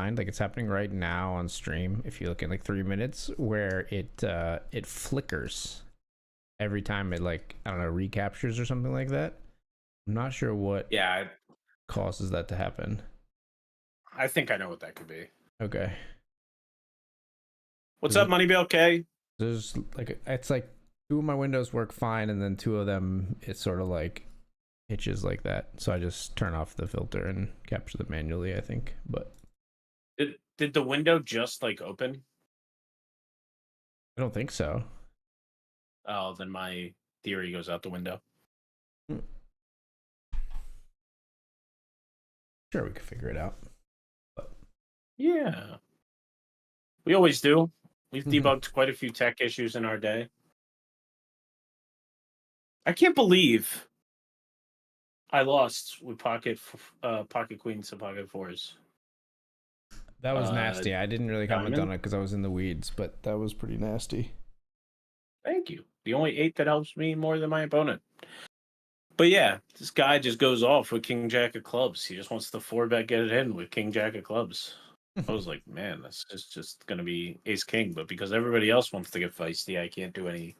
mind, like it's happening right now on stream. If you look at like 3 minutes, where it flickers every time it like I don't know recaptures or something like that. I'm not sure what causes that to happen. I think I know what that could be. Okay. What's up, Moneybill K? There's like it's like 2 of my windows work fine, and then 2 of them it's sort of like hitches like that. So I just turn off the filter and capture them manually, I think. But did the window just like open? I don't think so. Oh, then my theory goes out the window. Sure, we could figure it out. But... yeah, we always do. We've debugged quite a few tech issues in our day. I can't believe I lost with pocket queens to pocket fours. That was nasty. I didn't really comment Diamond? on it because I was in the weeds, but that was pretty nasty. Thank you. The only 8 that helps me more than my opponent. But yeah, this guy just goes off with King Jack of clubs. He just wants to 4-bet get it in with King Jack of clubs. I was like, man, this is just going to be Ace King. But because everybody else wants to get feisty, I can't do any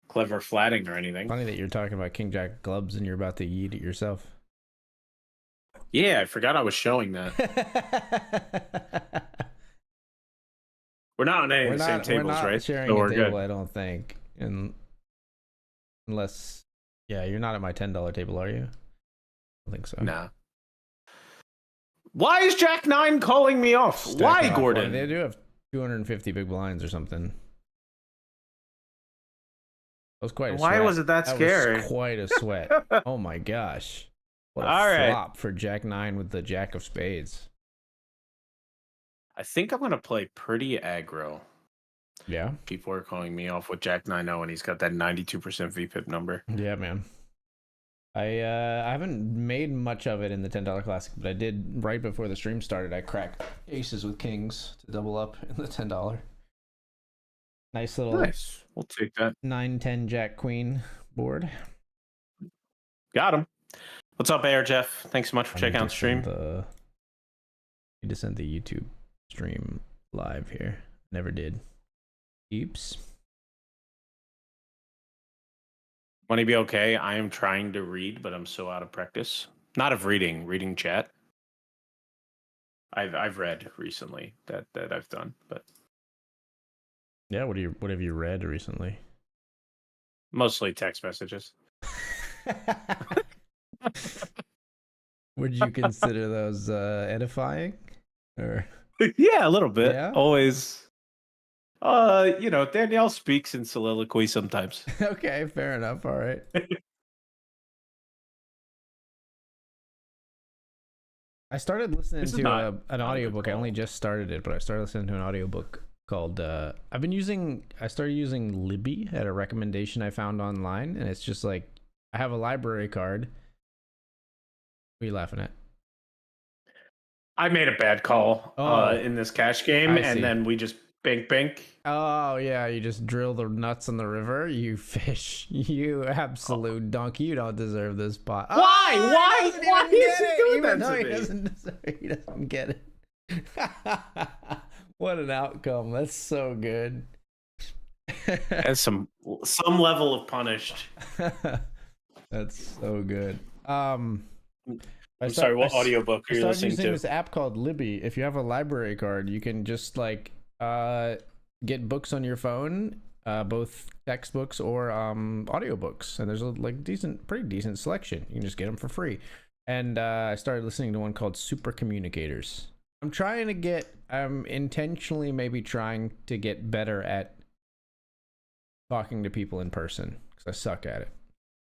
clever flatting or anything. Funny that you're talking about King Jack of clubs and you're about to yeet it yourself. Yeah, I forgot I was showing that. We're not on any of the same tables, right? We're not sharing a table, I don't think. Unless, yeah, you're not at my $10 table, are you? I don't think so. Nah. Why is Jack 9 calling me off? Why, Gordon? They do have 250 big blinds or something. That was quite a Why sweat. was it that scary? Was quite a sweat. Oh my gosh. What a flop for Jack 9 with the Jack of spades. I think I'm going to play pretty aggro. Yeah. People are calling me off with Jack 9-0 and he's got that 92% VPIP number. Yeah, man. I haven't made much of it in the $10 Classic, but I did right before the stream started. I cracked aces with kings to double up in the $10. Nice little We'll take that. 9-10 Jack Queen board. Got him. What's up, Air Jeff? Thanks so much for checking out the stream. Need to send the YouTube stream live here. Never did. Oops. Money be okay. I am trying to read, but I'm so out of practice. Not of reading chat. I've read recently that I've done, but yeah. What have you read recently? Mostly text messages. Would you consider those edifying? Or yeah, a little bit. Yeah? Always. Danielle speaks in soliloquy sometimes. Okay, fair enough. All right. I started listening to an audiobook. I only just started it, but I started listening to an audiobook called I started using Libby at a recommendation I found online, and it's just like I have a library card. What are you laughing at? I made a bad call in this cash game, and then we just bink. Oh yeah, you just drill the nuts in the river. You fish. You absolute donkey. You don't deserve this pot. Why? Why is he doing that to me? He doesn't get it. What an outcome. That's so good. That's some level of punished. That's so good. I'm sorry, what audiobook are you listening to? This app called Libby. If you have a library card, you can just like get books on your phone, both textbooks or audiobooks, and there's a pretty decent selection. You can just get them for free. And I started listening to one called Super Communicators. I'm intentionally maybe trying to get better at talking to people in person because I suck at it.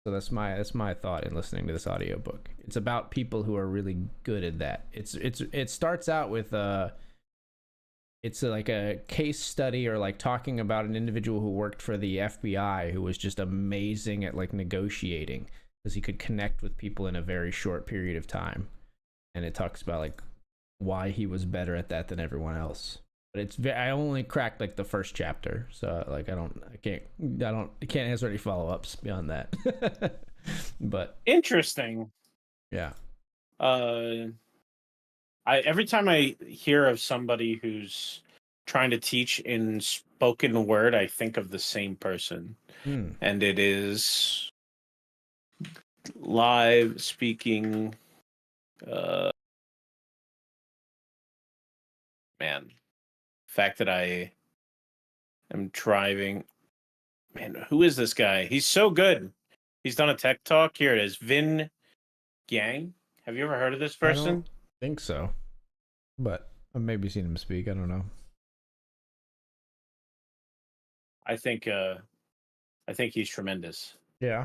So that's my thought in listening to this audiobook. It's about people who are really good at that. It starts out with it's like a case study or like talking about an individual who worked for the FBI who was just amazing at like negotiating because he could connect with people in a very short period of time. And it talks about like why he was better at that than everyone else. But I only cracked like the first chapter, so like I can't answer any follow-ups beyond that. But interesting. Yeah. every time I hear of somebody who's trying to teach in spoken word, I think of the same person, and it is live speaking. Man, fact that I am driving. Man, who is this guy? He's so good. He's done a tech talk. Here it is. Vin Yang. Have you ever heard of this I person? don't think so, but I've maybe seen him speak. I don't know. I think he's tremendous. Yeah.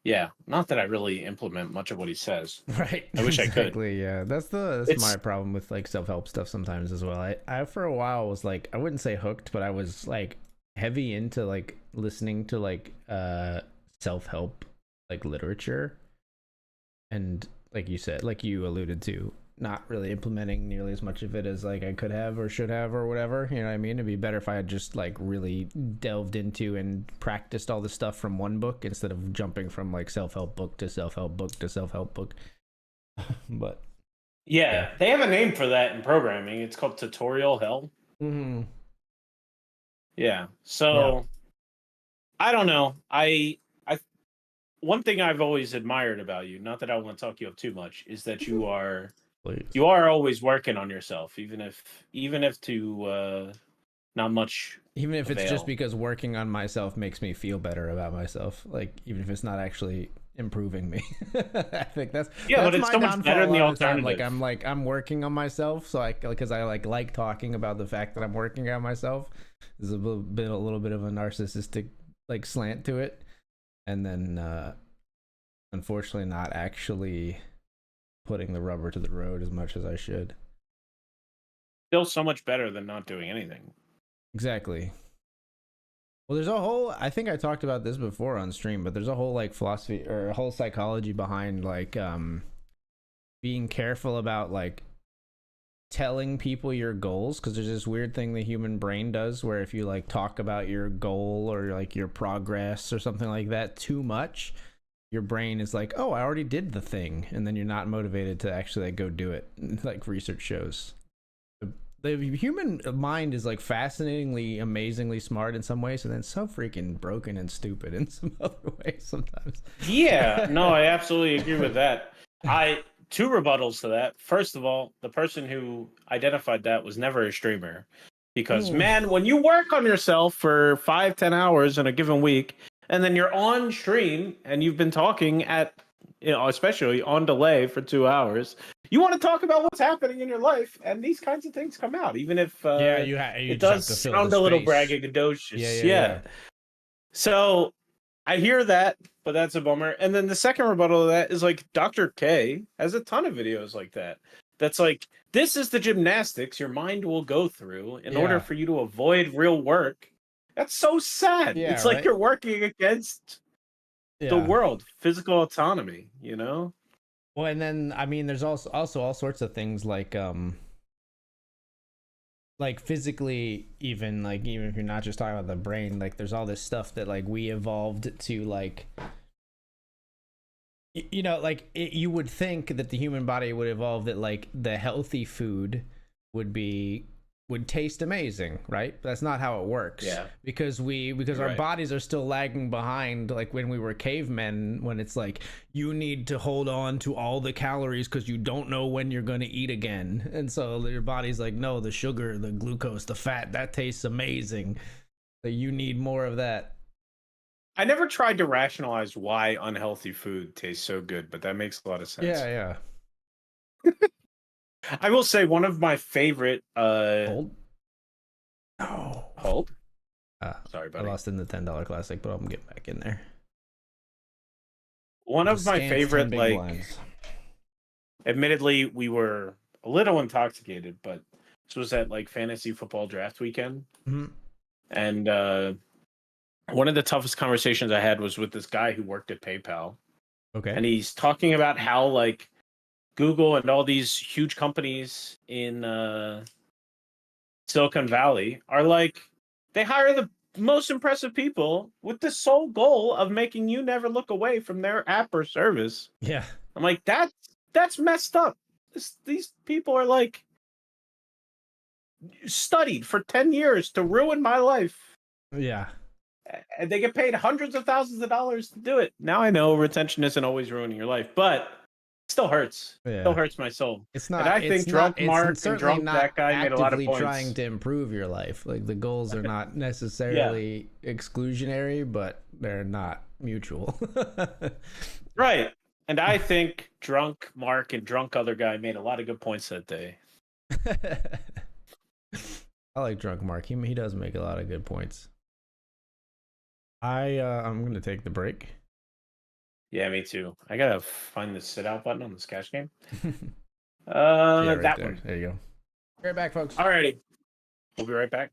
Yeah, not that I really implement much of what he says. Right. I wish I could. Exactly. Yeah. That's my problem with like self-help stuff sometimes as well. I for a while was like, I wouldn't say hooked, but I was like heavy into like listening to like self-help like literature, and like you said, like you alluded to, not really implementing nearly as much of it as like I could have or should have or whatever. You know what I mean? It'd be better if I had just like really delved into and practiced all the stuff from one book instead of jumping from like self-help book to self-help book to self-help book. But yeah, they have a name for that in programming. It's called tutorial hell. mm-hmm. Yeah. So I don't know. I one thing I've always admired about you, not that I want to talk you up too much, is that you are always working on yourself, even if to not much. Even if it's avail. just because working on myself makes me feel better about myself, like even if it's not actually improving me. I think that's but it's so much better than the alternative. Like I'm working on myself, so because I like talking about the fact that I'm working on myself. There's a little bit of a narcissistic like slant to it, and then unfortunately not actually putting the rubber to the road as much as I should. Still so much better than not doing anything. Exactly. Well, there's a whole, I think I talked about this before on stream, but there's a whole like philosophy or a whole psychology behind like being careful about like telling people your goals, because there's this weird thing the human brain does where if you like talk about your goal or like your progress or something like that too much, your brain is like, oh, I already did the thing, and then you're not motivated to actually like go do it, like research shows. The human mind is like fascinatingly, amazingly smart in some ways, and then so freaking broken and stupid in some other ways sometimes. Yeah, no, I absolutely agree with that. Two rebuttals to that. First of all, the person who identified that was never a streamer, because man, when you work on yourself for 5-10 hours in a given week, and then you're on stream and you've been talking at, especially on delay for 2 hours, you want to talk about what's happening in your life, and these kinds of things come out, even if it does sound a little braggadocious. Yeah. So I hear that, but that's a bummer. And then the second rebuttal of that is like Dr. K has a ton of videos like that. That's like, this is the gymnastics your mind will go through in order for you to avoid real work. That's so sad. Yeah, it's like you're working against the world, physical autonomy, you know? Well, and then I mean, there's also all sorts of things like physically, even if you're not just talking about the brain, like there's all this stuff that like we evolved to like, you know, like you would think that the human body would evolve that like the healthy food would taste amazing, right? But that's not how it works. Yeah. Because our bodies are still lagging behind, like when we were cavemen, when it's like you need to hold on to all the calories because you don't know when you're going to eat again. And so your body's like, no, the sugar, the glucose, the fat, that tastes amazing. So you need more of that. I never tried to rationalize why unhealthy food tastes so good, but that makes a lot of sense. Yeah. I will say one of my favorite Hold? Hold? Sorry, buddy. I lost in the $10 classic, but I'm getting back in there. One of my favorite, like, blinds. Admittedly, we were a little intoxicated, but this was at like fantasy football draft weekend. Mm-hmm. And one of the toughest conversations I had was with this guy who worked at PayPal. Okay. And he's talking about how like Google and all these huge companies in Silicon Valley are like, they hire the most impressive people with the sole goal of making you never look away from their app or service. Yeah. I'm like, that's messed up. These people are like studied for 10 years to ruin my life. Yeah. And they get paid hundreds of thousands of dollars to do it. Now I know retention isn't always ruining your life, but it still hurts. Still Yeah. hurts my soul. It's And not, I it's think not, Drunk it's Mark and certainly Drunk not That Guy made a lot of actively trying points. to improve your life. Like the goals are not Yeah. necessarily exclusionary, but they're not mutual. Right. And I think Drunk Mark and Drunk Other Guy made a lot of good points that day. I like Drunk Mark. He does make a lot of good points. I'm gonna take the break. Yeah, me too. I gotta find the sit out button on this cash game. Yeah, right That there. one. There you go. Be right back, folks. Alrighty. We'll be right back.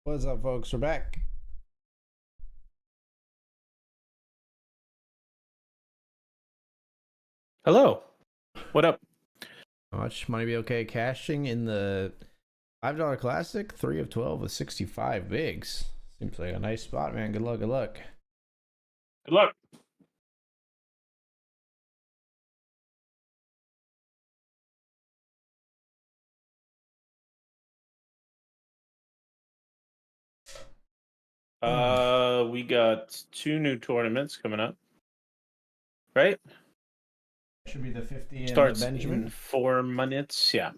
What's up, folks? We're back. Hello. What up? How much money be okay cashing in the $5 classic? 3 of 12 with 65 bigs. Seems like a nice spot, man. Good luck, good luck. Good luck. We got 2 new tournaments coming up. Right? Should be the 50 and the Starts Benjamin. in 4 minutes. Yeah.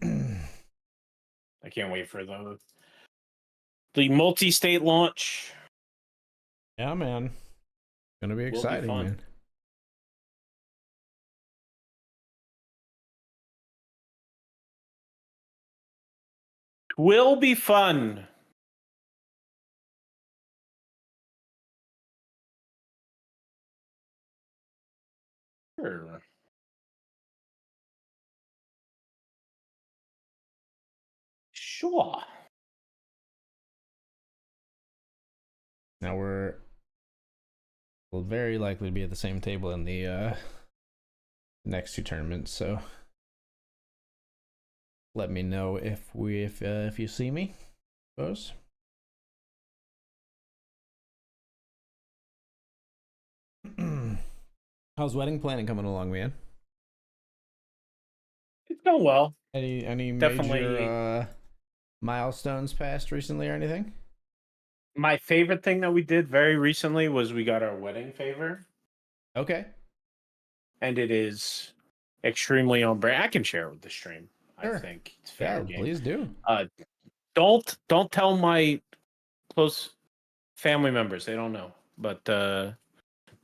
I can't wait for the multi-state launch. Yeah, man. Gonna be exciting, fun. man. Will be fun. Sure. Sure. Now we'll very likely be at the same table in the next 2 tournaments, so let me know if you see me, suppose. How's wedding planning coming along, man? It's going well. Any Definitely. major milestones passed recently or anything? My favorite thing that we did very recently was we got our wedding favor. Okay. And it is extremely on brand. I can share it with the stream. Sure. I think it's fair game. Please do. Don't tell my close family members. They don't know. But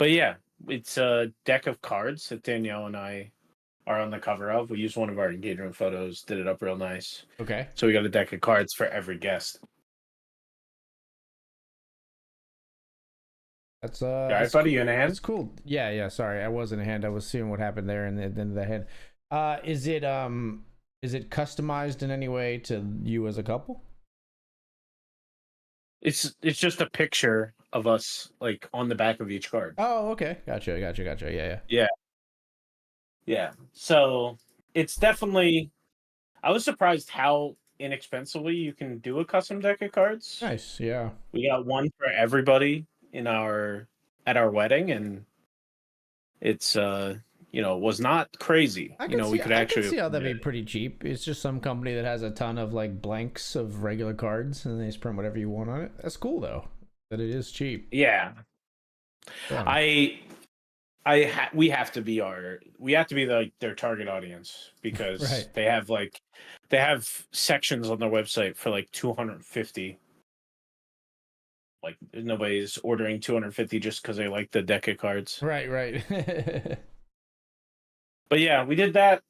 yeah, it's a deck of cards that Danielle and I are on the cover of. We used one of our engagement photos, did it up real nice. Okay. So we got a deck of cards for every guest. That's Alright, buddy, you in a hand? That's cool. Yeah. Sorry, I was in a hand. I was seeing what happened there and then the hand. Is it customized in any way to you as a couple? It's just a picture of us like on the back of each card. Oh, okay. Gotcha. Yeah. So it's definitely. I was surprised how inexpensively you can do a custom deck of cards. Nice. Yeah. We got one for everybody at our wedding, and it's was not crazy. I We could I actually can see how that'd be pretty cheap. It's just some company that has a ton of like blanks of regular cards and they just print whatever you want on it. That's cool though. That it is cheap. Yeah. Yeah. We have to be like their target audience because Right. they have sections on their website for like 250. Like nobody's ordering 250 just because they like the deck of cards. Right. But yeah, we did that.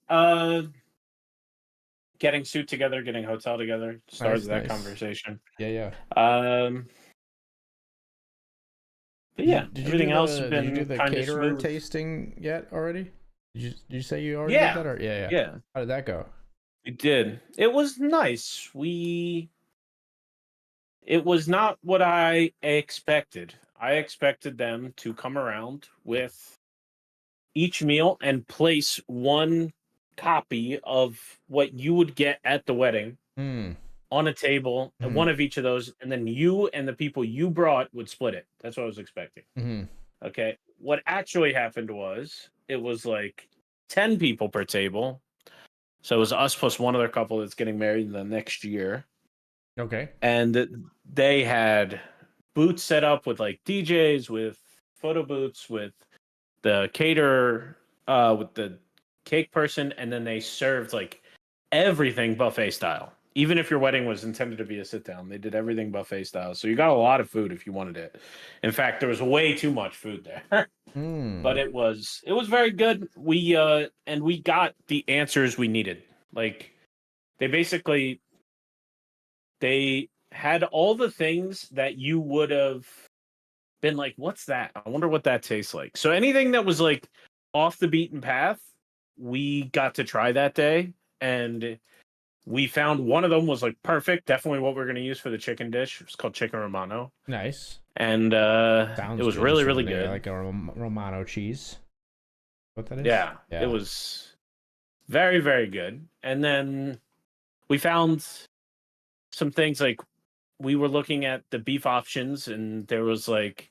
Getting suit together, getting hotel together started that conversation. Yeah. But yeah, everything else has been did you do the kind of caterer smooth. Tasting yet already? Did you say you already Yeah. did that? Or Yeah. How did that go? We did. It was nice. It was not what I expected. I expected them to come around with each meal and place one copy of what you would get at the wedding on a table, and one of each of those, and then you and the people you brought would split it. That's what I was expecting. Okay. What actually happened was it was like 10 people per table. So it was us plus one other couple that's getting married the next year. Okay. And they had booths set up with like DJs, with photo booths, with the caterer, with the cake person, and then they served like everything buffet style. Even if your wedding was intended to be a sit down, they did everything buffet style. So you got a lot of food if you wanted it. In fact, there was way too much food there. But it was very good. We got the answers we needed. Like they had all the things that you would have been like, what's that? I wonder what that tastes like. So anything that was like off the beaten path, we got to try that day, and we found one of them was like perfect, definitely what we're going to use for the chicken dish. It's called chicken romano, Nice. and Sounds it was good. really, Just really yeah, good. like a Romano cheese. What that is? Yeah, Yeah. it was very, very good. And then we found some things like we were looking at the beef options, and there was like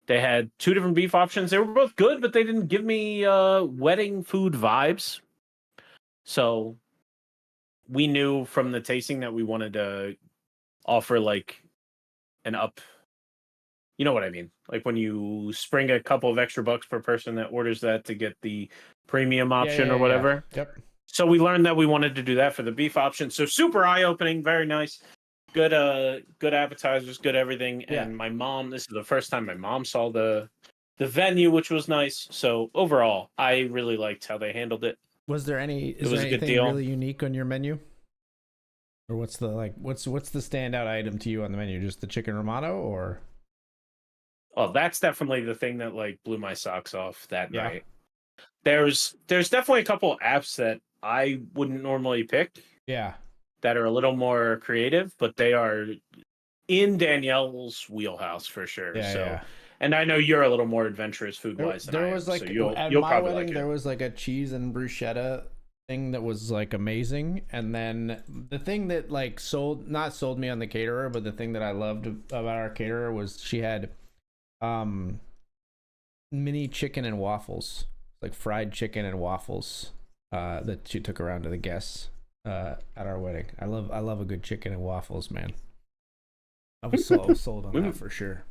they had two different beef options. They were both good, but they didn't give me wedding food vibes. So we knew from the tasting that we wanted to offer like an up. You know what I mean? Like when you spring a couple of extra bucks per person that orders that to get the premium option or Yeah. whatever. Yep. So we learned that we wanted to do that for the beef option. So super eye opening, very nice. Good good appetizers, good everything. Yeah. And my mom, this is the first time my mom saw the venue, which was nice. So overall, I really liked how they handled it. Was there any? It Is was there a good anything deal. really unique on your menu? Or what's the what's the standout item to you on the menu? Just the chicken romano, or? Oh, that's definitely the thing that like blew my socks off that Yeah. night. There's definitely a couple apps that I wouldn't normally pick Yeah. that are a little more creative, but they are in Danielle's wheelhouse for sure. Yeah. So, Yeah. and I know you're a little more adventurous food wise than There I was am, like so at you'll my probably wedding like there it. was like a cheese and bruschetta thing that was like amazing, and then the thing that like not sold me on the caterer, but the thing that I loved about our caterer was she had mini chicken and waffles, like fried chicken and waffles, that she took around to the guests at our wedding. I love a good chicken and waffles, man. I was sold on that for sure.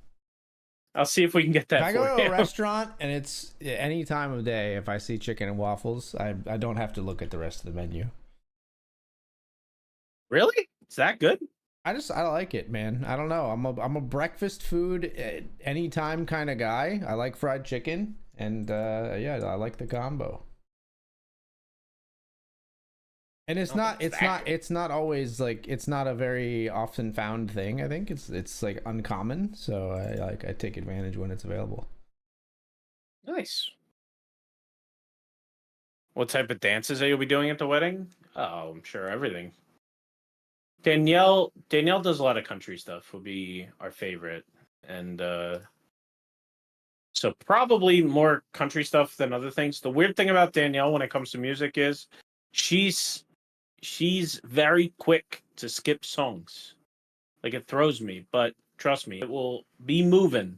I'll see if we can get that. If I for go to you. a restaurant and it's any time of day, if I see chicken and waffles, I don't have to look at the rest of the menu. Really? Is that good? I like it, man. I don't know. I'm a breakfast food anytime kind of guy. I like fried chicken, and yeah, I like the combo. And it's not always like, it's not a very often found thing. I think it's like uncommon, so I take advantage when it's available. Nice. What type of dances are you be doing at the wedding? Oh, I'm sure everything. Danielle does a lot of country stuff. Would be our favorite, and so probably more country stuff than other things. The weird thing about Danielle when it comes to music is she's very quick to skip songs. Like it throws me, but trust me, it will be moving.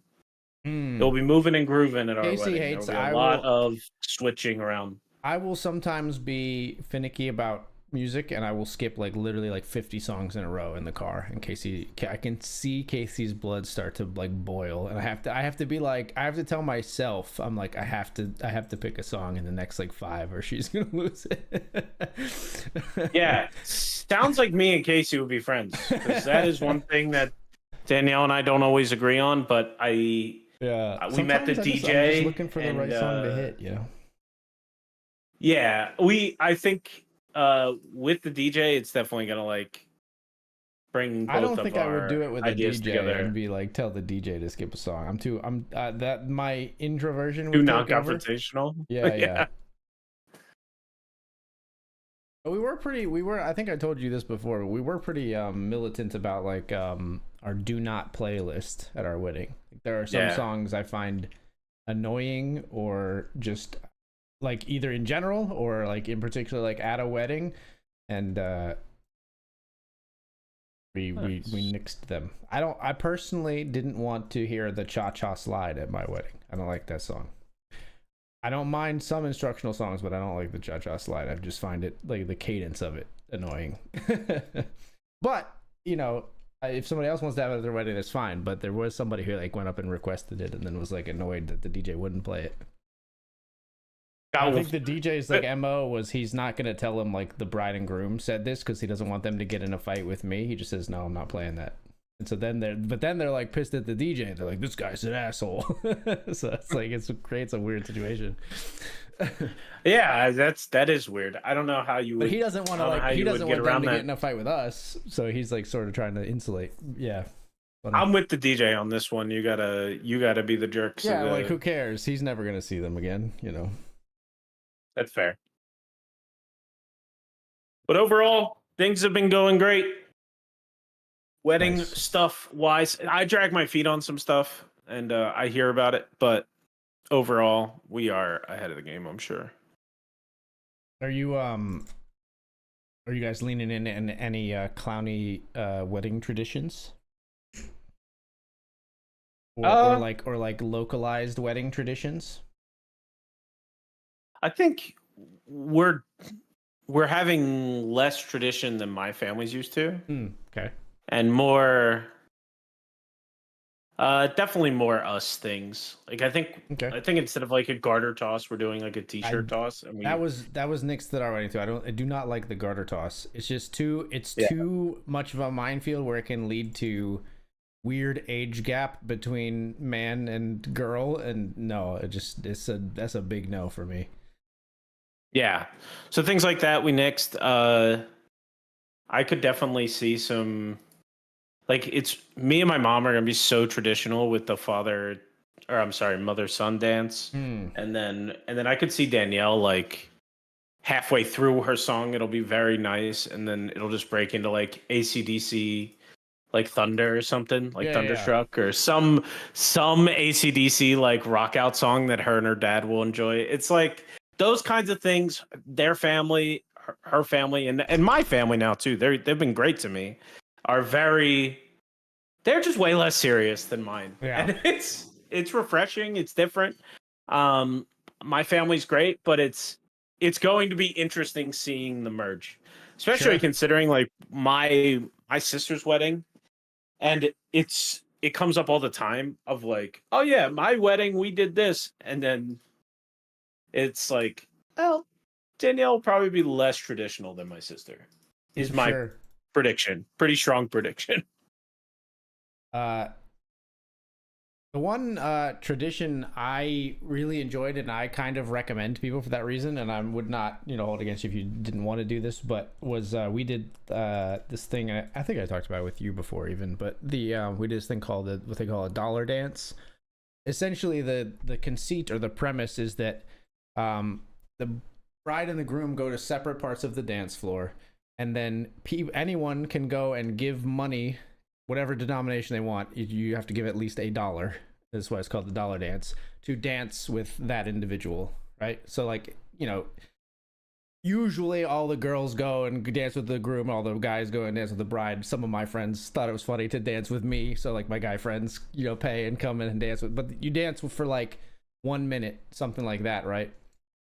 It will be moving and grooving at our Casey wedding. hates. There will be a lot of switching around. I will sometimes be finicky about music, and I will skip like literally like 50 songs in a row in the car. And I can see Casey's blood start to like boil, and I have to be like, I have to tell myself, I'm like, I have to pick a song in the next like 5, or she's gonna lose it. Yeah, sounds like me and Casey would be friends, because that is one thing that Danielle and I don't always agree on. But we met the DJ. I'm just looking for the right song to hit, you know. Yeah, I think with the DJ, it's definitely gonna like bring both I don't think of I would our do it with a ideas DJ together. and be like, tell the DJ to skip a song. That my introversion would Too take over. non-confrontational. Yeah. But I think I told you this before, but we were pretty militant about like our do not playlist at our wedding. There are some songs I find annoying, or just like either in general or like in particular like at a wedding, and we nixed them. I personally didn't want to hear the Cha-Cha Slide at my wedding. I don't like that song. I don't mind some instructional songs, but I don't like the Cha-Cha Slide. I just find it, like, the cadence of it annoying. But, you know, if somebody else wants to have it at their wedding, that's fine. But there was somebody who like went up and requested it, and then was like annoyed that the DJ wouldn't play it. I think the DJ's like MO was, he's not gonna tell him like the bride and groom said this because he doesn't want them to get in a fight with me. He just says, no, I'm not playing that. And so then they're like pissed at the DJ. They're like, this guy's an asshole. So it's like, it creates a weird situation. Yeah, that is weird. I don't know how you would. But he doesn't want to like, he doesn't want them to get in a fight with us. So he's like sort of trying to insulate. Yeah. But I'm with the DJ on this one. You gotta be the jerk. Yeah, like who cares? He's never gonna see them again, you know. That's fair. But overall, Things have been going great. Wedding Nice. stuff wise, I drag my feet on some stuff, and I hear about it. But overall, we are ahead of the game. I'm sure. Are you guys leaning in any clowny wedding traditions? Uh, Or like localized wedding traditions? I think we're we're having less tradition than my family's used to, Okay. and more definitely more us things. Like Okay. I think instead of like a garter toss, we're doing like a I t-shirt toss, and that was Nick's that I ran into. I do not like the garter toss. It's just yeah. too much of a minefield where it can lead to weird age gap between man and girl, and no, that's a big no for me. Yeah. So things like that we nixed. I could definitely see some like it's me and my mom are gonna be so traditional with the mother son dance. And then I could see Danielle like halfway through her song, it'll be very nice, and then it'll just break into like ACDC like Thunder or something, like Yeah. Thunderstruck or some ACDC like rock out song that her and her dad will enjoy. It's like those kinds of things. Their family, her family, and my family now too. They've been great to me. Are very. They're just way less serious than mine, Yeah. and it's refreshing. It's different. Um, my family's great, but it's going to be interesting seeing the merge, especially Sure. considering like my sister's wedding, and it comes up all the time of like, oh yeah, my wedding we did this, and then it's like, well, Danielle will probably be less traditional than my sister, is my Sure. prediction. Pretty strong prediction. Uh, the one tradition I really enjoyed and I kind of recommend to people for that reason, and I would not, hold against you if you didn't want to do this, but was we did this thing. I think I talked about it with you before, even, but we did this thing called what they call a dollar dance. Essentially, the conceit or the premise is that the bride and the groom go to separate parts of the dance floor, and then anyone can go and give money, whatever denomination they want. You have to give at least $1. That's why it's called the dollar dance, to dance with that individual, right? So like, usually all the girls go and dance with the groom, all the guys go and dance with the bride. Some of my friends thought it was funny to dance with me, so like my guy friends, pay and come in and dance with, but you dance for like 1 minute, something like that, right?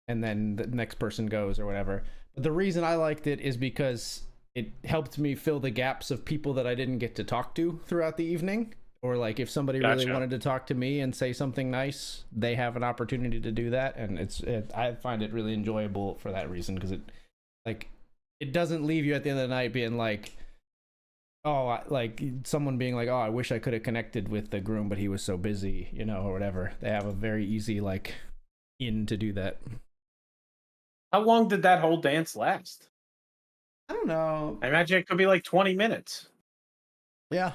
And then the next person goes or whatever. But the reason I liked it is because it helped me fill the gaps of people that I didn't get to talk to throughout the evening. Or like if somebody really Gotcha. wanted to talk to me and say something nice, they have an opportunity to do that, and I find it really enjoyable for that reason, because it doesn't leave you at the end of the night being like, oh, like someone being like, oh, I wish I could have connected with the groom, but he was so busy, or whatever. They have a very easy like in to do that. How long did that whole dance last? I don't know. I imagine it could be like 20 minutes. Yeah.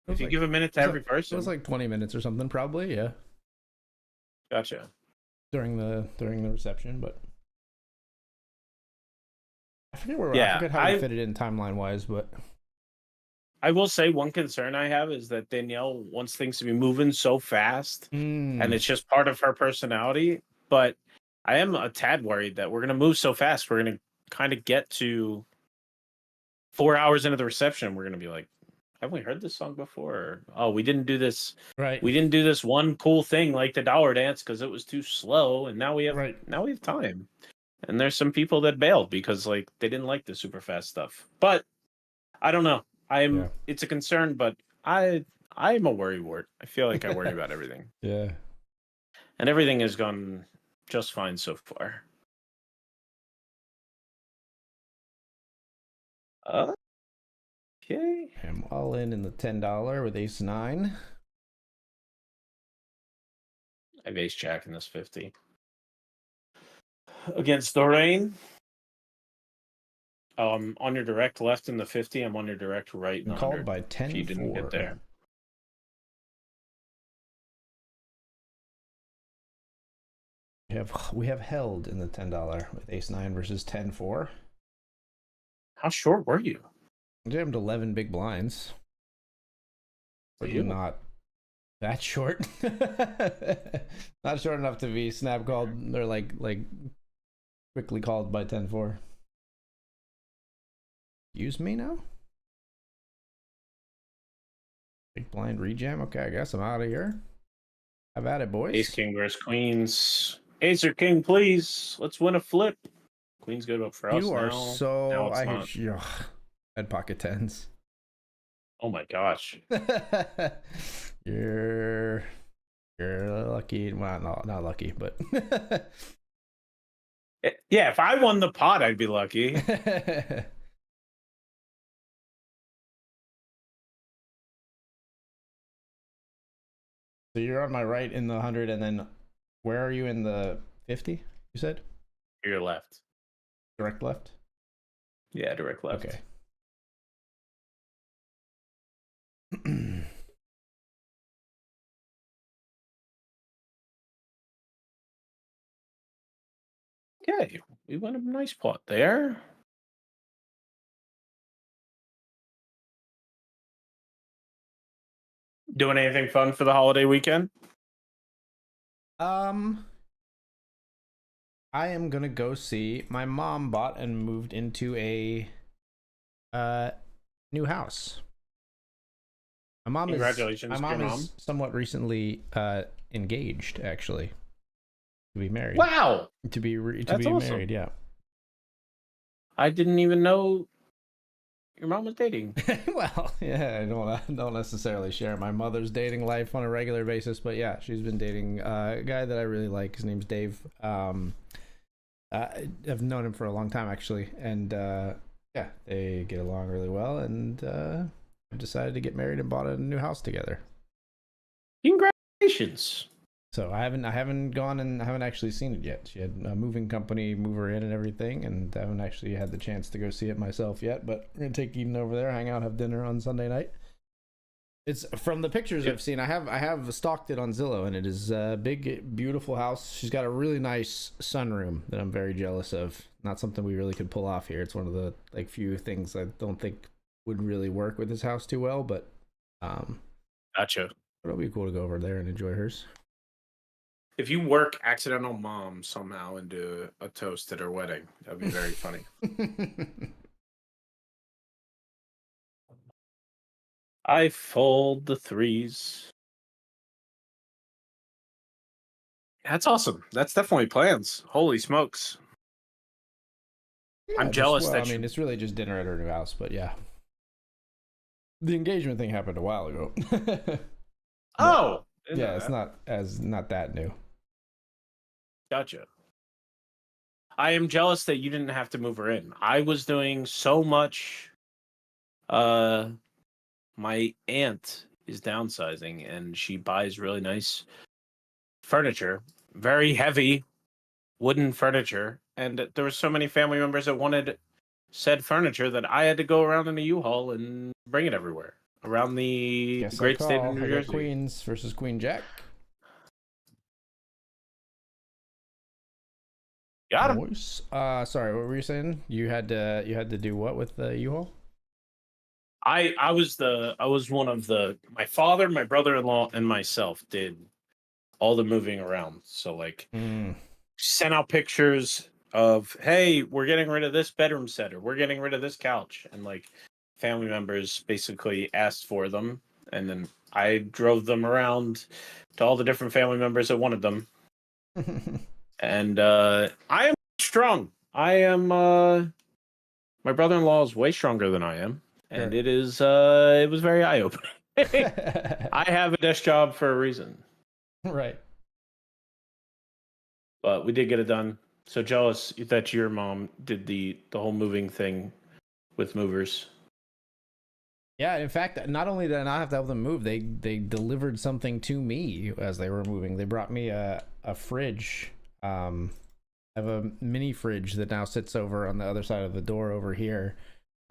If you give a minute to every It was person. like 20 minutes or something, probably. Yeah. Gotcha. During the reception, but I Yeah, forget how we fit it in timeline wise, but I will say one concern I have is that Danielle wants things to be moving so fast, and it's just part of her personality. But I am a tad worried that we're going to move so fast. We're going to kind of get to 4 hours into the reception. We're going to be like, have we heard this song before? Or, oh, we didn't do this. right. We didn't do this one cool thing like the dollar dance because it was too slow, and now we have Right. time. And there's some people that bailed because like they didn't like the super fast stuff. But I don't know. Yeah. It's a concern, but I'm a worrywart. I feel like I worry about everything. Yeah. And everything has gone just fine so far. Okay. I'm all in the $10 with ace 9. I have ace jack in this 50. Against Doreen. On your direct left in the 50. I'm on your direct right in the Called 100. by 10. If you didn't get there. We have held in the $10 with ace 9 versus 10-4. How short were you? I jammed 11 big blinds. For Certainly you? not that short. Not short enough to be snap called or like quickly called by 10-4. Use me now? Big blind rejam? Okay, I guess I'm out of here. Have at it, boys. Ace king versus queens. Ace or king, please. Let's win a flip. Queen's good up for us You are now. so Now it's I not. hate you. Head pocket tens. Oh my gosh. You're lucky. Well, not lucky, but Yeah, if I won the pot, I'd be lucky. So you're on my right in the 100, and then where are you in the 50? You said Your left. direct left. Yeah, direct left. Okay. Okay, we won a nice pot there. Doing anything fun for the holiday weekend? I am gonna go see. My mom bought and moved into a new house. Congratulations my to mom your is mom. somewhat recently engaged, actually, to be married. Wow, To be that's awesome. married, yeah. I didn't even know your mom was dating. Well, yeah, I don't necessarily share my mother's dating life on a regular basis, but yeah, she's been dating a guy that I really like. His name's Dave. I've known him for a long time, actually, and yeah, they get along really well, and decided to get married and bought a new house together. Congratulations. So I haven't gone and I haven't actually seen it yet. She had a moving company move her in and everything, and I haven't actually had the chance to go see it myself yet. But we're gonna take Eden over there, hang out, have dinner on Sunday night. It's from the pictures I've seen. I have stalked it on Zillow, and it is a big, beautiful house. She's got a really nice sunroom that I'm very jealous of. Not something we really could pull off here. It's one of the few things I don't think would really work with this house too well. But Gotcha. it'll be cool to go over there and enjoy hers. If you work accidental mom somehow into a toast at her wedding, that'd be very funny. I fold the threes. That's awesome. That's definitely plans. Holy smokes. Yeah, I'm jealous that I mean, it's really just dinner at her new house, but yeah. The engagement thing happened a while ago. Oh! Yeah, it's not that new. Gotcha. I am jealous that you didn't have to move her in. I was doing so much. My aunt is downsizing, and she buys really nice furniture, very heavy wooden furniture, and there were so many family members that wanted said furniture that I had to go around in a U-Haul and bring it everywhere around the great state of New Jersey. Queens versus Queen Jack. Got him. Nice. Sorry, what were you saying? You had to do what with the U-Haul? I was one of the my father, my brother-in-law, and myself did all the moving around. So like sent out pictures of, hey, we're getting rid of this bedroom set, or we're getting rid of this couch, and like family members basically asked for them, and then I drove them around to all the different family members that wanted them. And I am strong. I am my brother-in-law is way stronger than I am, and Sure. it was very eye-opening. I have a desk job for a reason. Right. But we did get it done. So jealous that your mom did the whole moving thing with movers. Yeah, in fact, not only did I not have to help them move, they delivered something to me as they were moving. They brought me a fridge. I have a mini fridge that now sits over on the other side of the door over here.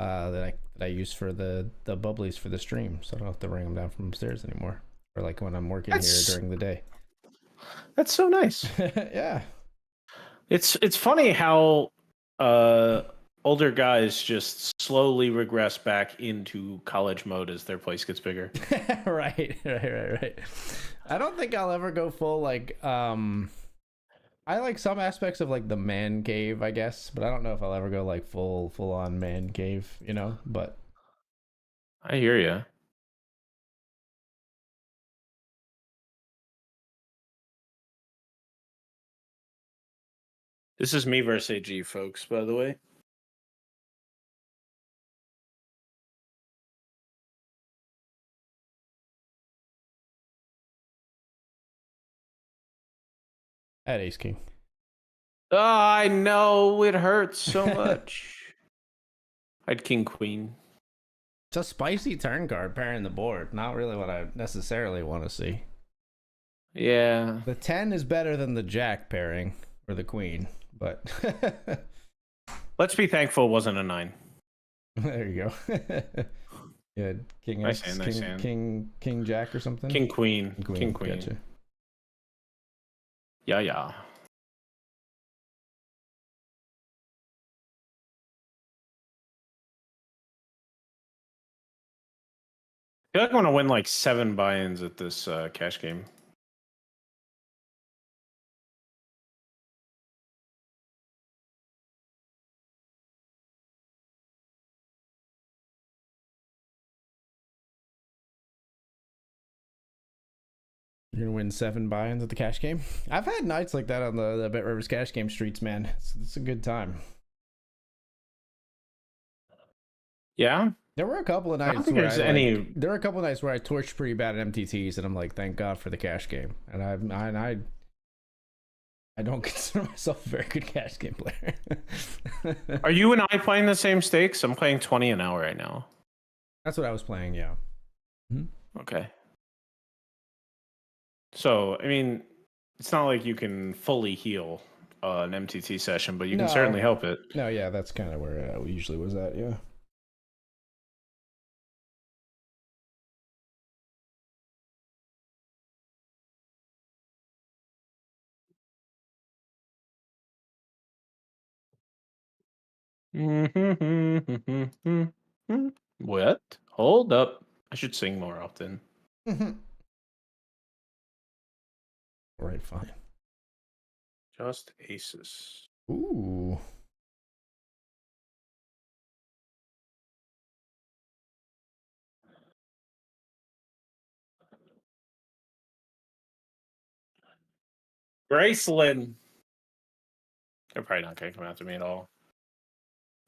That I use for the bubblies for the stream, so I don't have to bring them down from upstairs anymore, or like when I'm working here during the day. That's so nice. Yeah, It's funny how older guys just slowly regress back into college mode as their place gets bigger. Right. I don't think I'll ever go full like I like some aspects of like the man cave, I guess, but I don't know if I'll ever go like full on man cave, you know, but I hear you. This is me versus AG, folks, by the way. at Ace King. Oh, I know. It hurts so much. I had King Queen. It's a spicy turn card pairing the board. Not really what I necessarily want to see. Yeah. The 10 is better than the Jack pairing or the Queen, but Let's be thankful it wasn't a 9. there you go. Yeah, King Nice X, hand, nice hand. King Jack or something. King Queen. King Queen. Gotcha. Yeah. I feel like I'm going to win like 7 buy-ins at this cash game. You're gonna win 7 buy-ins at the cash game. I've had nights like that on the BetRivers cash game streets, man. It's a good time. Yeah. There were a couple of I don't nights think where there's any. there were a couple of nights where I torched pretty bad at MTTs, and I'm like, thank God for the cash game. And I don't consider myself a very good cash game player. Are you and I playing the same stakes? I'm playing 20 an hour right now. That's what I was playing. Yeah. Okay. So, I mean, it's not like you can fully heal an MTT session, but you can certainly help it. No, yeah, that's kind of where we usually was at. Yeah. What? Hold up. I should sing more often. All right, fine. Just aces. Ooh. Graceland. They're probably not going to come after me at all.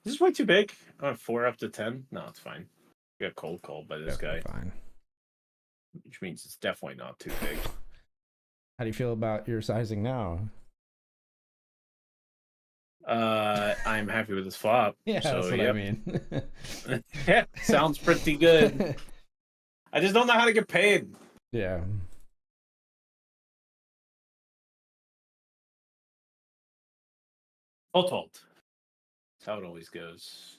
Is this way too big? I went 4 up to 10. No, it's fine. I got cold called by this guy. Fine. Which means it's definitely not too big. How do you feel about your sizing now? I'm happy with this flop. Yeah, so, that's what I mean. Yeah, sounds pretty good. I just don't know how to get paid. Yeah. Fold. That's how it always goes.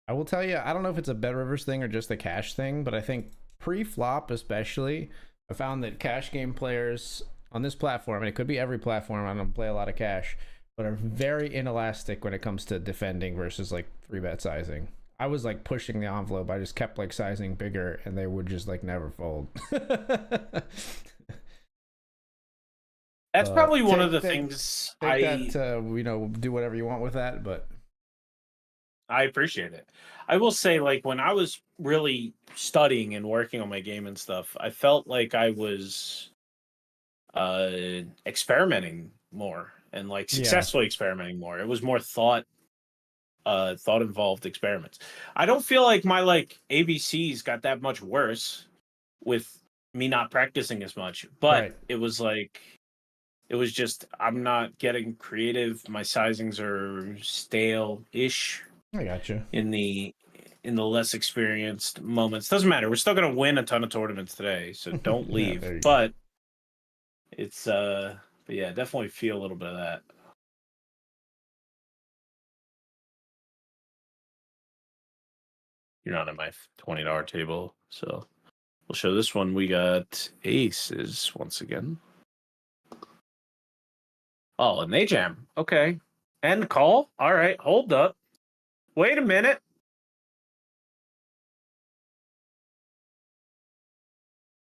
I will tell you, I don't know if it's a BetRivers thing or just a cash thing, but I think pre-flop especially, I found that cash game players on this platform, and it could be every platform, I don't play a lot of cash, but are very inelastic when it comes to defending versus like 3-bet sizing. I was like pushing the envelope. I just kept like sizing bigger and they would just like never fold. That's probably one of the things do whatever you want with that, but I appreciate it. I will say, like, when I was really studying and working on my game and stuff, I felt like I was experimenting more and like successfully experimenting more. It was more thought involved experiments. I don't feel like my like ABCs got that much worse with me not practicing as much, but it was like it was just I'm not getting creative. My sizings are stale-ish. I gotcha. In the less experienced moments. Doesn't matter. We're still gonna win a ton of tournaments today, so don't leave. But it's but yeah, definitely feel a little bit of that. You're not at my $20 table, so we'll show this one. We got aces once again. Oh, and they jam. Okay. End call. All right. Hold up. Wait a minute.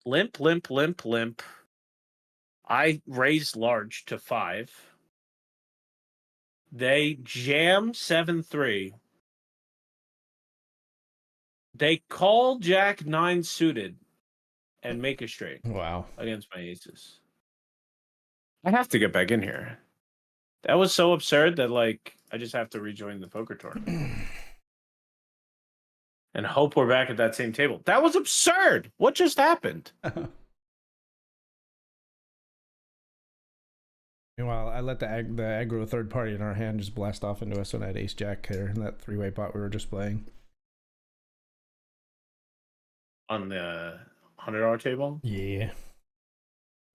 Limp, limp, limp, limp. I raised large to 5. They jam 7-3. They call Jack 9 suited and make a straight Wow. against my aces. I have to get back in here. That was so absurd that like I just have to rejoin the poker tournament and hope we're back at that same table. That was absurd. What just happened? Meanwhile, I let the aggro third party in our hand just blast off into us when I had ace jack here in that three-way pot we were just playing. On the $100 table? Yeah.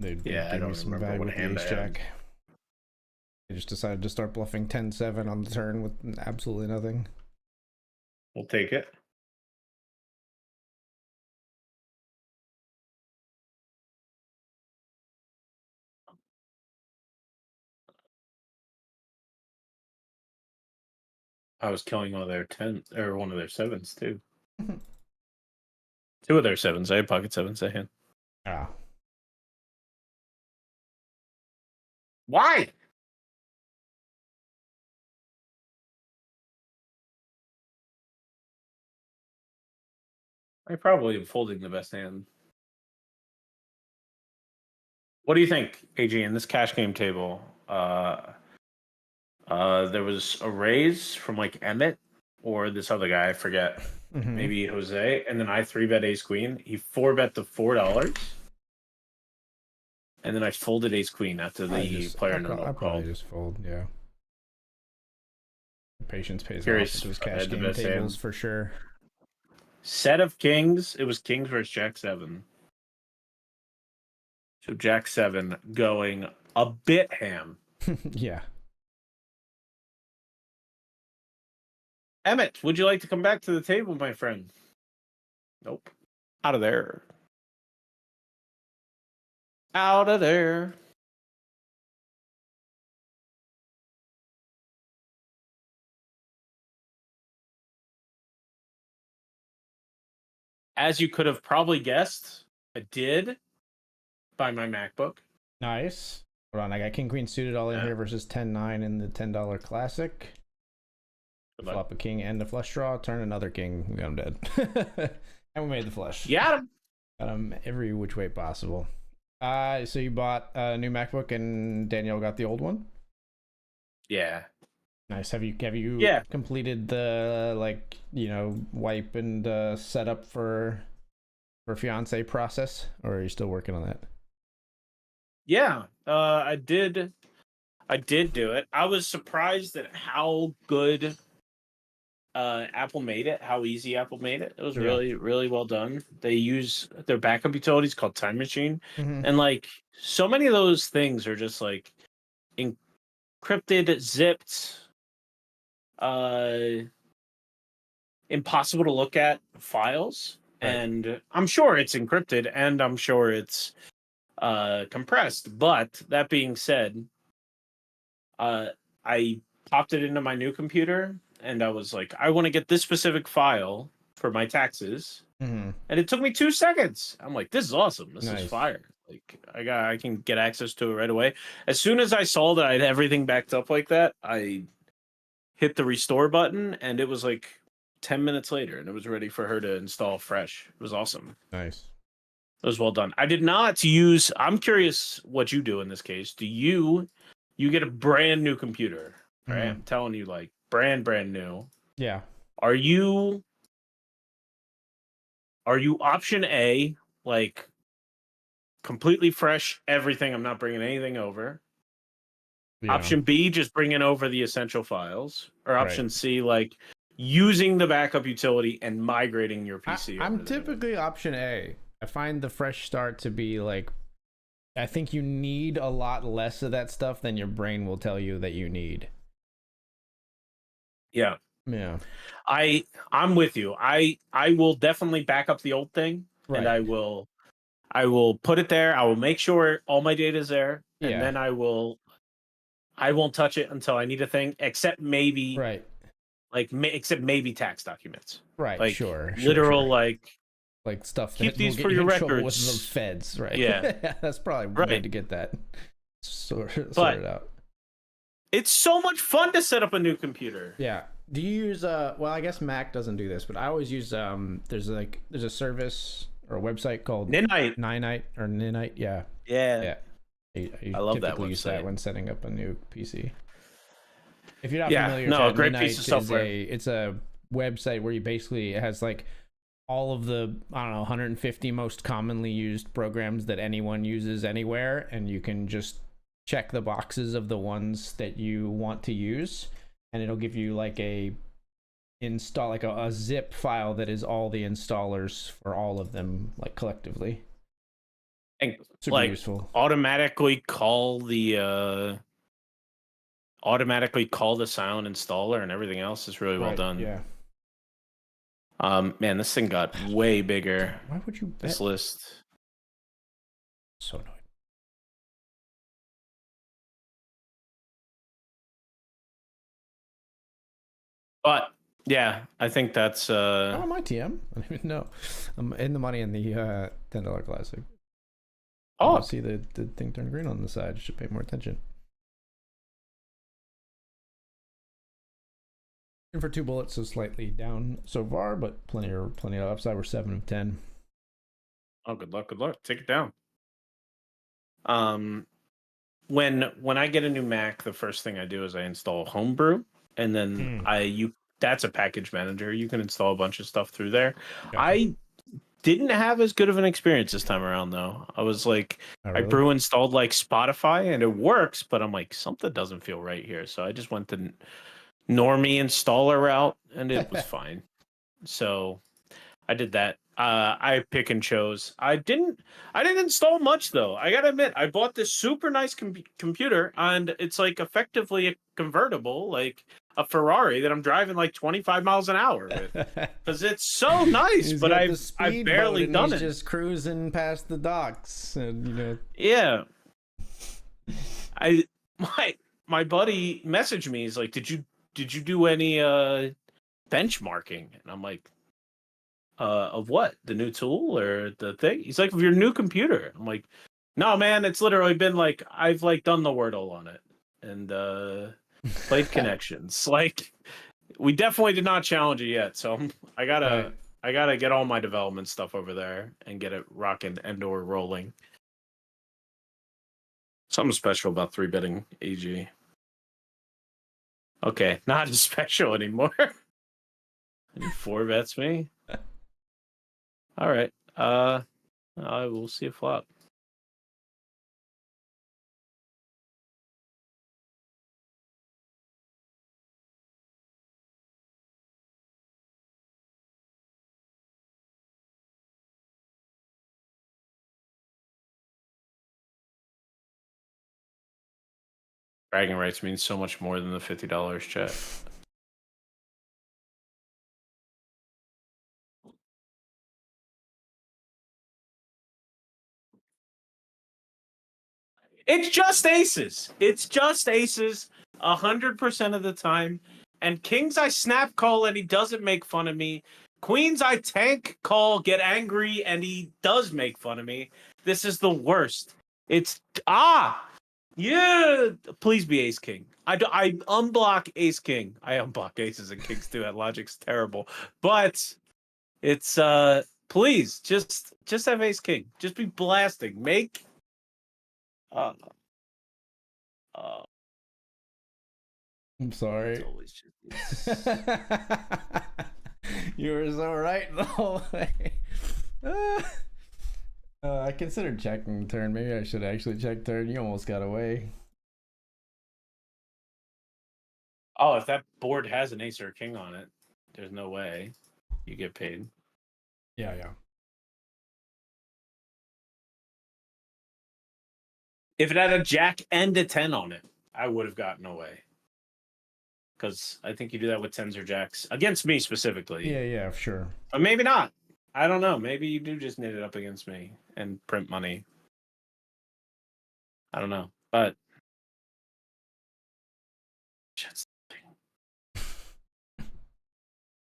They'd I give me don't some remember value what with the hand ace I had. jack. They just decided to start bluffing 10-7 on the turn with absolutely nothing. We'll take it. I was killing one of their 10s or one of their 7s too. 2 of their 7s. I had pocket 7s I had. Ah. Why? I probably am folding the best hand. What do you think, AG, in this cash game table? There was a raise from like Emmett or this other guy, I forget. Mm-hmm. Maybe Jose, and then I 3-bet ace queen. He 4-bet the $4. And then I folded ace queen after the player no I called. probably just fold, yeah. Patience pays Curious off with those if I cash had the game best tables hand. for sure. Set of kings. It was kings versus jack 7. So jack 7 going a bit ham. Yeah. Emmett, would you like to come back to the table, my friend? Nope. Out of there. Out of there. As you could have probably guessed, I did buy my MacBook. Nice. Hold on, I got king queen suited all in here versus 10-9 in the $10 classic. Flop a king and a flush draw. Turn another king. We got him dead. And we made the flush. Got him. Got him every which way possible. So you bought a new MacBook and Danielle got the old one? Yeah. Nice. Have you completed the wipe and setup for fiance process, or are you still working on that? Yeah. I did do it. I was surprised at how good Apple made it, how easy Apple made it. It was really, really well done. They use their backup utilities called Time Machine. Mm-hmm. And like so many of those things are just like encrypted, zipped, impossible to look at files. Right. And I'm sure it's encrypted and I'm sure it's compressed. But that being said, I popped it into my new computer and I was like, I want to get this specific file for my taxes. Mm-hmm. And it took me 2 seconds. I'm like, this is awesome. This Nice. is fire. Like I can get access to it right away. As soon as I saw that I had everything backed up like that, I hit the restore button and it was like 10 minutes later and it was ready for her to install fresh. It was awesome. Nice. It was well done. I did not use, I'm curious what you do in this case. Do you get a brand new computer, right? Mm-hmm. I'm telling you, like brand new. Yeah. Are you option A, like completely fresh everything? I'm not bringing anything over. Yeah. Option B, just bringing over the essential files, or option C, like using the backup utility and migrating your PC. I'm typically option A. I find the fresh start to be like, I think you need a lot less of that stuff than your brain will tell you that you need. Yeah. Yeah. I'm with you. I will definitely back up the old thing, and I will put it there. I will make sure all my data is there, and then I will I won't touch it until I need a thing, except maybe Right. except maybe tax documents. Right. Like Sure. literal Like stuff keep that will these get for you your in trouble with the records. feds. Right. Yeah. That's probably good Right. to get that sorted But out. it's so much fun to set up a new computer. Yeah. Do you use well, I guess Mac doesn't do this, but I always use there's a service or a website called Ninite. Ninite. Yeah. Yeah. I I love that typically use that website. when setting up a new PC. If you're not Yeah. familiar, No, a Chad, great piece of software. it's a website where you basically, it has like all of the, I don't know, 150 most commonly used programs that anyone uses anywhere, and you can just check the boxes of the ones that you want to use, and it'll give you like a zip file that is all the installers for all of them, like collectively. And Super useful. automatically call the sound installer and everything else is really well done. Yeah. Man, this thing got way bigger. Why would you bet? This list? So annoying. But yeah, I think that's Oh, my TM. I don't even know. I'm in the money in the $10 Classic. Oh, see the thing turn green on the side. You should pay more attention. And for 2 bullets, so slightly down so far, but plenty of upside. We're 7 of 10. oh, good luck, good luck. Take it down. When I get a new Mac, the first thing I do is I install Homebrew, and then that's a package manager. You can install a bunch of stuff through there. Gotcha. I didn't have as good of an experience this time around, though. I was like, really? I brew installed like Spotify, and it works, but I'm like, something doesn't feel right here. So I just went the normie installer route, and it was fine. So I did that. I pick and chose. I didn't install much though. I gotta admit, I bought this super nice computer, and it's like effectively a convertible, like a Ferrari that I'm driving like 25 miles an hour with, because it's so nice. But I've barely done it. Just cruising past the docks, and you know. Yeah. My buddy messaged me. He's like, "Did you do any benchmarking?" And I'm like, of what? The new tool or the thing? He's like, of your new computer. I'm like, no, man, it's literally been like, I've like done the Wordle on it and played connections. Like, we definitely did not challenge it yet. So I gotta get all my development stuff over there and get it rocking and/or rolling. Something special about 3-bitting AG. Okay, not as special anymore. 4-bets me. All right. I will see a flop. Bragging rights means so much more than the $50, chat. It's just aces. It's just aces 100% of the time. And kings I snap call and he doesn't make fun of me. Queens I tank call, get angry, and he does make fun of me. This is the worst. It's yeah. Please be ace king. I unblock ace king. I unblock aces and kings too. That logic's terrible. But it's please just have ace king. Just be blasting. Make I'm sorry. You were so right the whole way. I considered checking turn. Maybe I should actually check turn. You almost got away. Oh, if that board has an ace or a king on it, there's no way you get paid. Yeah. If it had a jack and a 10 on it, I would have gotten away. Because I think you do that with 10s or jacks. Against me specifically. Yeah, sure. But maybe not. I don't know. Maybe you do just knit it up against me and print money. I don't know. But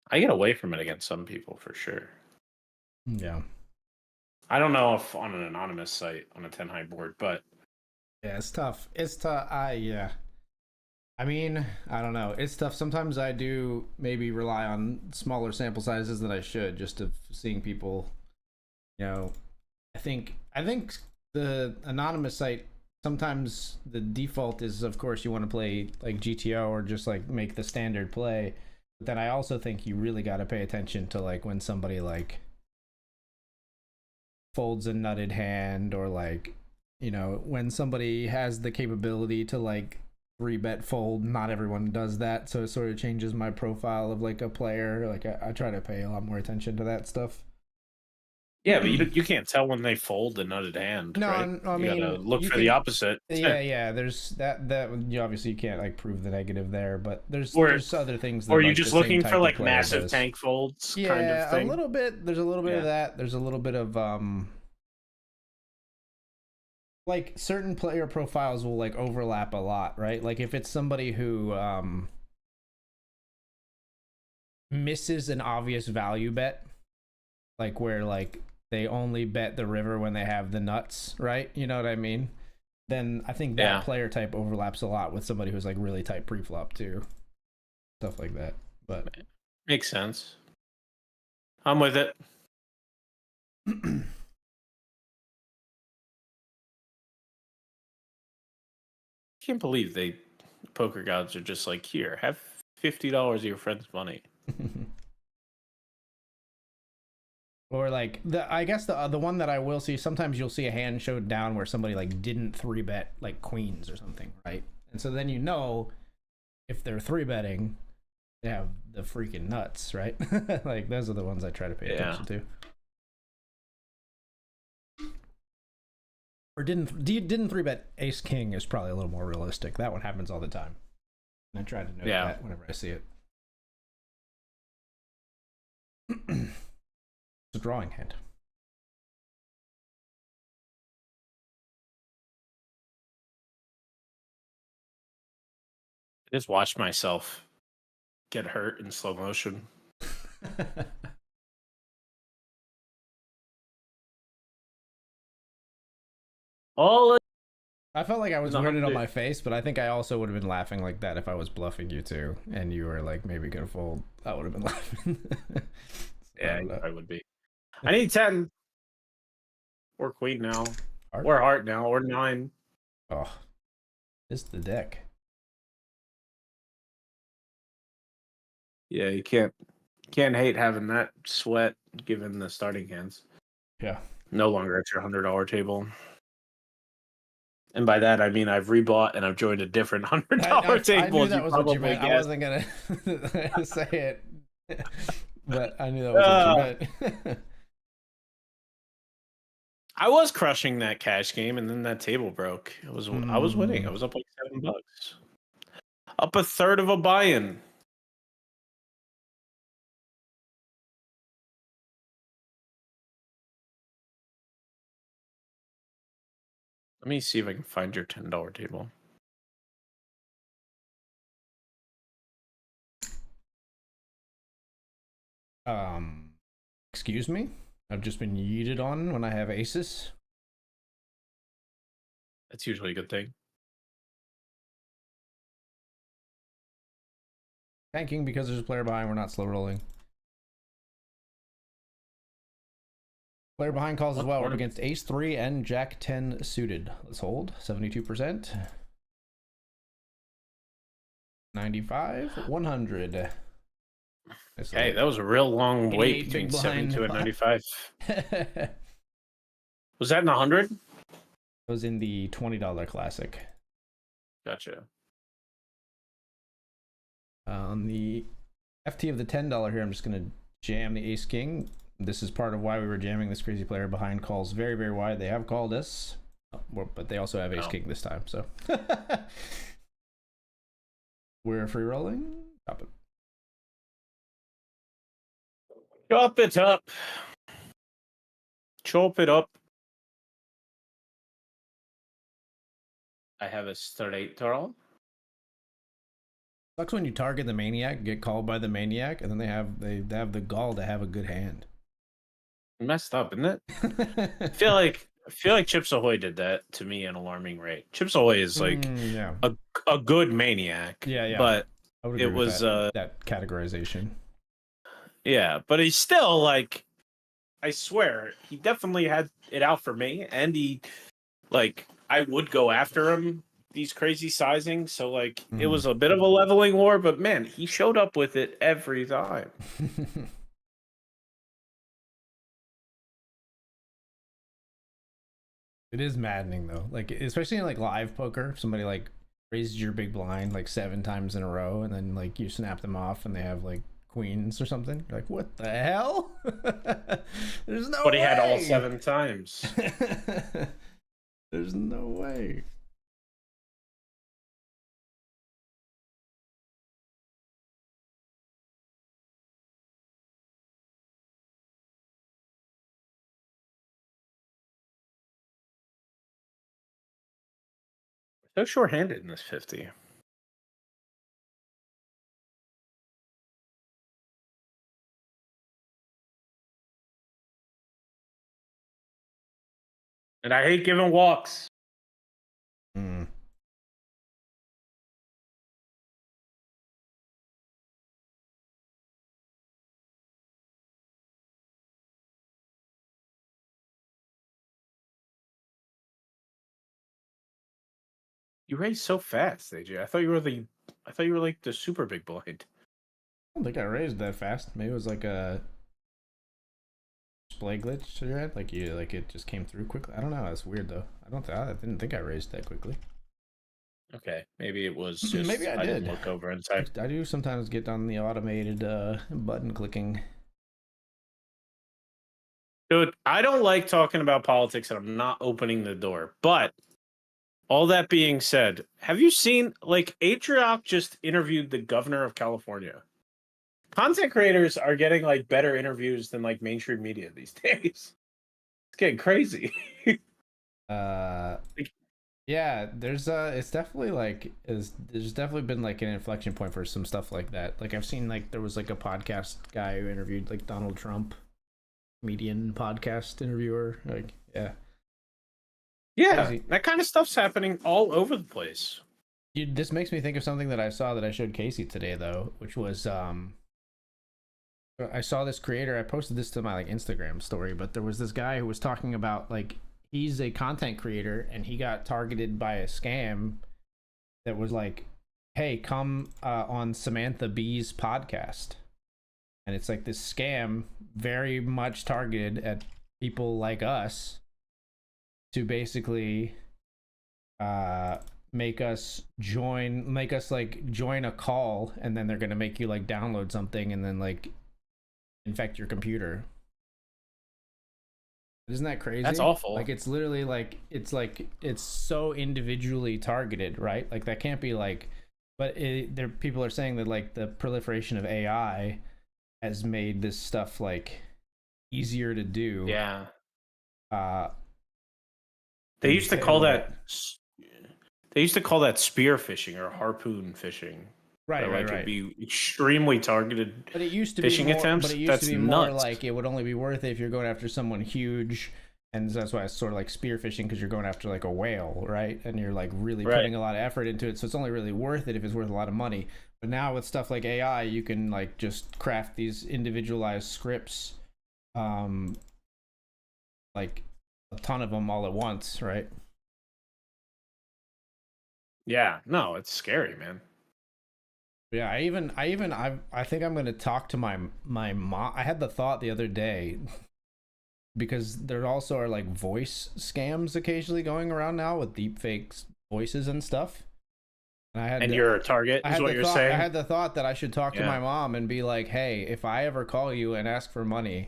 I get away from it against some people for sure. Yeah. I don't know if on an anonymous site on a 10 high board, but Yeah, it's tough. It's tough. Yeah. I mean, I don't know. It's tough. Sometimes I do maybe rely on smaller sample sizes than I should, just of seeing people. You know, I think the anonymous site, sometimes the default is, of course, you want to play like GTO or just like make the standard play. But then I also think you really got to pay attention to like when somebody like folds a nutted hand, or like, when somebody has the capability to like 3-bet fold. Not everyone does that, so it sort of changes my profile of like a player. Like I try to pay a lot more attention to that stuff. yeah, but you can't tell when they fold the nutted hand, No, right? I You gotta mean, look you for the can. opposite. Yeah. There's that you obviously can't like prove the negative there, but there's Or there's other things or that are you like the just same looking for type of like player massive does. tank folds kind of Yeah, a thing? little bit. There's a little bit of Yeah. that. There's a little bit of like certain player profiles will like overlap a lot, right? Like if it's somebody who misses an obvious value bet, like where like they only bet the river when they have the nuts, right? You know what I mean? Then I think that Yeah. player type overlaps a lot with somebody who's like really tight pre-flop too. Stuff like that. But Makes sense. I'm with it. Can't believe poker gods are just like, here, have $50 of your friend's money. or like I guess the one that I will see, sometimes you'll see a hand showed down where somebody like didn't 3-bet like queens or something, right? And so then if they're 3-betting, they have the freaking nuts, right? Like those are the ones I try to pay attention to. Or didn't 3-bet ace king is probably a little more realistic. That one happens all the time. And I try to note that whenever I see it. It's a drawing hand. I just watched myself get hurt in slow motion. All I felt like I was wearing it on 100. my face, but I think I also would have been laughing like that if I was bluffing you too, and you were like maybe gonna fold. I would have been laughing. Yeah, I would be. I need 10 or queen now, Heart? or heart now, or 9. Oh, it's the deck. Yeah, you can't hate having that sweat given the starting hands. Yeah. No longer at your $100 table. And by that I mean I've rebought and I've joined a different $100 table. I knew as that you was what you probably meant. I guessed. wasn't gonna say it, but I knew that was what you meant. I was crushing that cash game, and then that table broke. I was winning. I was up like $7, up a third of a buy-in. Let me see if I can find your $10 table. Excuse me? I've just been yeeted on when I have aces. That's usually a good thing. Tanking because there's a player behind, we're not slow rolling. Player behind calls as well. We're up against ace 3 and jack 10 suited. Let's hold. 72%. 95, 100. Hey, that was a real long wait between 72 and 95. Was that in 100? It was in the $20 classic. Gotcha. On the FT of the $10 here, I'm just going to jam the ace king. This is part of why we were jamming. This crazy player behind calls very, very wide. They have called us, but they also have ace king this time. So we're free rolling. Chop it. Chop it up. Chop it up. I have a straight draw. Sucks when you target the maniac, get called by the maniac, and then they have the gall to have a good hand. Messed up, isn't it? I feel like Chips Ahoy did that to me at an alarming rate. Chips Ahoy is like Yeah, a good maniac. yeah. But I would it agree with was that categorization. yeah, but he's still like, I swear, he definitely had it out for me, and he like, I would go after him, these crazy sizings, so like it was a bit of a leveling war, but man, he showed up with it every time. It is maddening though, like especially in like live poker, if somebody like raises your big blind like 7 times in a row, and then like you snap them off, and they have like queens or something. You're like, what the hell? There's no But way. he had all 7 times. There's no way. So short-handed in this 50. And I hate giving walks. Mm. You raised so fast, AJ. I thought you were like the super big blind. I don't think I raised that fast. Maybe it was like a display glitch you had, like you like it just came through quickly. I don't know. That's weird though. I didn't think I raised that quickly. Okay, maybe it was just Maybe I didn't did. look over in time. I do sometimes get on the automated button clicking. Dude, I don't like talking about politics, and I'm not opening the door. But all that being said, have you seen like Atrioc just interviewed the governor of California? Content creators are getting like better interviews than like mainstream media these days. It's getting crazy. Uh, Like, yeah, it's definitely like there's definitely been like an inflection point for some stuff like that. Like I've seen like there was like a podcast guy who interviewed like Donald Trump, comedian podcast interviewer. Like yeah, yeah, crazy. that kind of stuff's happening all over the place. This makes me think of something that I saw that I showed Casey today though, which was I saw this creator. I posted this to my like Instagram story, but there was this guy who was talking about like he's a content creator and he got targeted by a scam that was like, "Hey, come on Samantha Bee's podcast," and it's like this scam very much targeted at people like us to basically make us like join a call, and then they're gonna make you like download something and then like infect your computer. Isn't that crazy? That's awful. Like it's literally like it's so individually targeted, right? Like that can't be like, but there people are saying that like the proliferation of AI has made this stuff like easier to do. Yeah. Uh, They and used to call what? that they used to call that spear fishing or harpoon fishing. Right, Where right, like it'd right. be extremely targeted But it used to be phishing more. attempts. But it used to That's be more nuts. like it would only be worth it if you're going after someone huge, and that's why it's sort of like spearfishing because you're going after like a whale, right? And you're like really Right. putting a lot of effort into it, so it's only really worth it if it's worth a lot of money. But now with stuff like AI, you can like just craft these individualized scripts, um, like a ton of them all at once, right? Yeah, no, it's scary, man. Yeah, I think I'm gonna talk to my mom. I had the thought the other day because there also are like voice scams occasionally going around now with deep fakes voices and stuff. And And you're a target, is what you're saying? I had the thought that I should talk to Yeah. my mom and be like, "Hey, if I ever call you and ask for money,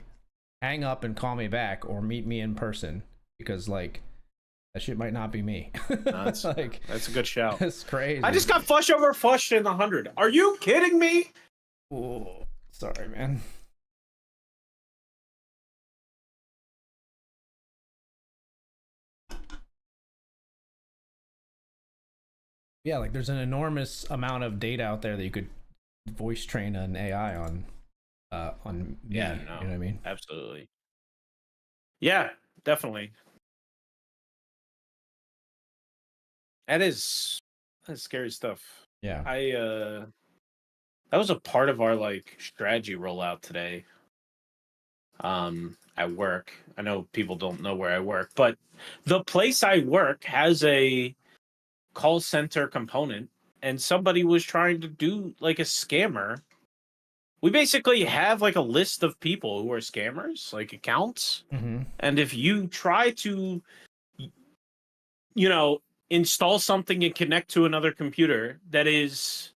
hang up and call me back or meet me in person because like that shit might not be me." That's like that's a good shout. it's crazy. I just got flush over flushed in the 100. Are you kidding me? Ooh, sorry, man. Yeah, like there's an enormous amount of data out there that you could voice train an AI on me. Yeah, You no, know what I mean? absolutely. Yeah, definitely. That is that's scary stuff. Yeah. I that was a part of our like strategy rollout today. At work. I know people don't know where I work, but the place I work has a call center component, and somebody was trying to do like a scammer. We basically have like a list of people who are scammers, like accounts. Mm-hmm. And if you try to, you know, install something and connect to another computer that is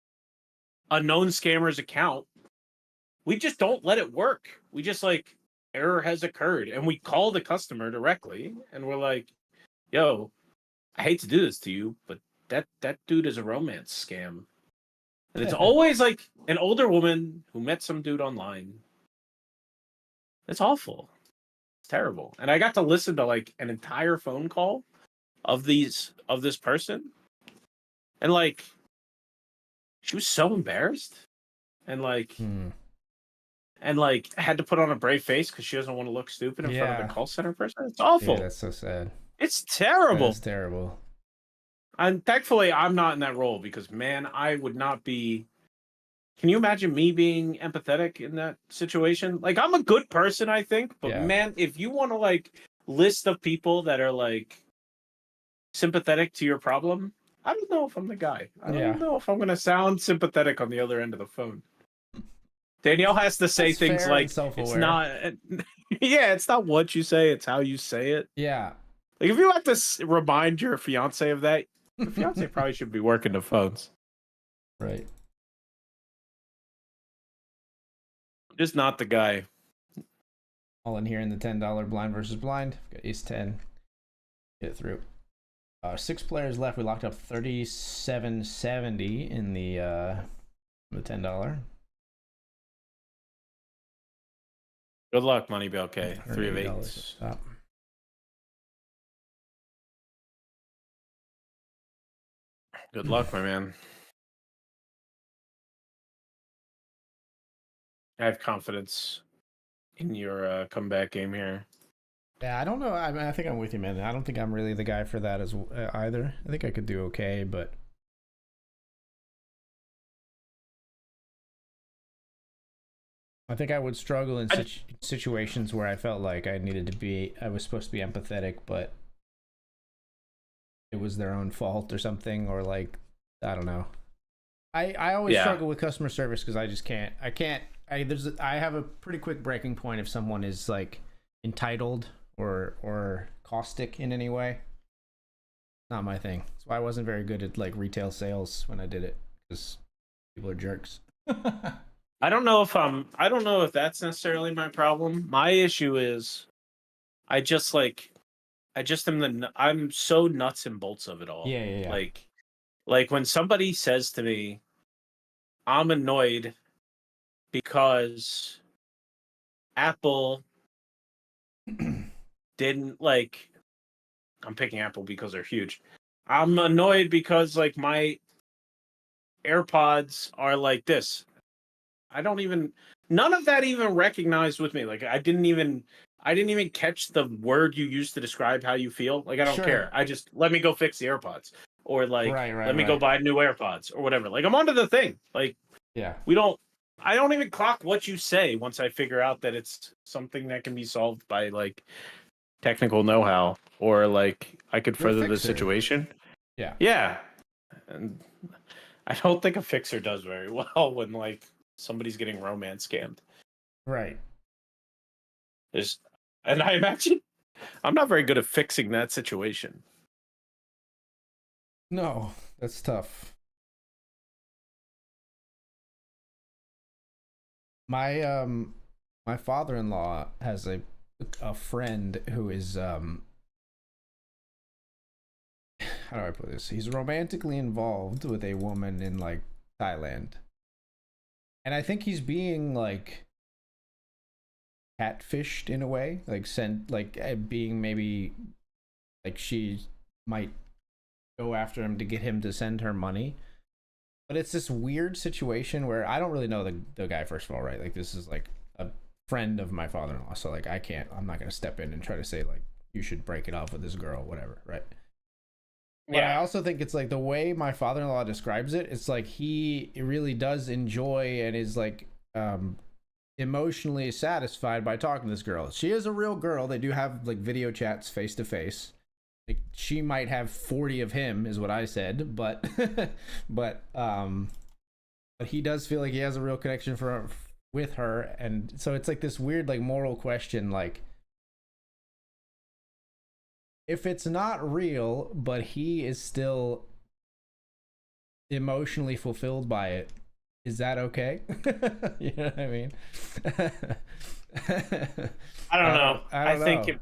a known scammer's account, we just don't let it work. We just like error has occurred, and we call the customer directly, and we're like, "Yo, I hate to do this to you, but that dude is a romance scam." And it's always like an older woman who met some dude online. It's awful. It's terrible. And I got to listen to like an entire phone call of this person, and like she was so embarrassed, and like Hmm. had to put on a brave face because she doesn't want to look stupid in front of the Yeah. call center person. It's Yeah, awful. that's so sad. It's terrible. That's terrible. And thankfully, I'm not in that role because, man, I would not be. Can you imagine me being empathetic in that situation? Like, I'm a good person, I think, but Yeah. man, if you want to like list of people that are like sympathetic to your problem, I don't know if I'm the guy. I Yeah. don't know if I'm going to sound sympathetic on the other end of the phone. Danielle has to say That's things fair and like, it's self-aware. not, yeah, it's not what you say, it's how you say it. Yeah. Like, if you have to remind your fiance of that, the fiance probably should be working the phones. Right. Just not the guy. All in here in the $10 blind versus blind. Got ace 10. Get it through. 6 players left. We locked up 37.70 in the $10. Good luck, Money Bell K. 3 of $8 eights. stop. Good luck, my man. I have confidence in your comeback game here. Yeah, I don't know. I mean, I think I'm with you, man. I don't think I'm really the guy for that as either. I think I could do okay, but I think I would struggle in situations where I felt like I was supposed to be empathetic, but it was their own fault or something, or like, I don't know. I always struggle with customer service because I just can't. I have a pretty quick breaking point if someone is like entitled or caustic in any way. Not my thing. That's why I wasn't very good at like retail sales when I did it, because people are jerks. I don't know if that's necessarily my problem. My issue is I just I'm so nuts and bolts of it all. Yeah. Like when somebody says to me, I'm annoyed because Apple didn't like, I'm picking Apple because they're huge. I'm annoyed because like my AirPods are like this. None of that even recognized with me. Like I didn't even catch the word you used to describe how you feel. Like I don't care. I just let me go fix the AirPods, or like let me go buy new AirPods or whatever. Like I'm onto the thing. Like Yeah. I don't even clock what you say once I figure out that it's something that can be solved by like technical know-how, or like I could further the situation. Yeah. Yeah. And I don't think a fixer does very well when like somebody's getting romance scammed. Right. And I imagine I'm not very good at fixing that situation. No, that's tough. My father-in-law has a friend who is how do I put this? He's romantically involved with a woman in like Thailand. And I think he's being like catfished in a way, like sent like being maybe like she might go after him to get him to send her money. But it's this weird situation where I don't really know the guy, first of all, right? Like, this is like a friend of my father-in-law, so like I'm not gonna step in and try to say like you should break it off with this girl, whatever, right? But I Yeah. also think it's like the way my father-in-law describes it, it's like he really does enjoy and is like emotionally satisfied by talking to this girl. She is a real girl. They do have like video chats face to face. Like, she might have 40 of him is what I said, but but but he does feel like he has a real connection with her, and so it's like this weird like moral question, like if it's not real but he is still emotionally fulfilled by it, is that okay? You know what I mean? I don't know. I I don't think know.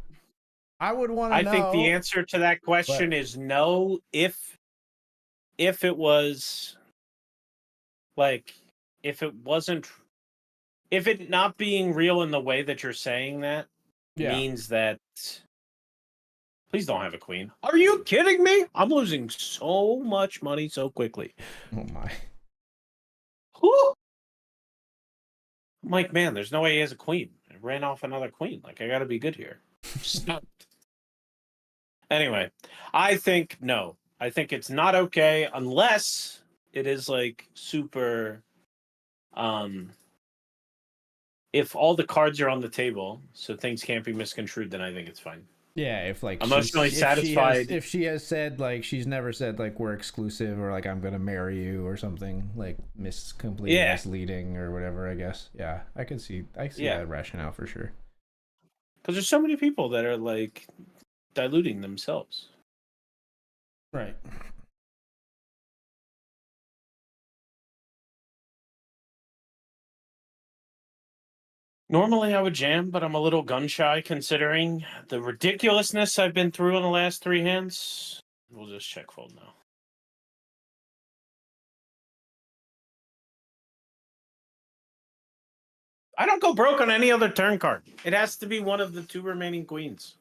I would want to I think the know, answer to that question but is no. If it was like if it wasn't if it not being real in the way that you're saying that yeah. means that please don't have a queen. Are you kidding me? I'm losing so much money so quickly. Oh my. Whew. I'm like, man, there's no way he has a queen. I ran off another queen. Like, I got to be good here. Stop. Anyway, I think no. I think it's not okay unless it is like super. Um, if all the cards are on the table, so things can't be misconstrued, then I think it's fine. Yeah, if like Emotionally satisfied. if she has said like she's never said like we're exclusive or like I'm gonna marry you or something like completely Yeah, misleading or whatever, I guess. Yeah, I see yeah. that rationale for sure. Because there's so many people that are like diluting themselves. Right. Normally I would jam, but I'm a little gun shy considering the ridiculousness I've been through in the last three hands. We'll just check fold now. I don't go broke on any other turn card. It has to be one of the two remaining queens.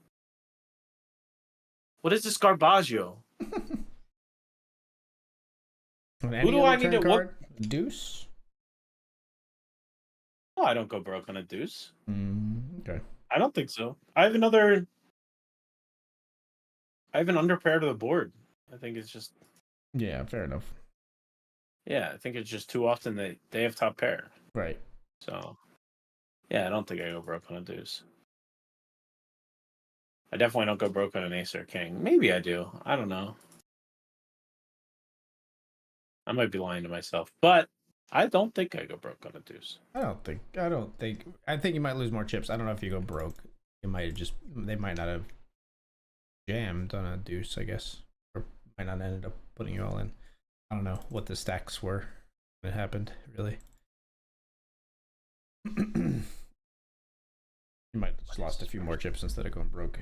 What is this Garbaggio? On Who any do other I need turn to whoop? card, deuce. Oh, I don't go broke on a deuce. Okay. I don't think so. I have an underpair to the board. I think it's just Yeah, fair enough. yeah, I think it's just too often they have top pair. Right. So yeah, I don't think I go broke on a deuce. I definitely don't go broke on an ace or a king. Maybe I do. I don't know. I might be lying to myself, but I don't think I go broke on a deuce. I think you might lose more chips. I don't know if you go broke. They might not have jammed on a deuce, I guess. Or might not ended up putting you all in. I don't know what the stacks were when it happened, really. You might have just lost a few more chips instead of going broke.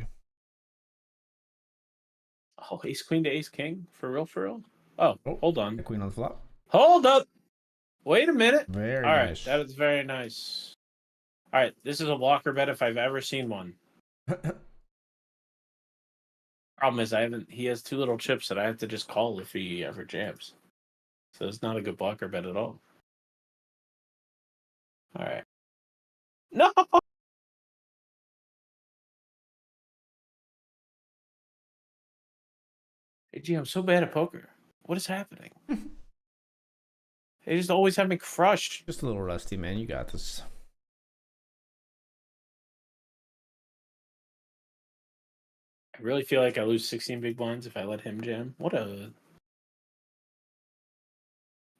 Oh, ace queen to ace king? For real, for real? Oh, Oh, hold on. the queen on the flop. Hold up. Wait a minute. Very All right, nice. that is very nice. All right, this is a blocker bet if I've ever seen one. Problem is, he has two little chips that I have to just call if he ever jams. So it's not a good blocker bet at all. All right. No. Hey, gee, I'm so bad at poker. What is happening? They just always have me crushed. Just a little rusty, man. You got this. I really feel like I lose 16 big blinds if I let him jam. What a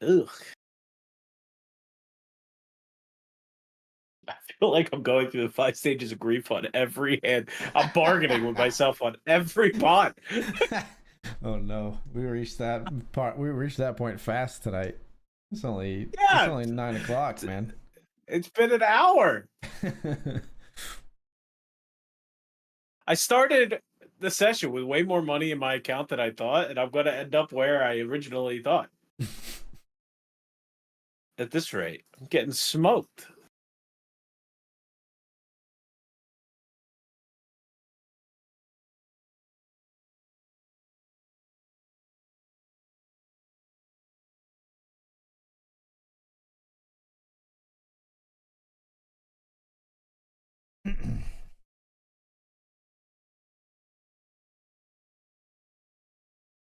ugh. I feel like I'm going through the 5 stages of grief on every hand. I'm bargaining with myself on every pot. Oh no, we reached that part. We reached that point fast tonight. It's Yeah, only 9 o'clock, man. it's been an hour. I started the session with way more money in my account than I thought, and I'm going to end up where I originally thought. At this rate, I'm getting smoked.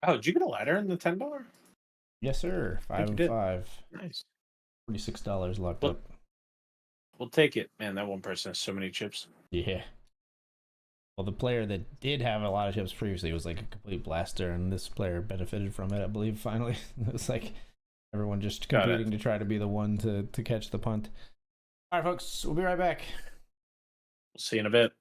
Oh, did you get a ladder in the $10? Yes, sir. I Five think you of did. five. Nice. $46 locked We'll up. we'll take it, man. That one person has so many chips. Yeah. Well, the player that did have a lot of chips previously was like a complete blaster, and this player benefited from it, I believe, finally. It was like everyone just Got it. competing to try to be the one to catch the punt. All right, folks, we'll be right back. We'll see you in a bit.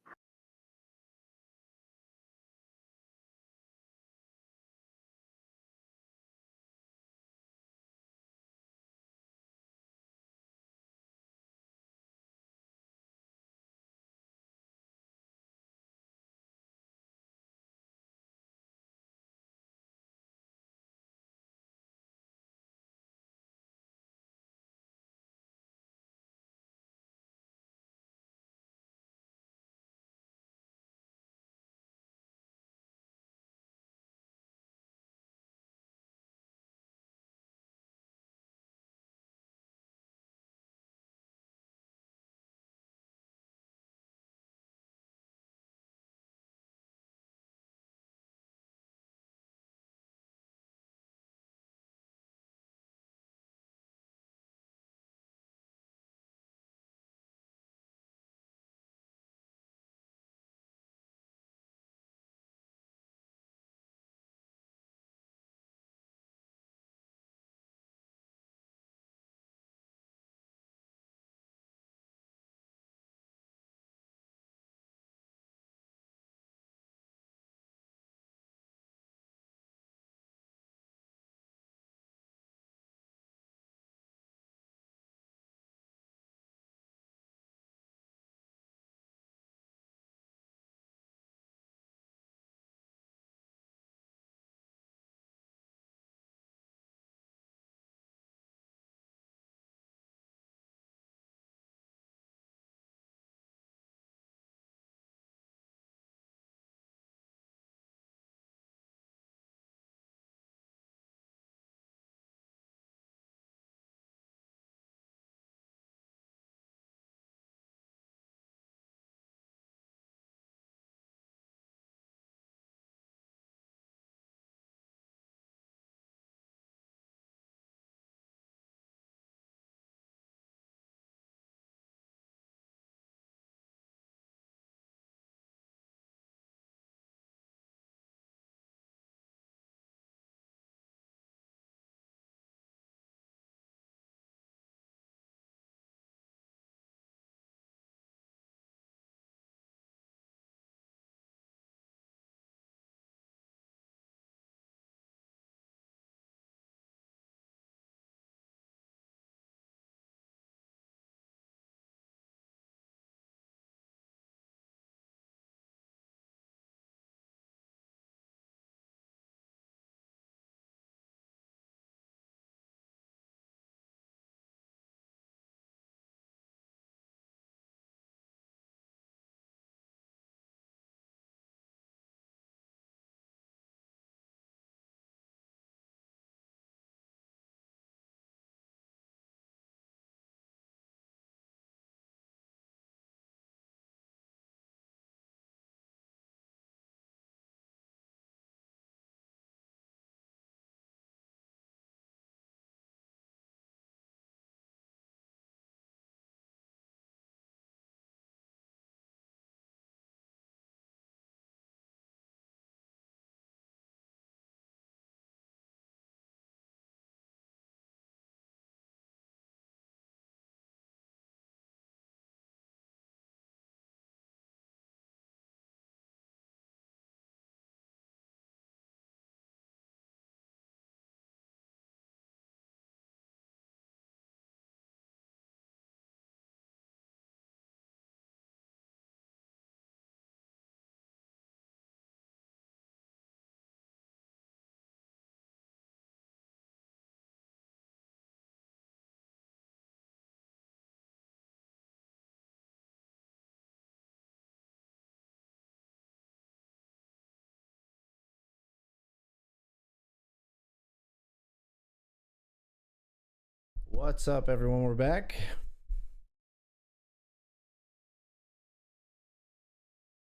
What's up, everyone? We're back.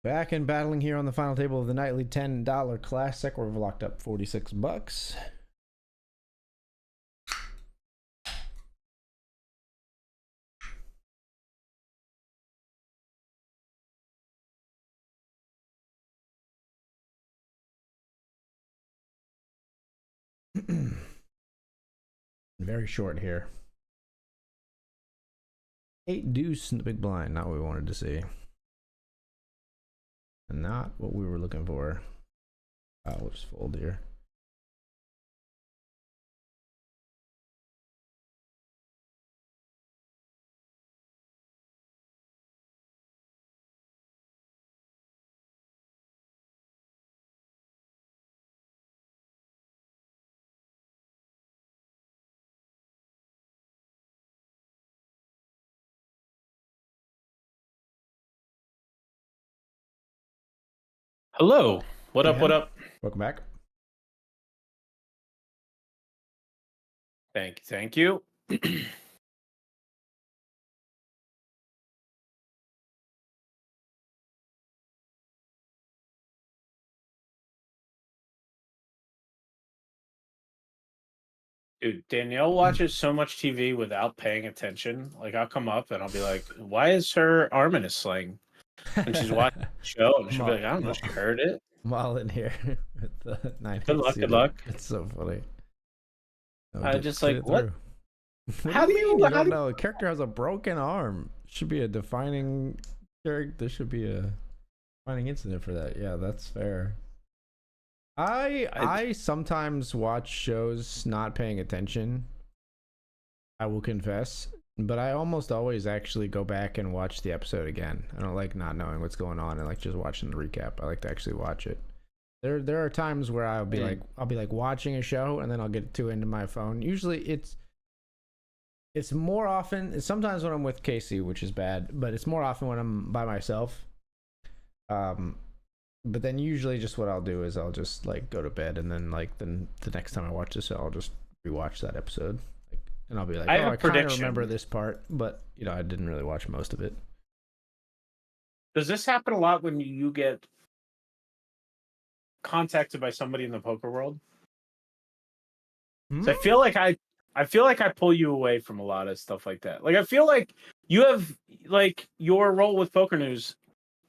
Back and battling here on the final table of the nightly $10 classic. We've locked up $46. Very short here. 8 deuce in the big blind. Not what we wanted to see. And not what we were looking for. We'll just fold here. Hello. What up? Yeah. What up? Welcome back. Thank you. Thank you. Dude, Danielle watches so much TV without paying attention. Like, I'll come up and I'll be like, why is her arm in a sling? And she's watching the show and she'll be like, I don't know, she heard it. I'm all in here with the 9 Good luck, good luck. It's so funny. I just like, what? How do you mean? You don't know? A character has a broken arm. Should be a defining character. There should be a defining incident for that. Yeah, that's fair. I sometimes watch shows not paying attention. I will confess, but I almost always actually go back and watch the episode again. I don't like not knowing what's going on and like just watching the recap. I like to actually watch it. There are times where I'll be like watching a show and then I'll get too into my phone. Usually it's more often, sometimes when I'm with Casey, which is bad, but it's more often when I'm by myself. But then usually just what I'll do is I'll just like go to bed and then like the next time I watch this, I'll just rewatch that episode. And I'll be like, I kind of remember this part, but you know, I didn't really watch most of it. Does this happen a lot when you get contacted by somebody in the poker world? So I feel like I pull you away from a lot of stuff like that. Like, I feel like you have like your role with Poker News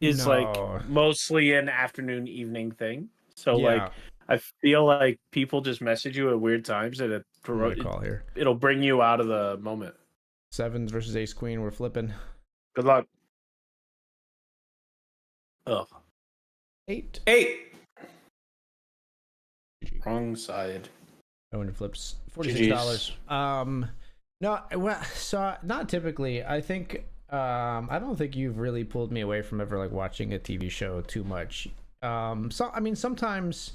is like mostly an afternoon, evening thing. So like, I feel like people just message you at weird times and it'll bring you out of the moment. Sevens versus ace queen. We're flipping. Good luck. Ugh. 8. Wrong side. I wonder flips $46. No, well, so not typically. I think I don't think you've really pulled me away from ever like watching a TV show too much. So I mean, sometimes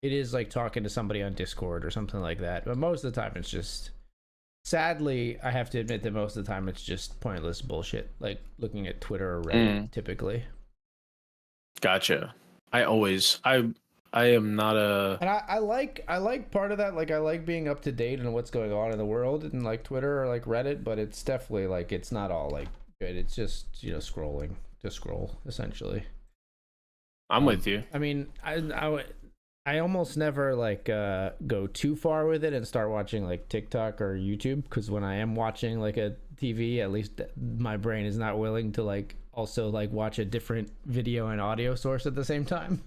it is like talking to somebody on Discord or something like that, but most of the time it's just. Sadly, I have to admit that most of the time it's just pointless bullshit, like looking at Twitter or Reddit, typically. Gotcha. I am not a. And I like part of that. Like I like being up to date on what's going on in the world and like Twitter or like Reddit, but it's definitely like it's not all like good. It's just scrolling to scroll essentially. I'm with you. I mean, I almost never like go too far with it and start watching like TikTok or YouTube, because when I am watching like a TV, at least my brain is not willing to like also like watch a different video and audio source at the same time.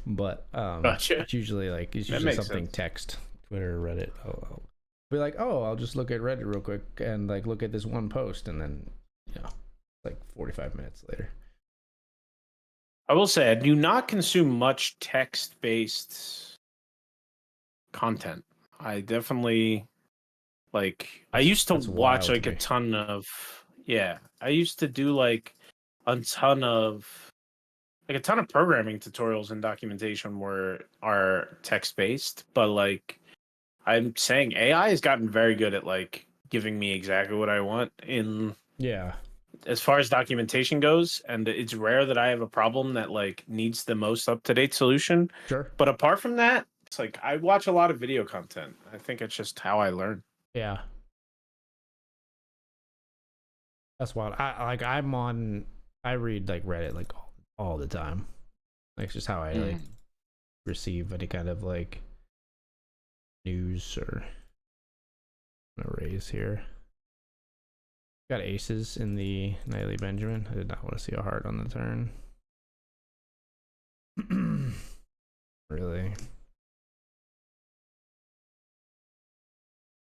But Gotcha. It's usually something sense. Text, Twitter, Reddit. I'll be like, I'll just look at Reddit real quick and like look at this one post, and then like 45 minutes later. I will say I do not consume much text-based content. I definitely I used to watch like a ton of I used to do like a ton of programming tutorials and documentation are text-based, but like I'm saying AI has gotten very good at like giving me exactly what I want in as far as documentation goes, and it's rare that I have a problem that like needs the most up-to-date solution. Sure. But apart from that, it's like I watch a lot of video content. I think it's just how I learn. Yeah. That's wild. I read like Reddit like all all the time. Like, it's just how I like Mm. receive any kind of like news or raise here. Got aces in the Nightly Benjamin. I did not want to see a heart on the turn. Really?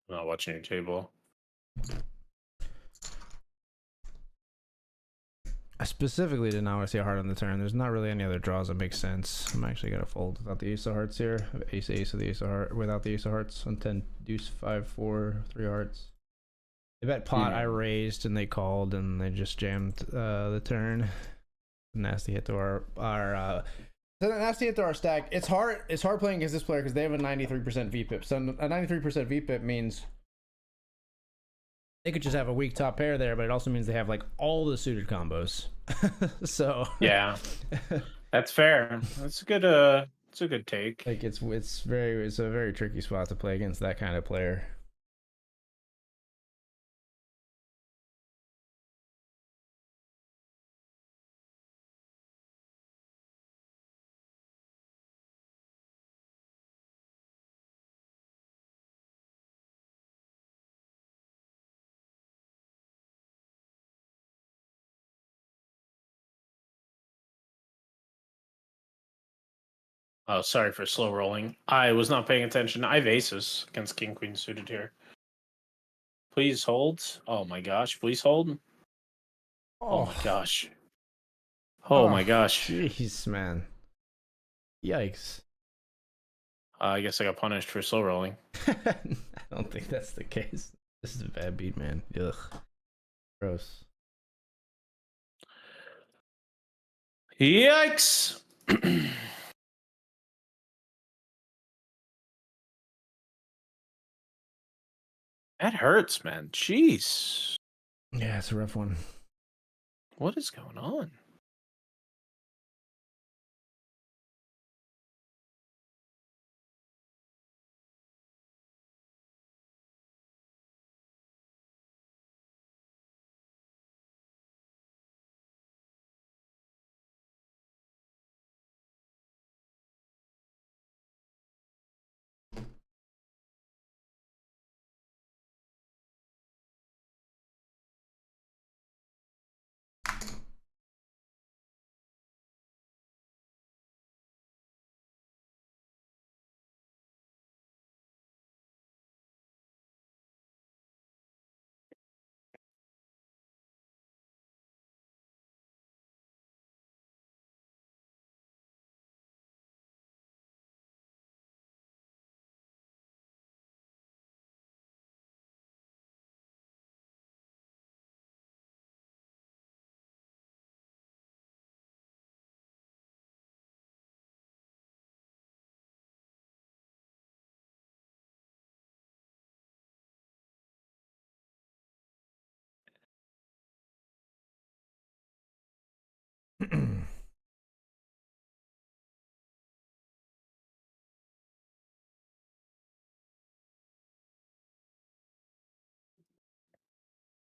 I'm not watching your table. I specifically did not want to see a heart on the turn. There's not really any other draws that make sense. I'm actually gonna fold without the ace of hearts here. I have ace ace with the ace of heart without the ace of hearts on 10 deuce 5 4 3 hearts. They bet pot. I raised and they called and they just jammed the turn. Nasty hit to our nasty hit to our stack. It's hard playing against this player because they have a 93% VPIP. So a 93% VPIP means they could just have a weak top pair there, but it also means they have like all the suited combos. So yeah, that's fair. That's a good. It's a good take. Like it's a very tricky spot to play against that kind of player. Oh, sorry for slow rolling. I was not paying attention. I have aces against king queen suited here. Please hold. Oh my gosh. Please hold. Oh my gosh. Oh my gosh. Jeez, man. Yikes. I guess I got punished for slow rolling. I don't think that's the case. This is a bad beat, man. Ugh. Gross. Yikes. That hurts, man. Jeez. Yeah, it's a rough one. What is going on?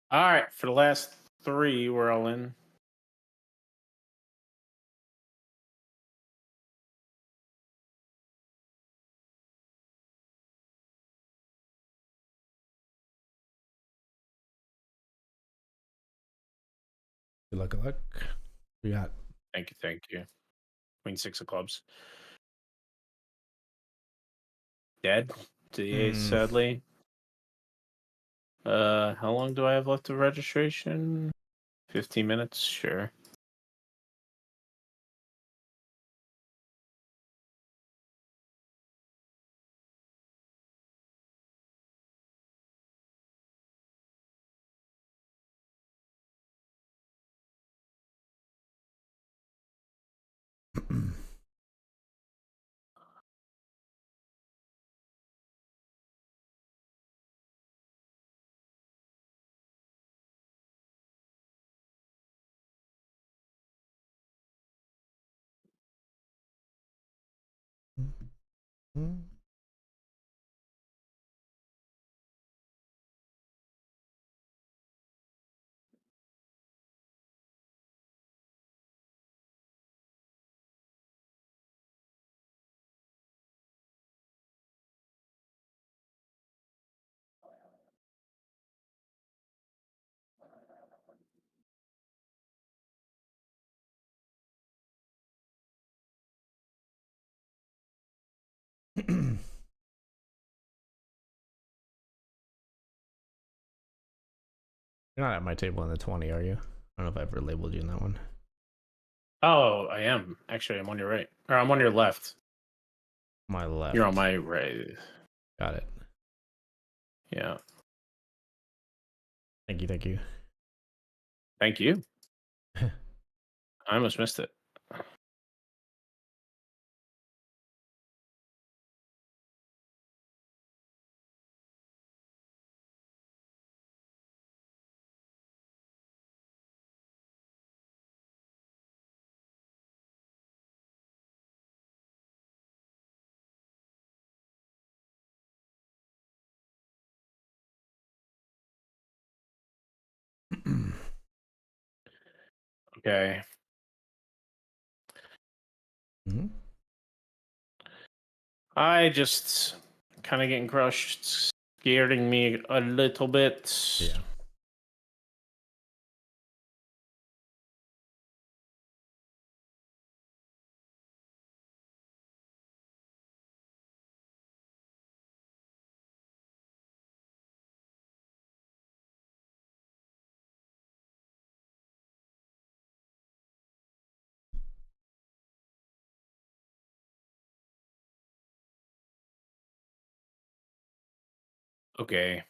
All right, for the last three, we're all in. Good luck, good luck. We got. Thank you, thank you. Queen six of clubs. Dead to the ace, sadly. How long do I have left of registration? 15 minutes, sure. You're not at my table in the 20, are you? I don't know if I ever labeled you in that one. Oh, I am. Actually, I'm on your right. Or I'm on your left. My left. You're on my right. Got it. Yeah. Thank you. Thank you. Thank you. I almost missed it. Okay. Mm-hmm. I just kind of getting crushed. It's scaring me a little bit. Yeah. Okay.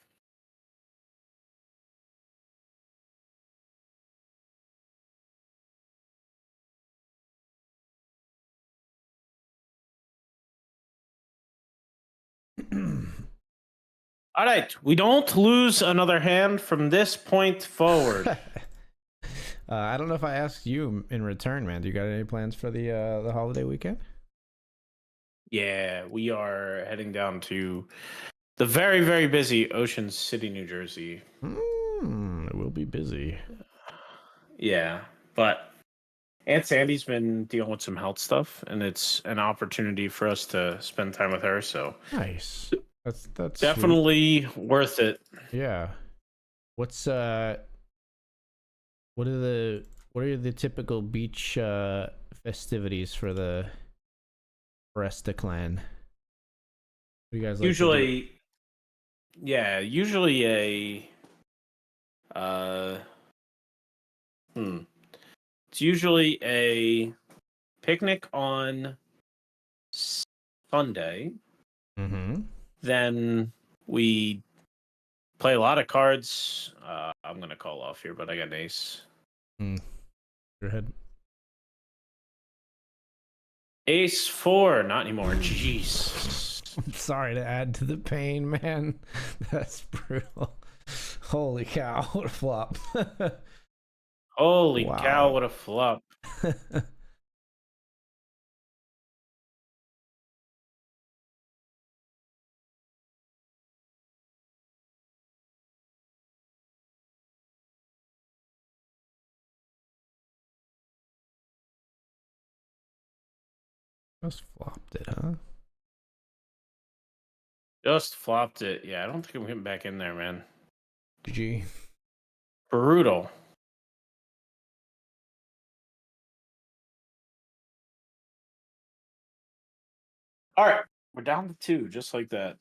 All right. We don't lose another hand from this point forward. I don't know if I asked you in return, man. Do you got any plans for the holiday weekend? Yeah, we are heading down to the very, very busy Ocean City, New Jersey. It will be busy. Yeah, but Aunt Sandy's been dealing with some health stuff, and it's an opportunity for us to spend time with her. So Nice. That's sweet. definitely worth it. Yeah. What's what are the typical beach festivities for the Resta clan? What do you guys like to do? Usually, yeah, usually uh, it's usually a picnic on Sunday. Mm-hmm. Then we play a lot of cards. I'm gonna call off here, but I got an ace. Go ahead. Ace 4, not anymore. Jeez. I'm sorry to add to the pain, man. That's brutal. Holy cow, what a flop. Holy Wow. cow, what a flop. Just flopped it, huh? Just flopped it. Yeah, I don't think I'm getting back in there, man. GG. Brutal. All right, we're down to 2, just like that.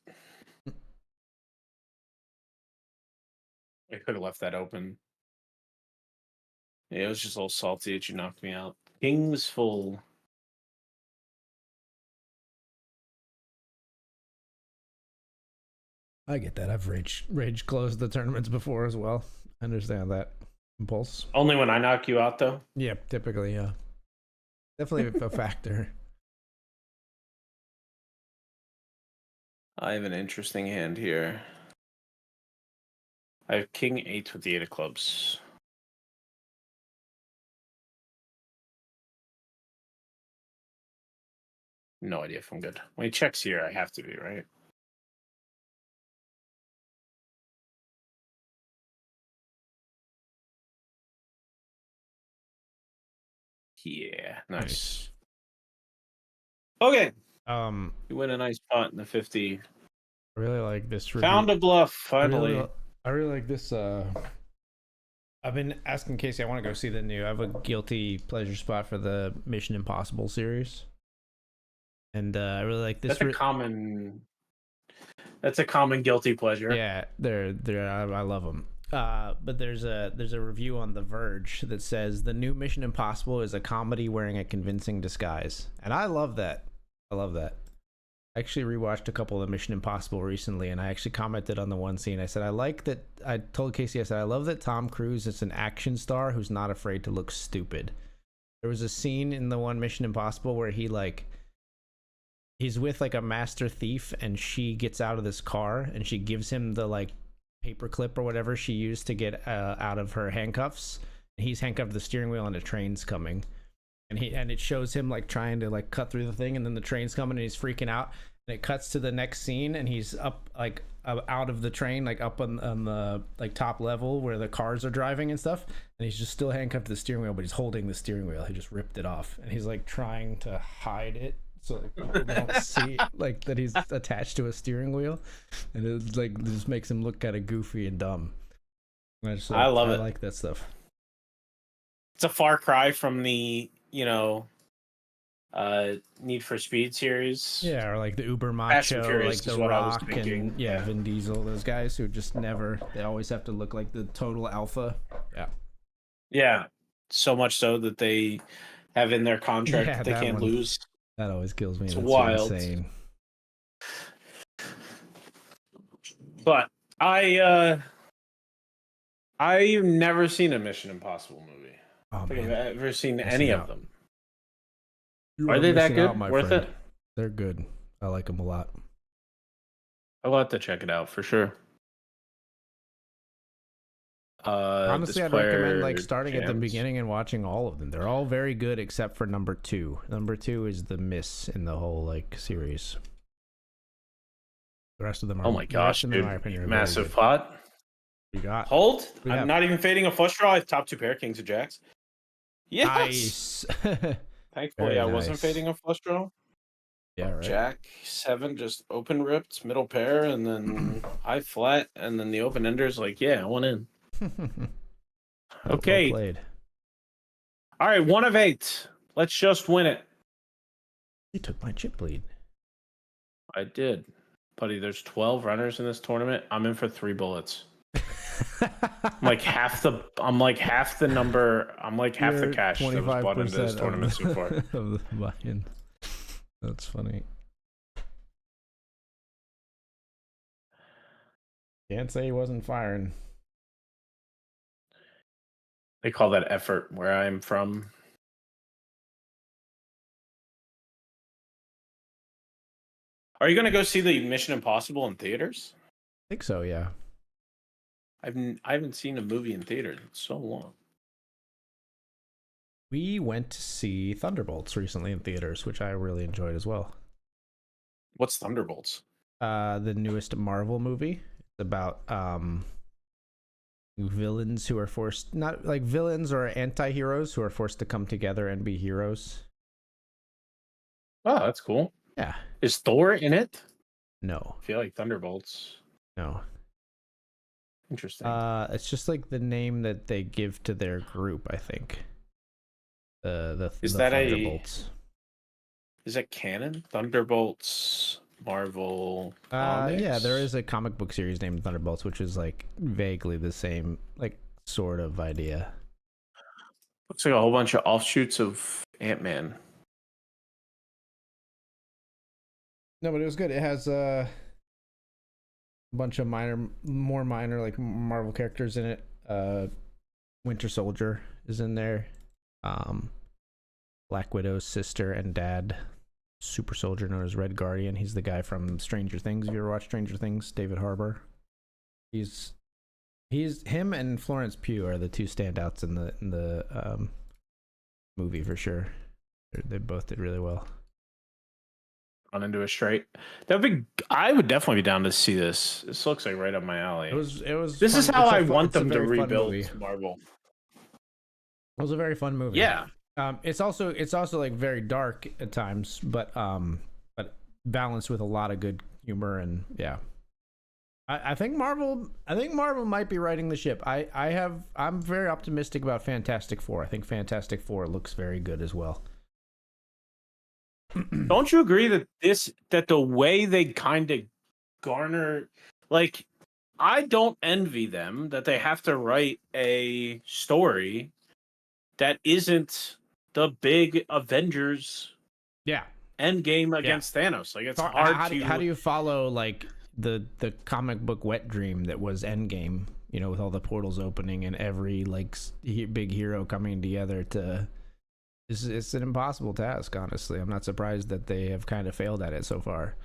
I could have left that open. Yeah, it was just a little salty that you knocked me out. King's full. I get that. I've rage closed the tournaments before as well. I understand that impulse. Only when I knock you out, though. Yeah, typically, yeah. Definitely a factor. I have an interesting hand here. I have King 8 with the 8 of clubs. No idea if I'm good. When he checks here, I have to be, right? Yeah, nice. Okay. You win a nice pot in the 50. I really like this review. Found a bluff, finally. I really like this. I've been asking Casey. I want to go see the new. I have a guilty pleasure spot for the Mission Impossible series, And I really like this. That's a common guilty pleasure. Yeah, I love them. But there's a review on The Verge that says the new Mission Impossible is a comedy wearing a convincing disguise, and I love that. I love that. I actually rewatched a couple of Mission Impossible recently, and I actually commented on the one scene. I said I like that. I told Casey, I said I love that Tom Cruise is an action star who's not afraid to look stupid. There was a scene in the one Mission Impossible where he's with like a master thief, and she gets out of this car and she gives him the like paperclip or whatever she used to get out of her handcuffs. And he's handcuffed to the steering wheel and a train's coming. And it shows him like trying to like cut through the thing, and then the train's coming and he's freaking out. And it cuts to the next scene, and he's up like out of the train, like up on the like top level where the cars are driving and stuff. And he's just still handcuffed to the steering wheel, but he's holding the steering wheel. He just ripped it off, and he's like trying to hide it so like people don't see like that he's attached to a steering wheel, and it's like it just makes him look kind of goofy and dumb. I love it. I like that stuff. It's a far cry from the Need for Speed series. Yeah, or like the Uber Macho, like The Rock, and yeah, Vin Diesel. Those guys who just never. They always have to look like the total alpha. Yeah. Yeah, so much so that they have in their contract that they can't lose. That always kills me. It's wild. Insane. But I've never seen a Mission Impossible movie. I don't think I've ever seen any of them. Are they that good? Worth it? They're good. I like them a lot. I'll have to check it out for sure. Honestly, I'd recommend like starting at the beginning and watching all of them. They're all very good except for number 2. Number 2 is the miss in the whole like series. The rest of them are. Oh my gosh, dude! My opinion, massive plot. You got hold. I'm not even fading a flush draw. Top 2 pair, Kings of Jacks. Nice. Yes. Thankfully, I wasn't fading a flush draw. Yeah, right. Jack 7 just open ripped, middle pair, and then high flat, and then the open ender's like, yeah, I went in. Okay. Well played. All right, 1 of 8. Let's just win it. You took my chip lead. I did. Buddy, there's 12 runners in this tournament. I'm in for 3 bullets. I'm like half the number. I'm like half the cash that was bought into this tournament so far. Of the buy-in. That's funny. Can't say he wasn't firing. They call that effort where I'm from. Are you going to go see the Mission Impossible in theaters? I think so, yeah. I haven't seen a movie in theaters in so long. We went to see Thunderbolts recently in theaters, which I really enjoyed as well. What's Thunderbolts? The newest Marvel movie. It's about villains who are forced, not like villains or anti-heroes who are forced to come together and be heroes. Oh, that's cool. Yeah. Is Thor in it? No. I feel like Thunderbolts. No. Interesting. It's just like the name that they give to their group, I think. Is that Thunderbolts. Is it canon? Thunderbolts, Marvel. Yeah, there is a comic book series named Thunderbolts, which is like vaguely the same, like sort of idea. Looks like a whole bunch of offshoots of Ant-Man. No, but it was good. It has a bunch of more minor like Marvel characters in it. Winter Soldier is in there. Black Widow's sister and dad, super soldier known as Red Guardian. He's the guy from Stranger Things. Have you ever watched Stranger Things? David Harbour. He's him and Florence Pugh are the 2 standouts in the movie for sure. They both did really well. On into a straight. I would definitely be down to see this. This looks like right up my alley. It was. This is how I want them to rebuild Marvel. It was a very fun movie. Yeah. It's also like very dark at times, but balanced with a lot of good humor, and yeah. I think Marvel might be riding the ship. I'm very optimistic about Fantastic Four. I think Fantastic Four looks very good as well. Don't you agree that the way they kind of garner, like, I don't envy them that they have to write a story that isn't the big Avengers Yeah. Endgame Yeah. against Thanos. Like, it's How, hard how do to. you follow like the comic book wet dream that was Endgame? You know, with all the portals opening and every like big hero coming together to. It's an impossible task, honestly. I'm not surprised that they have kind of failed at it so far.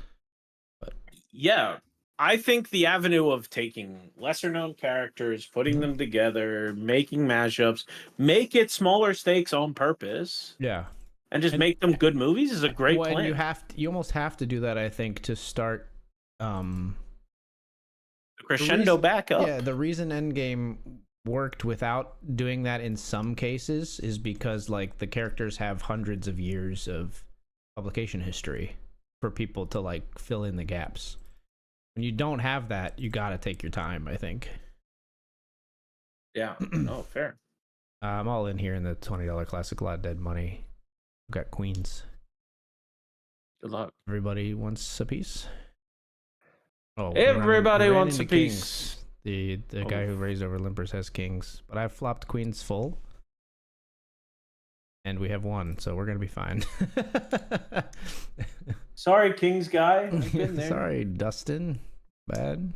But Yeah, I think the avenue of taking lesser known characters, putting them together, making mashups, make it smaller stakes on purpose, yeah, and just and make them good movies is a great when plan. you almost have to do that, I think, to start. The Crescendo reason, back yeah, up. the reason Endgame worked without doing that in some cases is because like the characters have hundreds of years of publication history for people to like fill in the gaps. When you don't have that, you got to take your time, I think. Yeah. Oh, fair. I'm all in here in the $20 classic lot dead money. I've got queens. Good luck. Everybody wants a piece. Oh, Everybody we ran wants into a piece. kings. The guy who raised over limpers has kings, but I've flopped queens full, and we have one, so we're gonna be fine. Sorry, Kings guy. I've been there. Sorry, Dustin. Bad.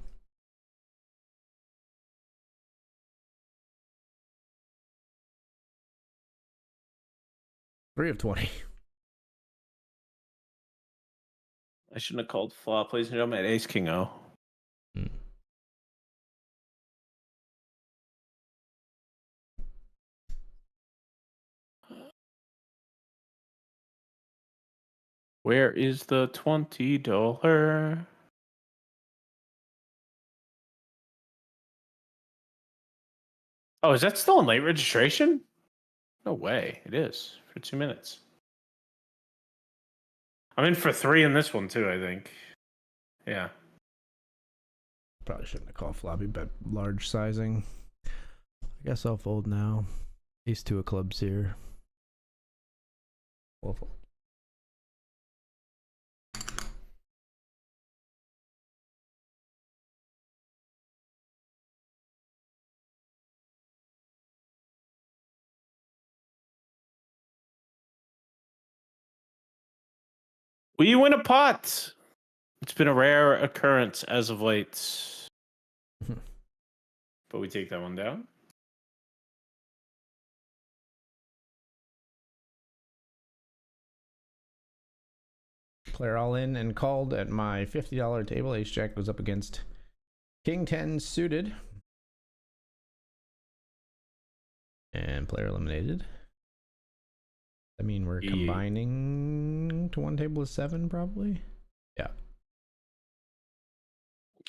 Three of 20. I shouldn't have called flop, ladies and gentlemen. Ace King O. Hmm. Where is the $20? Oh, is that still in late registration? No way. It is for 2 minutes. I'm in for 3 in this one too, I think. Yeah. Probably shouldn't have called floppy bet large sizing. I guess I'll fold now. Ace two of clubs here. We'll fold. Will you win a pot? It's been a rare occurrence as of late. But we take that one down. Player all in and called at my $50 table. Ace jack goes up against King 10 suited. And player eliminated. I mean, we're combining to one table of 7, probably. Yeah.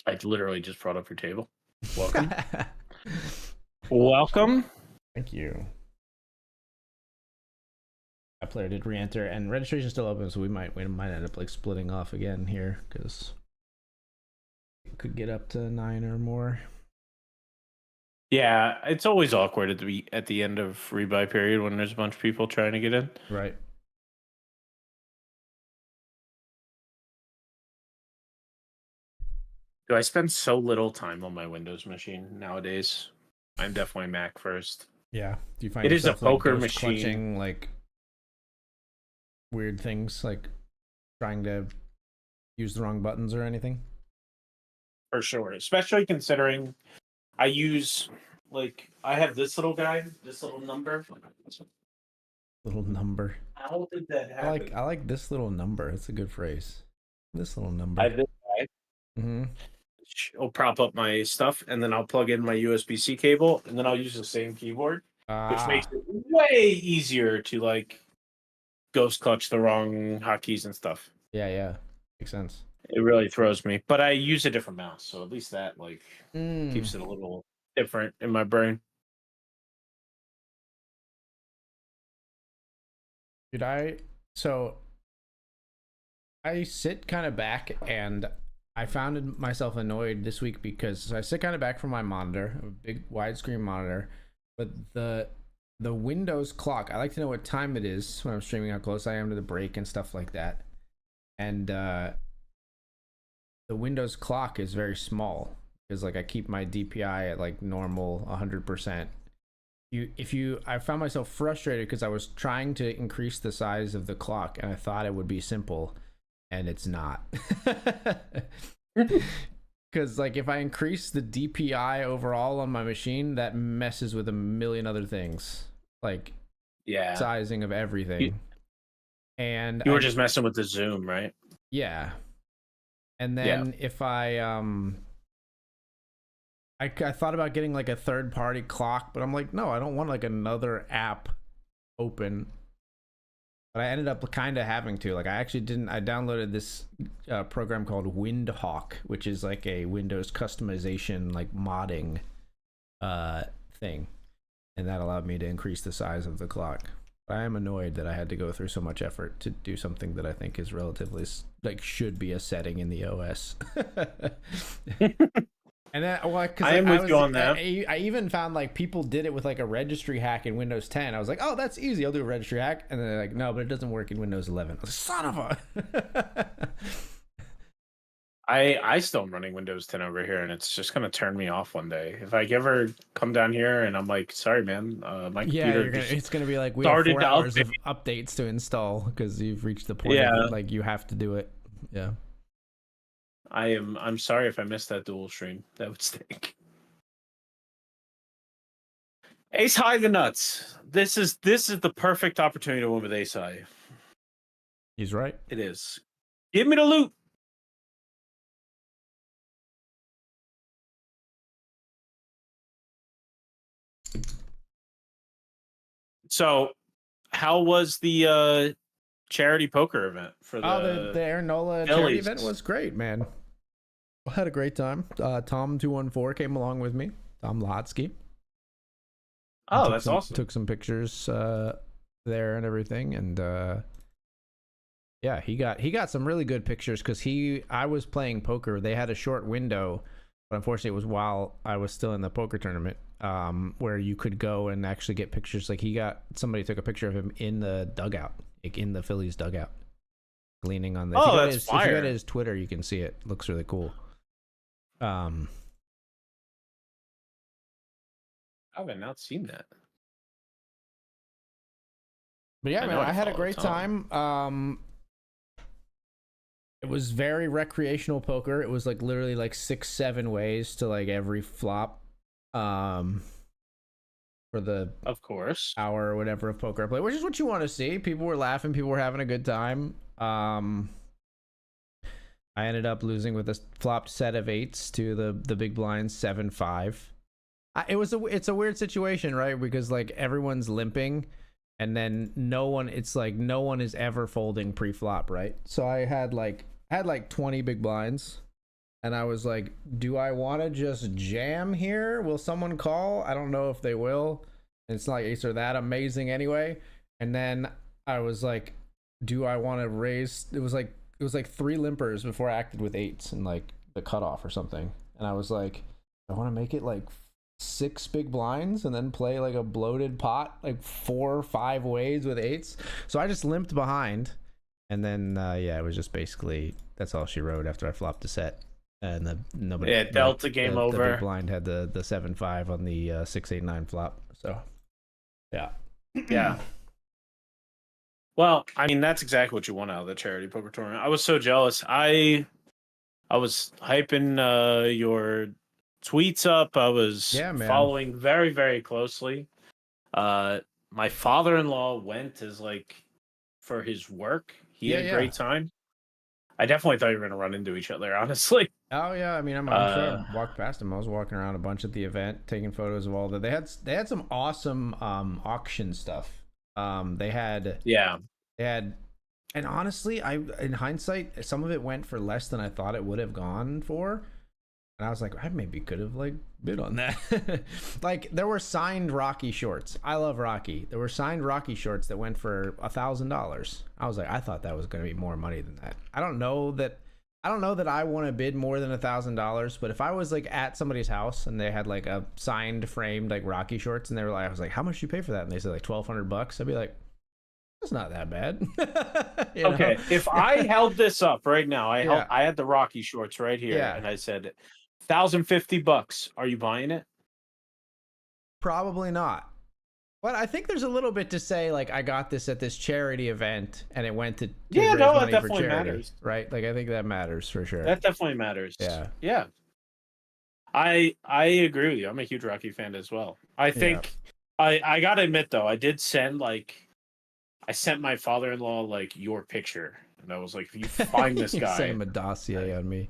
I literally just brought up your table. Welcome. Welcome. Thank you. That player did re-enter, and registration still open, so we might end up like splitting off again here because it could get up to 9 or more. Yeah, it's always awkward at the end of rebuy period when there's a bunch of people trying to get in. Right. Do I spend so little time on my Windows machine nowadays? I'm definitely Mac first. Yeah. Do you find It is a yourself like poker ghost machine. clutching like weird things, like trying to use the wrong buttons or anything? For sure, especially considering I use, like, I have this little guy, this little number. Little number. How did that happen? I like this little number. It's a good phrase. This little number. I have this guy. Mm-hmm. I'll prop up my stuff, and then I'll plug in my USB-C cable, and then I'll use the same keyboard, which makes it way easier to, like, ghost clutch the wrong hotkeys and stuff. Yeah. Makes sense. It really throws me, but I use a different mouse, so at least that like keeps it a little different in my brain. So I sit kind of back, and I found myself annoyed this week because I sit kind of back from my monitor, a big widescreen monitor, but the the Windows clock. I like to know what time it is when I'm streaming, how close I am to the break and stuff like that. And the Windows clock is very small because like I keep my DPI at like normal 100%. I found myself frustrated because I was trying to increase the size of the clock and I thought it would be simple, and it's not. Because like if I increase the DPI overall on my machine, that messes with a million other things, like sizing of everything. And you were just messing with the zoom, right? Yeah. And then if I thought about getting like a third party clock, but I'm like, no, I don't want like another app open. But I ended up kind of having to. Like I downloaded this program called Windhawk, which is like a Windows customization, like modding thing. And that allowed me to increase the size of the clock. I am annoyed that I had to go through so much effort to do something that I think is relatively like should be a setting in the OS. And then, well, I am with you on that. I even found like people did it with like a registry hack in Windows 10. I was like, oh, that's easy. I'll do a registry hack. And then they're like, no, but it doesn't work in Windows 11. I was like, son of a. I still am running Windows 10 over here, and it's just gonna turn me off one day. If I ever come down here and I'm like, sorry, man, my computer. It's gonna be like we have 4 hours of updates to install because you've reached the point of, like you have to do it. Yeah. I'm sorry if I missed that dual stream. That would stink. Ace High the nuts. This is the perfect opportunity to win with Ace High. He's right. It is. Give me the loot. So, how was the charity poker event for the Aaron Nola charity event was great, man. I had a great time. Tom214 came along with me. Tom Lahotsky. Oh, that's awesome. Took some pictures there and everything, and yeah, he got some really good pictures because I was playing poker. They had a short window, but unfortunately it was while I was still in the poker tournament, where you could go and actually get pictures. Like somebody took a picture of him in the dugout, like in the Phillies dugout, leaning on the. Oh, that's fire. If you go to his Twitter, you can see it. Looks really cool. I have not seen that. But yeah, man, I had a great time. It was very recreational poker. It was like literally like 6-7 ways to like every flop. For the of course hour or whatever of poker I played, which is what you want to see. People were laughing, people were having a good time. I ended up losing with a flopped set of 8s to the big blinds 7-5. It's a weird situation, right? Because like everyone's limping, and then no one is ever folding pre-flop, right? So I had like 20 big blinds, and I was like, do I want to just jam here? Will someone call? I don't know if they will. And it's not like Ace are that amazing anyway. And then I was like, do I want to raise? It was like 3 limpers before I acted with 8s and like the cutoff or something. And I was like, I want to make it like 6 big blinds and then play like a bloated pot, like 4 or 5 ways with 8s. So I just limped behind. And then, it was just basically, that's all she wrote after I flopped a set. And nobody. Yeah, Delta game over. The big blind had the 7-5 on the 6-8-9 flop. So, yeah. Yeah. Well, I mean, that's exactly what you want out of the charity poker tournament. I was so jealous. I was hyping your tweets up. I was following very, very closely. My father-in-law went as like for his work. He had a great time. I definitely thought you were going to run into each other, honestly. Oh yeah, I mean, I'm sure I walked past him. I was walking around a bunch at the event, taking photos of all that. They had some awesome auction stuff. They had, and honestly, in hindsight, some of it went for less than I thought it would have gone for. And I was like, I maybe could have like bid on that. Like there were signed Rocky shorts. I love Rocky. There were signed Rocky shorts that went for $1,000. I was like, I thought that was going to be more money than that. I don't know I don't know that I want to bid more than $1,000, but if I was like at somebody's house and they had like a signed framed like Rocky shorts and they were like, I was like, how much do you pay for that? And they said like $1,200. I'd be like, that's not that bad. you know? Okay, if I held this up right now, Yeah. I had the Rocky shorts right here, Yeah. and I said, $1,050. Are you buying it? Probably not. But I think there's a little bit to say, like, I got this at this charity event and it went to Yeah, raise no, it money for definitely charity, matters. right? Like, I think that matters for sure. That definitely matters. Yeah. Yeah. I agree with you. I'm a huge Rocky fan as well. I Yeah. think I gotta admit though, I did send I sent my father-in-law like your picture, and I was like, if you find this You guy, send him a dossier on me.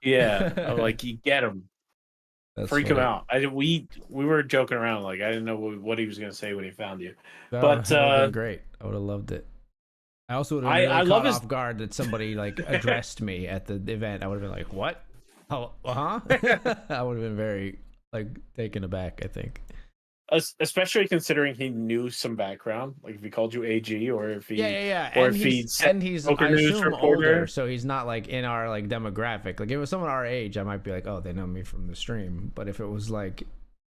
yeah, I'm like, you get him, That's freak him funny. out. We were joking around, like I didn't know what he was gonna say when he found you, No, but that would have been great. I would have loved it. I also would have been I really love caught his. off guard that somebody like addressed me at the event. I would have been like, "What? Oh, huh?" I would have been very like taken aback, I think. Especially considering he knew some background, like if he called you AG Yeah, yeah, yeah. or And if he's he said I poker news assume older, reporter. so he's not like in our like demographic. Like if it was someone our age, I might be like, "Oh, they know me from the stream." But if it was like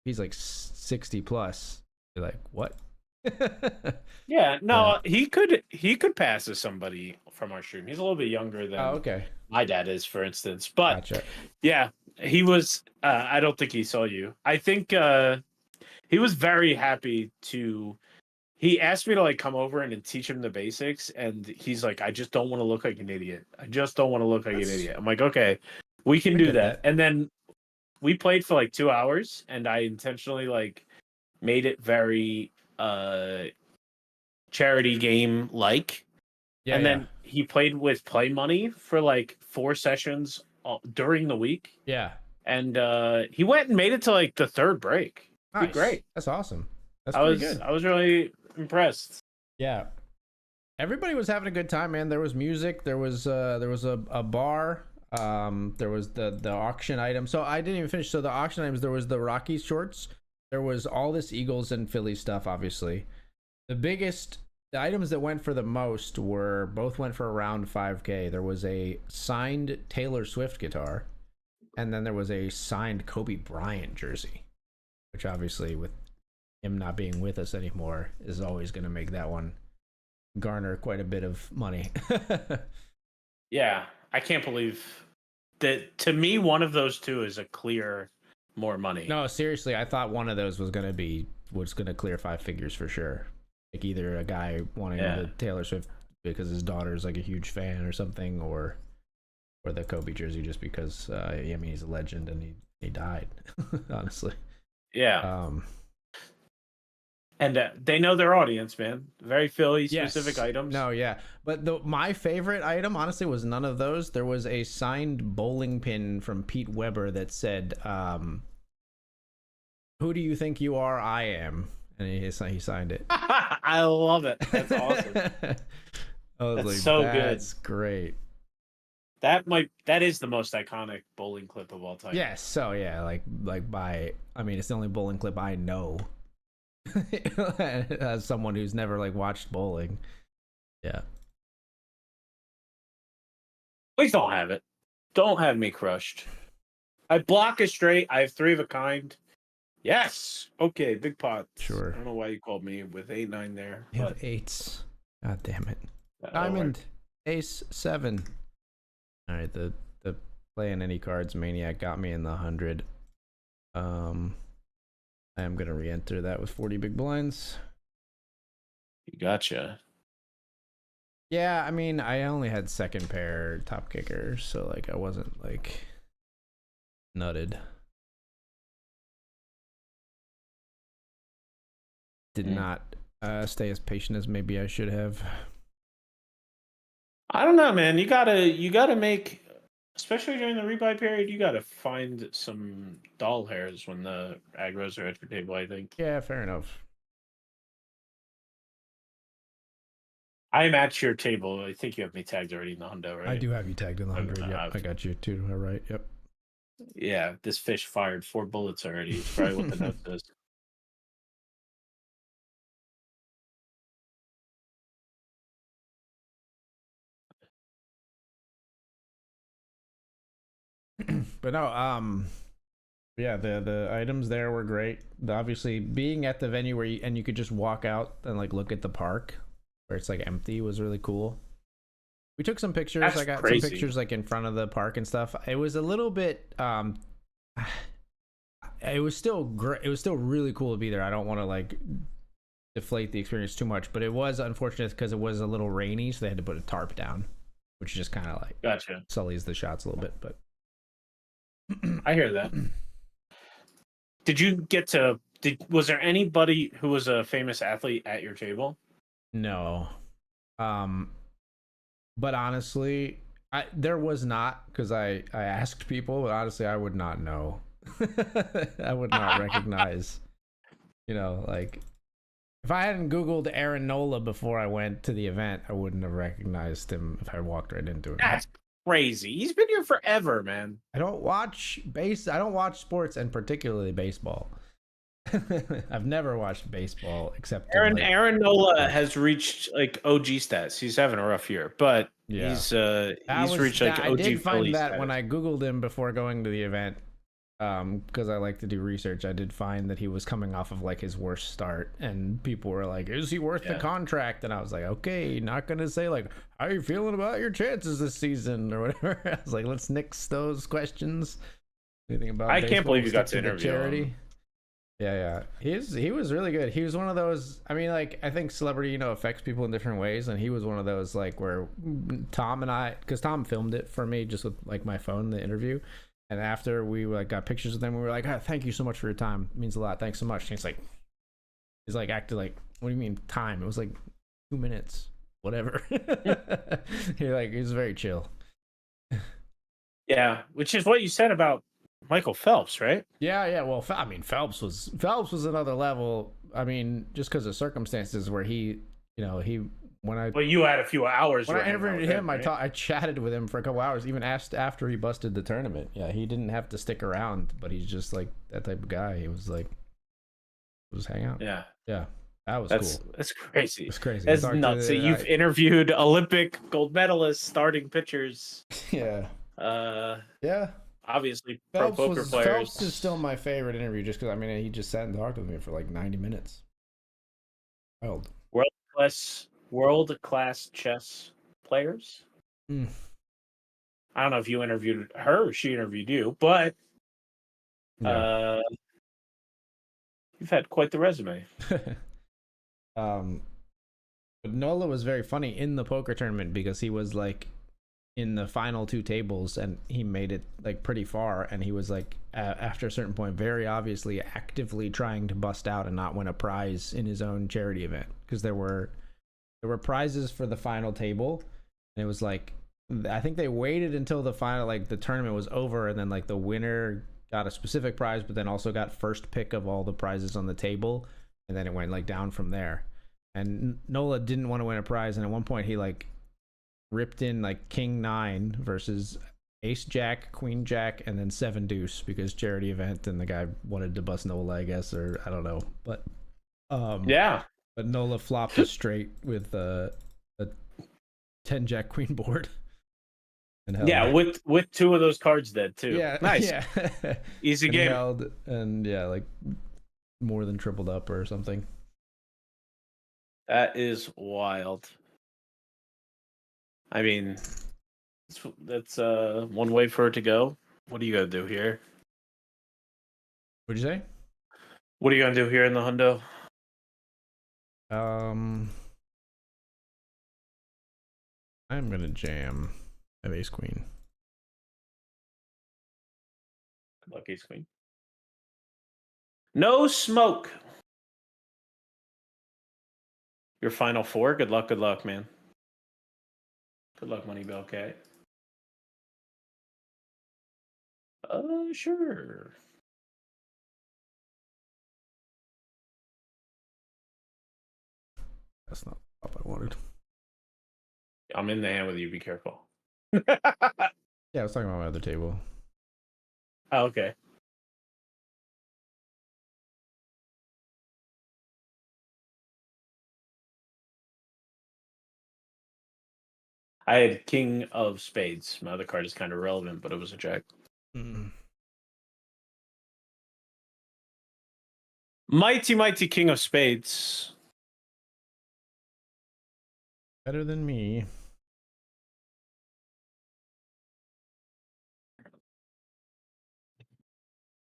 he's like 60 plus, be like, "What?" Yeah, Yeah. no, he could pass as somebody from our stream. He's a little bit younger Oh, than okay. my dad is, for instance. But Gotcha. yeah, he was. I don't think he saw you. I think he was very happy to. He asked me to like come over and teach him the basics, and he's like, "I just don't want to look like an idiot. I just don't want to look like an That's idiot." I'm like, "Okay, we can I do get that." that. And then we played for like 2 hours, and I intentionally like made it very charity game like. Yeah, And yeah. then he played with play money for like 4 sessions during the week, Yeah. and he went and made it to like the third break. Did Nice. great. That's awesome. That's pretty good. I was really impressed. Yeah. Everybody was having a good time, man. There was music, there was a bar, there was the auction item. So I didn't even finish. So the auction items, there was the Rockies shorts, there was all this Eagles and Phillies stuff, obviously. The items that went for the most both went for around 5K. There was a signed Taylor Swift guitar, and then there was a signed Kobe Bryant jersey, which obviously with him not being with us anymore is always going to make that one garner quite a bit of money. Yeah, I can't believe that. To me, one of those two is a clear more money. No, seriously, I thought one of those was going to clear 5 figures for sure. Like either a guy wanting the Taylor Swift because his daughter's like a huge fan or something, or the Kobe jersey just because I mean he's a legend and he died. Honestly. Yeah. And they know their audience, man. Very Philly specific items. No, yeah. But my favorite item, honestly, was none of those. There was a signed bowling pin from Pete Weber that said, "Who do you think you are? I am." And he signed it. I love it. That's awesome. I was That's like, so good. That's great. That is the most iconic bowling clip of all time. Yes. So yeah, I mean, it's the only bowling clip I know. As someone who's never like watched bowling. Yeah. Please don't have it. Don't have me crushed. I block it straight. I have 3 of a kind. Yes. Okay, big pot. Sure. I don't know why you called me with 8-9 there. You have 8s. God damn it. That'll Diamond. work. Ace 7. All right, the playing any cards maniac got me in the 100. I am gonna re-enter that with 40 big blinds. You gotcha. Yeah, I mean, I only had second pair top kickers, so like I wasn't like nutted. Did not stay as patient as maybe I should have. I don't know, man. You gotta make, especially during the rebuy period, you gotta find some doll hairs when the aggros are at your table, I think. Yeah, fair enough. I'm at your table. I think you have me tagged already in the hundo, right? I do have you tagged in the 100. Yep, I got you too. All right. Yep. Yeah, this fish fired 4 bullets already. It's probably what the note says. But no, yeah, the items there were great. Obviously, being at the venue where you could just walk out and like look at the park where it's like empty was really cool. We took some pictures. I That's got some crazy. pictures like in front of the park and stuff. It was a little bit it was still great. It was still really cool to be there. I don't want to like deflate the experience too much, but it was unfortunate because it was a little rainy, so they had to put a tarp down, which just kind of like Gotcha. sullies the shots a little bit. But I hear that. Did you get to? Was there anybody who was a famous athlete at your table? no, um, but honestly, there was not because I asked people, but honestly, I would not know. I would not recognize. Like if I hadn't Googled Aaron Nola before I went to the event, I wouldn't have recognized him if I walked right into him. That's crazy. He's been here forever, man. I don't watch sports, and particularly baseball. I've never watched baseball except Aaron Nola has reached like OG stats. He's having a rough year, but yeah. he's reached like I OG did find Philly that status. when I Googled him before going to the event, because I like to do research. I did find that he was coming off of like his worst start, and people were like, "Is he worth the contract?" And I was like, "Okay, not gonna say like how are you feeling about your chances this season or whatever." I was like, "Let's nix those questions." Anything about I can't believe you got to the interview charity. him. Yeah. He was really good. He was one of those. I mean, like I think celebrity, affects people in different ways, and he was one of those like where Tom and I, because Tom filmed it for me just with like my phone, the interview, and after we like got pictures with them, we were like, oh, "Thank you so much for your time. It means a lot. Thanks so much." And he's like acted like, "What do you mean time?" It was like 2 minutes, whatever. He was very chill. Yeah, which is what you said about Michael Phelps, right? Yeah. Well, I mean, Phelps was another level. I mean, just because of circumstances where he Well, you had a few hours. when I interviewed him, right? I chatted with him for a couple hours. Even asked after he busted the tournament. Yeah, he didn't have to stick around, but he's just like that type of guy. He was like, just hang out. Yeah, that was cool. That's crazy. It's crazy. That's nuts. So you've interviewed Olympic gold medalists, starting pitchers. Yeah. Yeah. Obviously, pro poker players. Phelps is still my favorite interview, just because I mean he just sat and talked with me for like 90 minutes. Wild. World class chess players. Mm. I don't know if you interviewed her or she interviewed you, but you've had quite the resume. But Nola was very funny in the poker tournament because he was like in the final two tables and he made it like pretty far, and he was like after a certain point very obviously actively trying to bust out and not win a prize in his own charity event, because there were prizes for the final table, and it was like I think they waited until the final, like the tournament was over, and then like the winner got a specific prize but then also got first pick of all the prizes on the table, and then it went like down from there. And Nola didn't want to win a prize, and at one point he like ripped in like King 9 versus Ace Jack, Queen Jack, and then 7 Deuce because charity event, and the guy wanted to bust Nola, I guess, or I don't know. But but Nola flopped a straight with a 10 Jack Queen board. With 2 of those cards dead too. Yeah, nice. Yeah. Easy game. Held, and like more than tripled up or something. That is wild. I mean, that's one way for it to go. What are you gonna do here? What'd you say? What are you gonna do here in the hundo? I'm gonna jam. I have Ace Queen. Good luck, Ace Queen. No smoke. Your final 4. Good luck, man. Good luck, Money Bell K. Sure. That's not the top I wanted. I'm in the hand with you. Be careful. Yeah, I was talking about my other table. Oh, okay. I had King of Spades. My other card is kind of relevant, but it was a jack. Mm. Mighty, mighty king of spades. Better than me.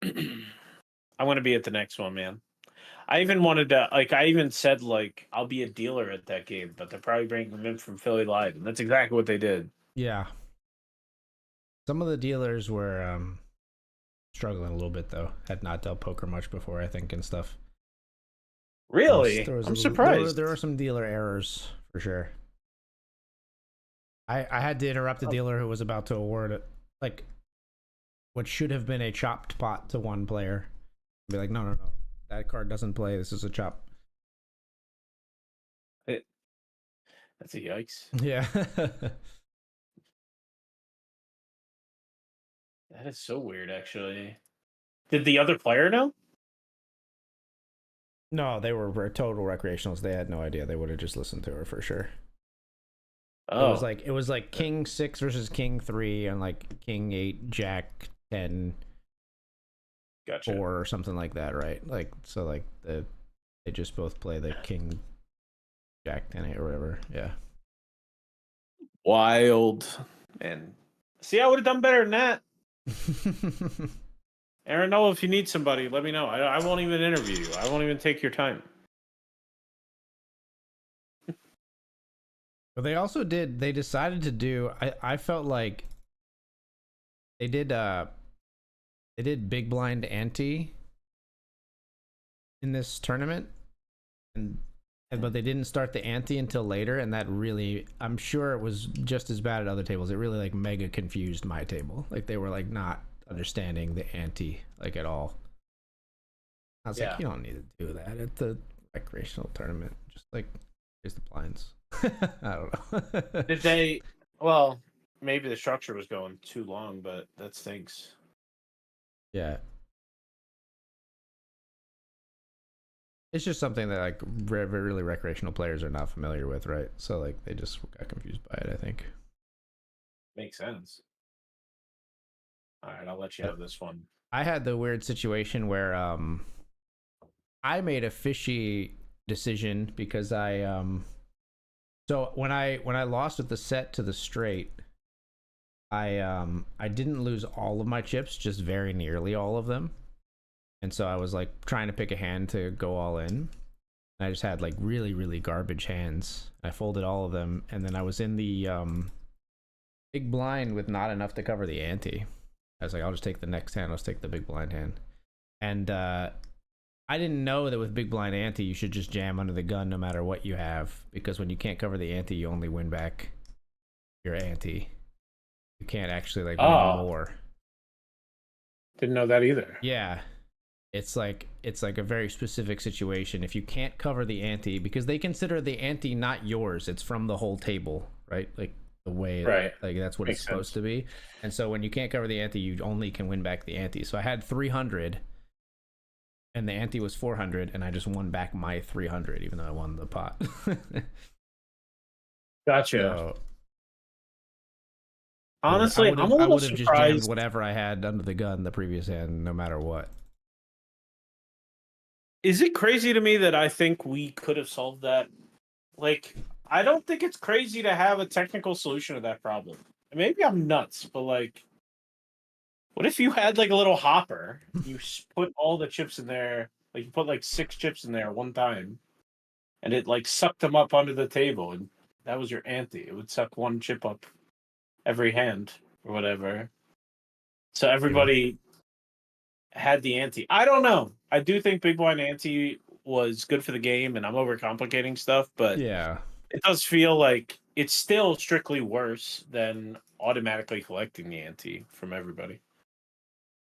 I want to be at the next one, man. I even wanted to, like, I even said, like, I'll be a dealer at that game, but they're probably bringing them in from Philly Live, and that's exactly what they did. Yeah. Some of the dealers were struggling a little bit though. Had not dealt poker much before, I think, and stuff. Really? There was I'm there surprised. were some dealer errors for sure. I had to interrupt the Oh, dealer who was about to award it, like what should have been a chopped pot to one player. Be like, no, no, no, that card doesn't play. This is a chop. that's a yikes. Yeah. That is so weird, actually. Did the other player know? No, they were total recreationals. They had no idea. They would have just listened to her for sure. Oh, It was like King 6 versus King 3 and like King 8, Jack 10, gotcha. 4 or something like that, right? Like so like they just both play the King Jack 10 8 or whatever. Yeah. Wild. And see, I would have done better than that. Aaron, no, if you need somebody, let me know. I won't even interview you. I won't even take your time. But they also did they decided to do I felt like they did big blind ante in this tournament and but they didn't start the ante until later, and that really, I'm sure it was just as bad at other tables. It really like mega confused my table. Like they were like not understanding the ante like at all. I was like, Yeah. you don't need to do that at the recreational tournament. Just like raise the blinds. I don't know. Did they? Well, maybe the structure was going too long, but that stinks. Yeah, it's just something that like really recreational players are not familiar with, right? So like they just got confused by it, I think. Makes sense. All right, I'll let you But have this one. I had the weird situation where I made a fishy decision because so when I lost with the set to the straight, I didn't lose all of my chips, just very nearly all of them. And so I was like trying to pick a hand to go all in. And I just had like really garbage hands. I folded all of them, and then I was in the big blind with not enough to cover the ante. I was like, I'll just take the next hand. Let's take the big blind hand. And I didn't know that with big blind ante, you should just jam under the gun no matter what you have, because when you can't cover the ante, you only win back your ante. You can't actually like win Oh, more. didn't know that either. Yeah, it's like a very specific situation. If you can't cover the ante, because they consider the ante not yours, it's from the whole table, right? Like the way Right. like that's what it's Makes supposed sense. to be. And so when you can't cover the ante, you only can win back the ante. So I had 300 and the ante was 400, and I just won back my 300 even though I won the pot. Gotcha. So Honestly, I'm a I little would have just jammed surprised. whatever I had under the gun the previous hand no matter what. Is it crazy to me that I think we could have solved that? Like, I don't think it's crazy to have a technical solution to that problem. Maybe I'm nuts, but like, what if you had like a little hopper? You put all the chips in there, like you put like 6 chips in there at one time, and it like sucked them up onto the table, and that was your ante. It would suck one chip up every hand or whatever. So Yeah. everybody had the ante. I don't know. I do think Big Blind ante was good for the game, and I'm overcomplicating stuff, but Yeah. it does feel like it's still strictly worse than automatically collecting the ante from everybody,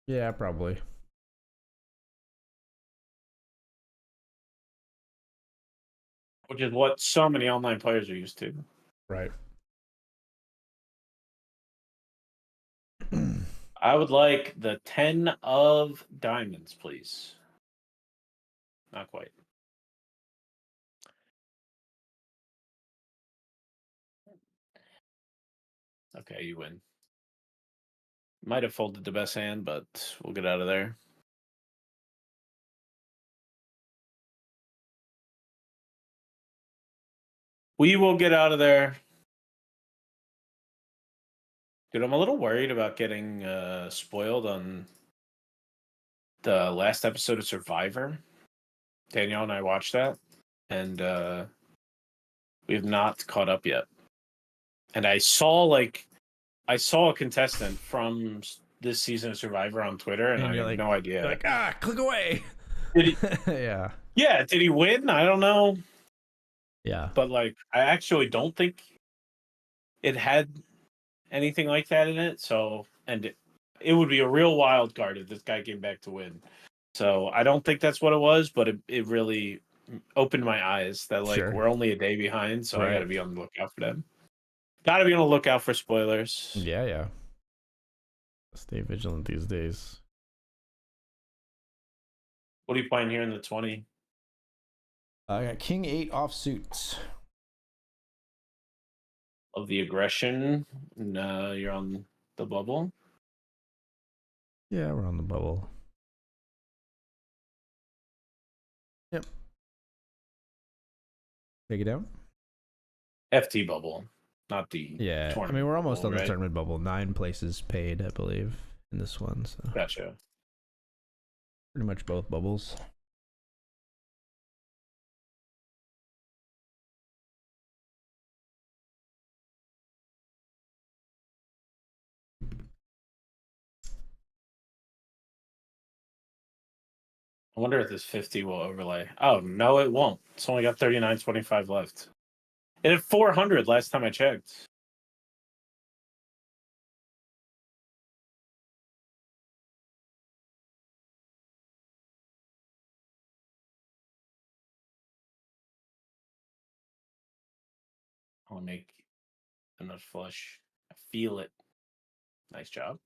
Yeah, probably. which is what so many online players are used to. Right. I would like the 10 of diamonds, please. Not quite. Okay, you win. Might have folded the best hand, but we'll get out of there. We will get out of there. Dude, I'm a little worried about getting spoiled on the last episode of Survivor. Danielle and I watched that, and we have not caught up yet. And I saw a contestant from this season of Survivor on Twitter, and I you're have like, no idea. You're like, click away. Did he? Yeah. Yeah, did he win? I don't know. Yeah. But like, I actually don't think it had anything like that in it. So, and it would be a real wild card if this guy came back to win. So I don't think that's what it was, but it really opened my eyes that like Sure. we're only a day behind, so I Right. got to be on the lookout for them. Got to be on the lookout for spoilers. Yeah, yeah. Stay vigilant these days. What are you playing here in the 20? I got King 8 offsuit. Of the aggression. No, you're on the bubble. Yeah, we're on the bubble. Yep. Take it down. FT bubble, not the Yeah, tournament. I mean, we're almost bubble, on the right? tournament bubble. 9 places paid, I believe, in this one. So Gotcha. pretty much both bubbles. I wonder if this 50 will overlay. Oh, no, it won't. It's only got 39.25 left. It had 400 last time I checked. I'll make enough flush. I feel it. Nice job.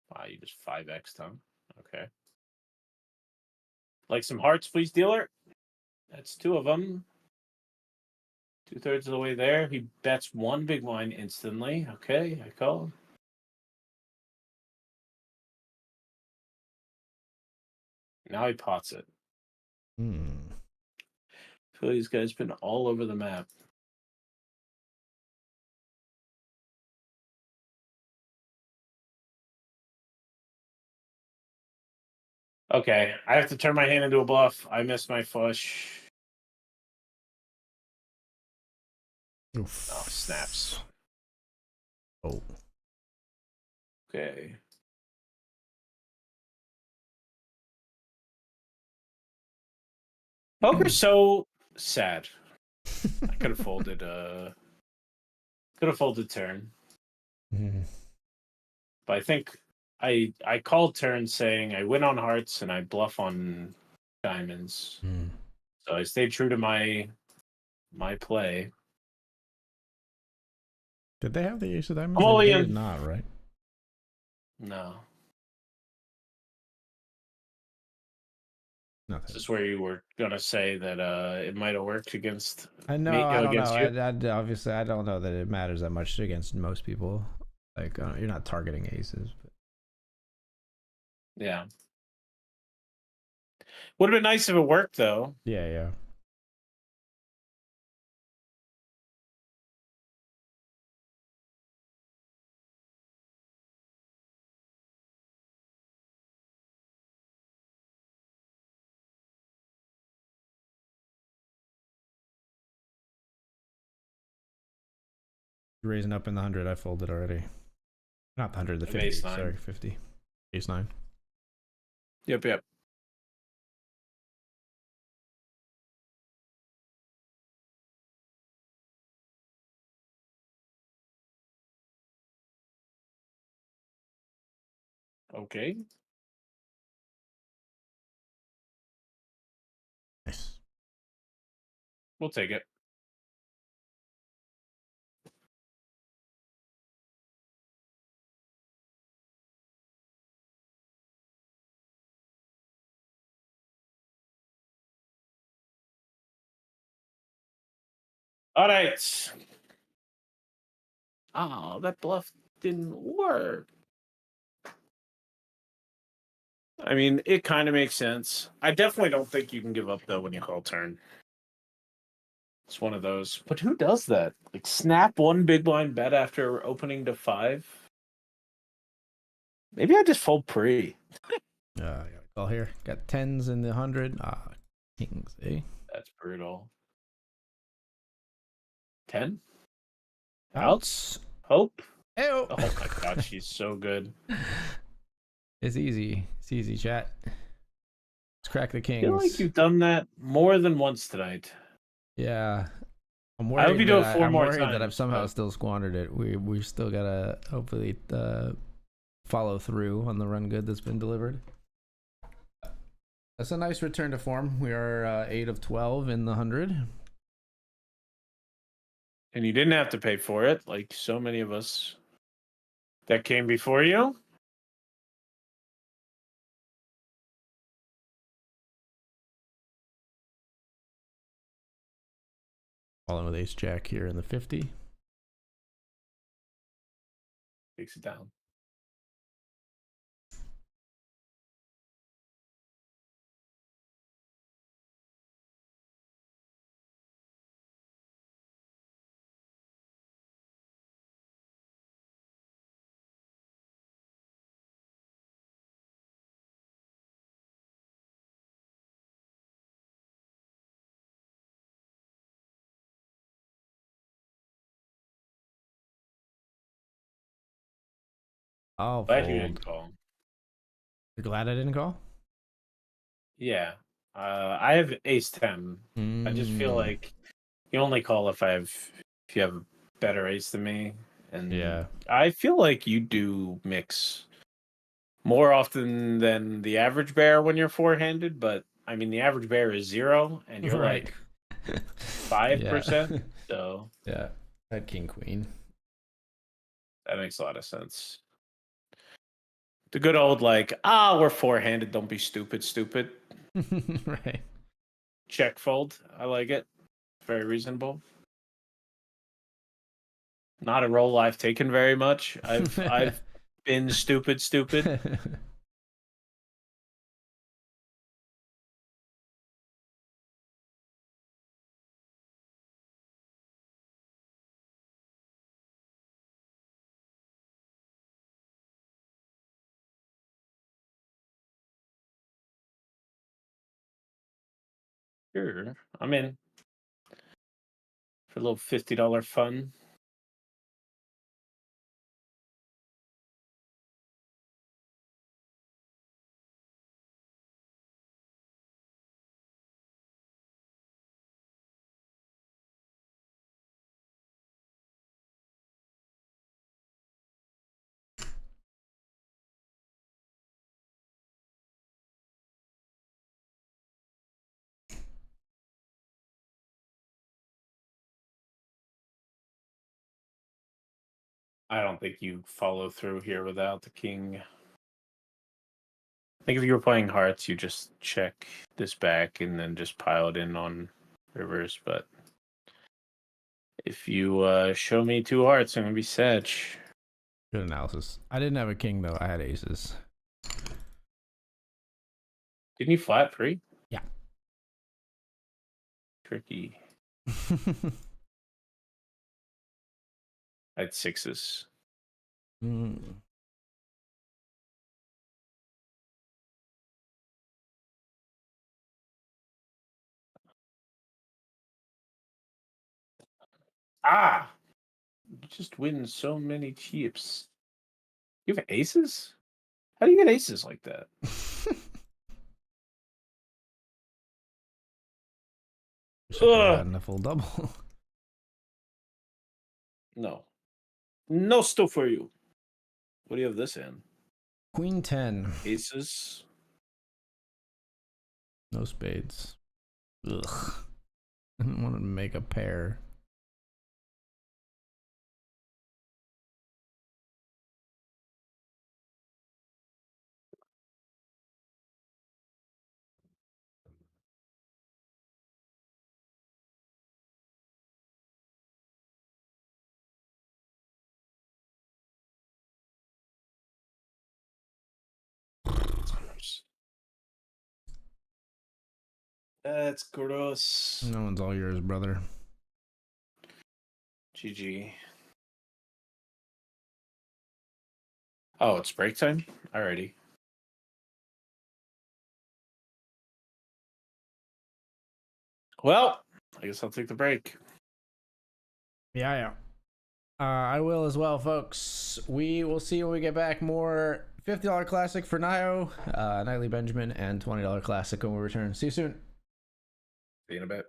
Wow, you just 5x ton. Okay. Like some hearts, please, dealer. That's 2 of them. 2/3 of the way there. He bets 1 big blind instantly. Okay, I call. Now he pots it. Hmm. I feel these guys been all over the map. Okay, I have to turn my hand into a bluff. I missed my flush. Oof. Oh, snaps. Oh. Okay. Poker's so sad. I could have folded turn. Mhm. But I think I called turn saying I win on hearts and I bluff on diamonds. Hmm. So I stayed true to my play. Did they have the ace of diamonds? I'm only They in. did not, right? No. Nothing. This is where you were gonna say that it might have worked against I know. me I don't know. against you. Obviously, I don't know that it matters that much against most people. Like, you're not targeting aces. But... Yeah. Would have been nice if it worked though. Yeah, yeah. Raising up in the 100, I folded already. Not the 100, the 50. Ace 9. Sorry, 50. Ace 9. Yep. Okay. Nice. We'll take it. All right. Oh, that bluff didn't work. I mean, it kind of makes sense. I definitely don't think you can give up though when you call turn. It's one of those. But who does that? Like snap one big blind bet after opening to 5? Maybe I just fold pre. I got a call here. Got tens in the 100. Kings, eh? That's brutal. 10? Outs. Hope? Ew. Oh my god, she's so good. It's easy. It's easy, chat. Let's crack the I feel like kings. you've done that more than once tonight. Yeah. I'm I hope worried you do it that 4 I'm more worried that I've times. somehow still squandered it. We've still gotta hopefully follow through on the run good that's been delivered. That's a nice return to form. We are 8 of 12 in the 100. And you didn't have to pay for it, like so many of us that came before you. Falling with ace jack here in the 50. Takes it down. I'll Glad you fold. didn't call. You're glad I didn't call? Yeah. I have ace 10. I just feel like you only call if if you have a better ace than me. And Yeah. I feel like you do mix more often than the average bear when you're four-handed, but I mean the average bear is 0 and you're Right. like Yeah. 5%. So Yeah. That king queen. that makes a lot of sense. The good old like, we're four-handed, don't be stupid. Right. Check fold. I like it. Very reasonable. Not a role I've taken very much. I've been stupid. Sure. I'm in for a little $50 fun. I don't think you follow through here without the king. I think if you were playing hearts, you just check this back and then just pile it in on rivers. But if you show me 2 hearts, I'm gonna be sad. Good analysis. I didn't have a king though. I had aces. Didn't you flat 3? Yeah. Tricky. I had 6s. Mm. You just win so many chips. You have aces? How do you get aces like that? Wish I could have gotten a full double. No. No stuff for you. What do you have this in? Queen 10. Aces? No spades. Ugh. I didn't want to make a pair. That's gross. No one's all yours, brother. GG. Oh, it's break time? Alrighty. Well, I guess I'll take the break. Yeah. I will as well, folks. We will see when we get back. More $50 classic for Nio, Nightly Benjamin, and $20 classic when we return. See you soon. See you in a bit.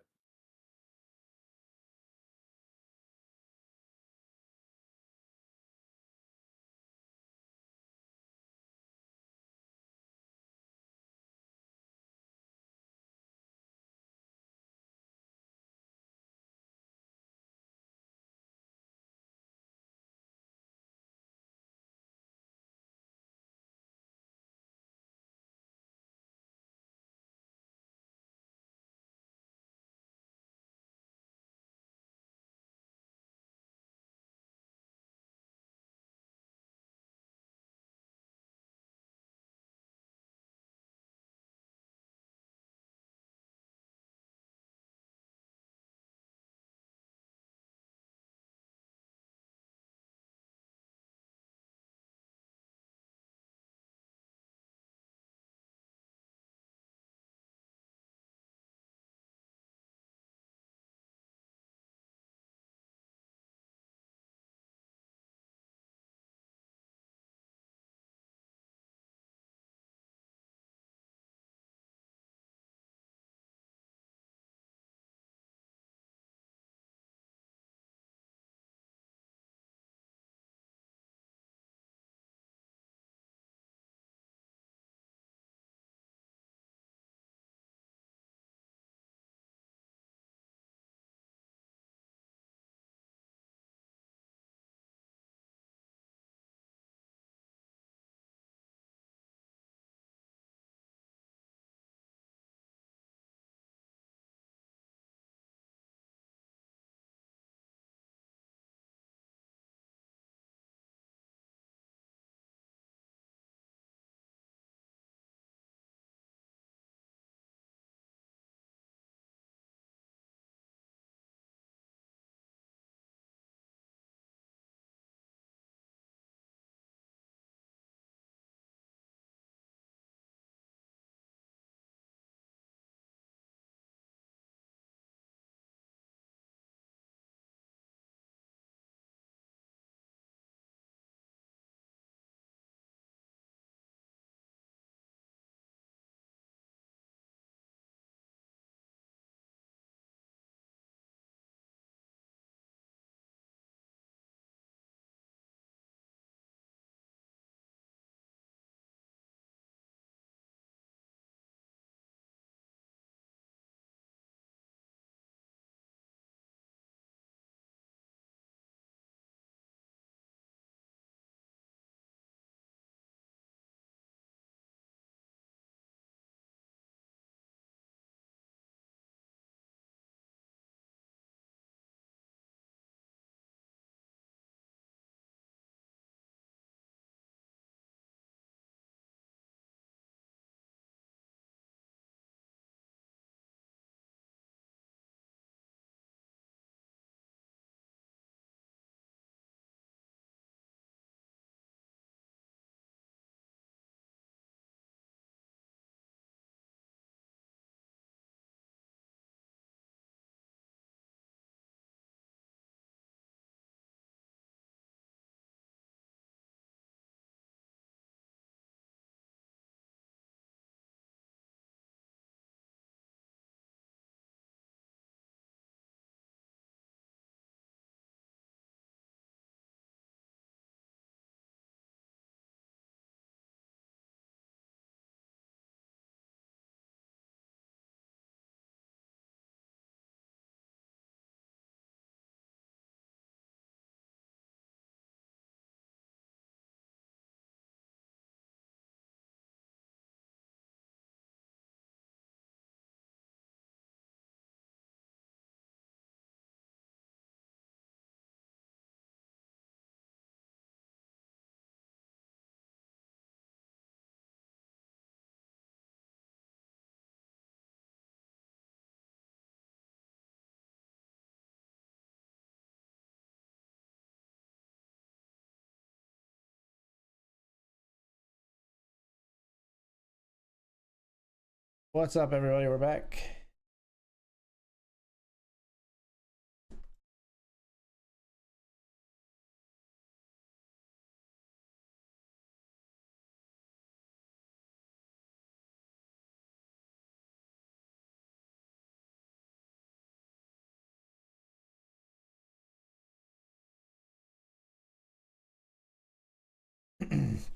What's up, everybody? We're back.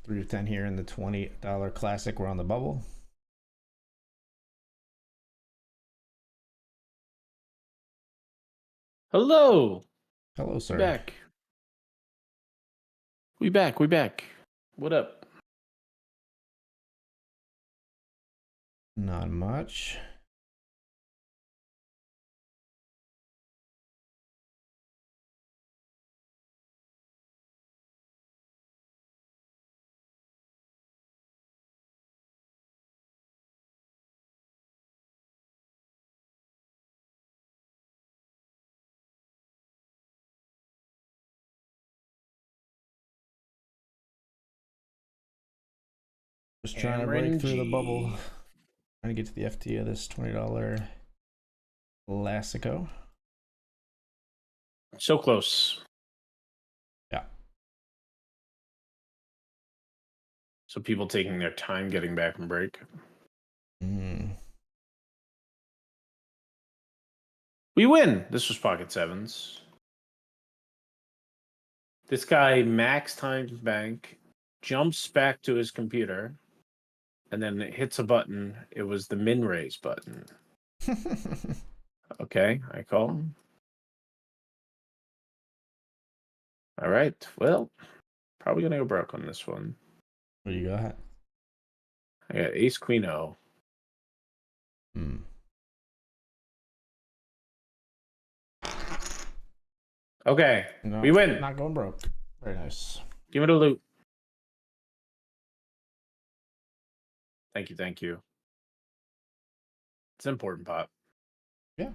Three to 10 here in the $20 classic. We're on the bubble. Hello. Hello, sir. Back. We back. What up? Not much. Just trying to break through the bubble. Trying to get to the FT of this $20 Classico. So close. Yeah. So people taking their time getting back from break. We win. This was pocket sevens. This guy max times bank, jumps back to his computer, and then it hits a button. It was the min raise button. Okay, I call him. All right. Well, probably gonna go broke on this one. What do you got? I got ace queen O. Okay, No, we win. Not going broke. Very nice. Give it a loot. Thank you. It's an important pot. Yeah.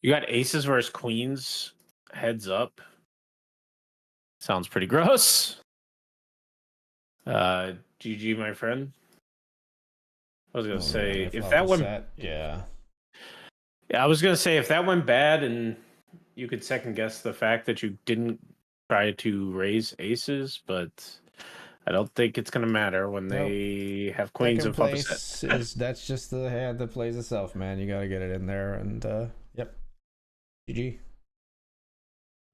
You got aces versus queens. Heads up. Sounds pretty gross. GG, my friend. I was gonna say if that went, yeah, I was gonna say if that went bad and you could second guess the fact that you didn't try to raise aces, but I don't think it's gonna matter when they have queens second and flop a place set. that's just the hand that plays itself, man. You got to get it in there, and yep. GG.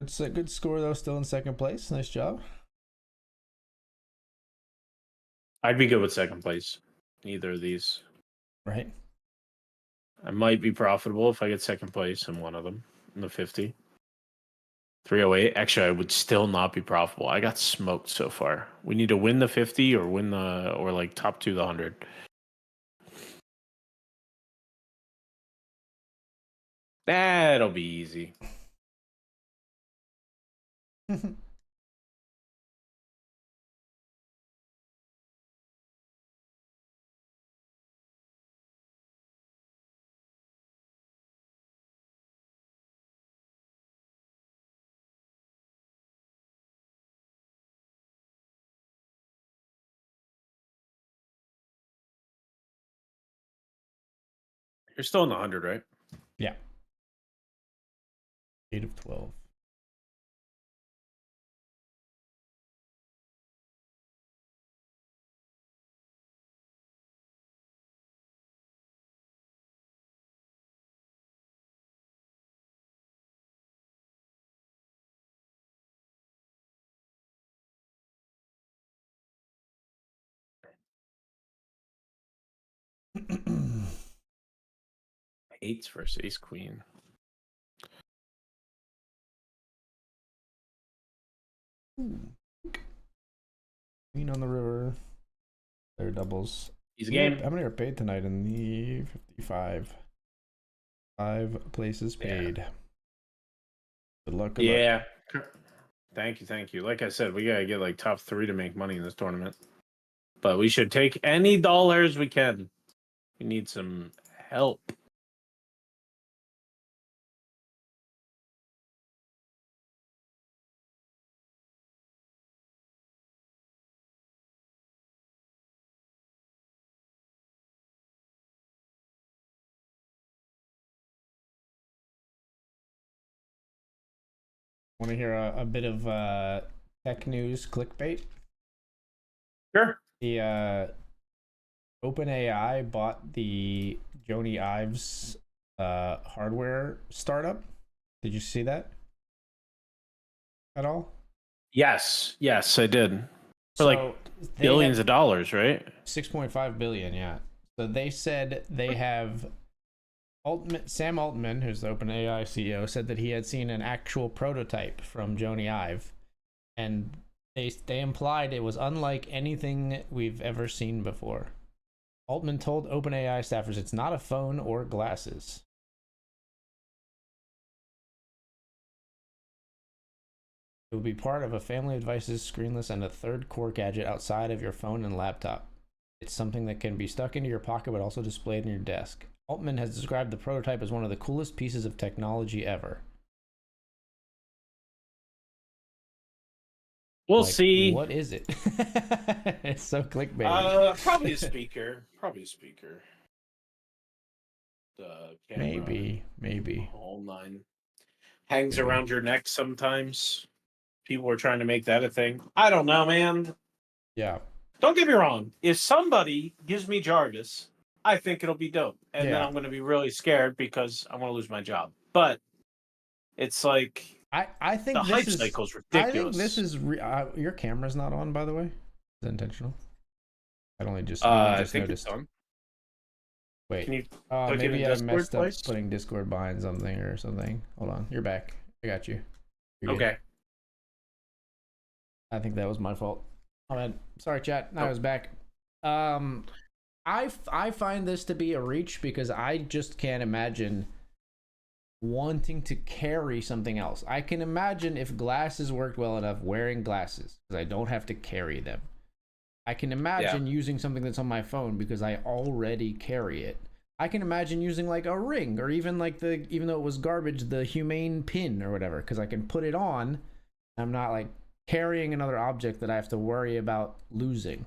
It's a good score though. Still in second place. Nice job. I'd be good with second place. Neither of these. Right. I might be profitable if I get second place in one of them in the 50. 308. Actually, I would still not be profitable. I got smoked so far. We need to win the 50 or win the or like top two the 100. That'll be easy. You're still in the 100, right? Yeah. 8 of 12. Eights versus ace queen. Ooh. Queen on the river. There doubles. He's a game. How many are paid tonight in the 55? 5 places paid. Yeah. Good luck. Good luck. Thank you. Like I said, we gotta get like top 3 to make money in this tournament. But we should take any dollars we can. We need some help. Want to hear a bit of tech news clickbait? Sure. The OpenAI bought the Jony Ives hardware startup. Did you see that at all? Yes, I did. For So like billions of dollars, right? 6.5 billion, yeah. So they said they have Sam Altman, who's the OpenAI CEO, said that he had seen an actual prototype from Jony Ive, and they implied it was unlike anything we've ever seen before. Altman told OpenAI staffers it's not a phone or glasses. It will be part of a family of devices, screenless, and a third core gadget outside of your phone and laptop. It's something that can be stuck into your pocket but also displayed on your desk. Altman has described the prototype as one of the coolest pieces of technology ever. We'll see. What is it? It's so clickbait. Probably a speaker. The camera. Maybe. All 9. Hangs around your neck sometimes. People are trying to make that a thing. I don't know, man. Yeah. Don't get me wrong. If somebody gives me Jarvis, I think it'll be dope. And then I'm going to be really scared because I want to lose my job. But it's like I think the hype cycle's ridiculous. I think this is your camera's not on, by the way. Is it intentional? I only just think noticed. It's on. Wait. Can you maybe I messed up putting Discord behind something or something. Hold on. You're back. I got you. Okay. I think that was my fault. Oh man, sorry, chat. Now I was back. I find this to be a reach because I just can't imagine wanting to carry something else. I can imagine if glasses worked well enough, wearing glasses because I don't have to carry them. I can imagine using something that's on my phone because I already carry it. I can imagine using like a ring or even like even though it was garbage, the humane pin or whatever, because I can put it on. I'm not like carrying another object that I have to worry about losing.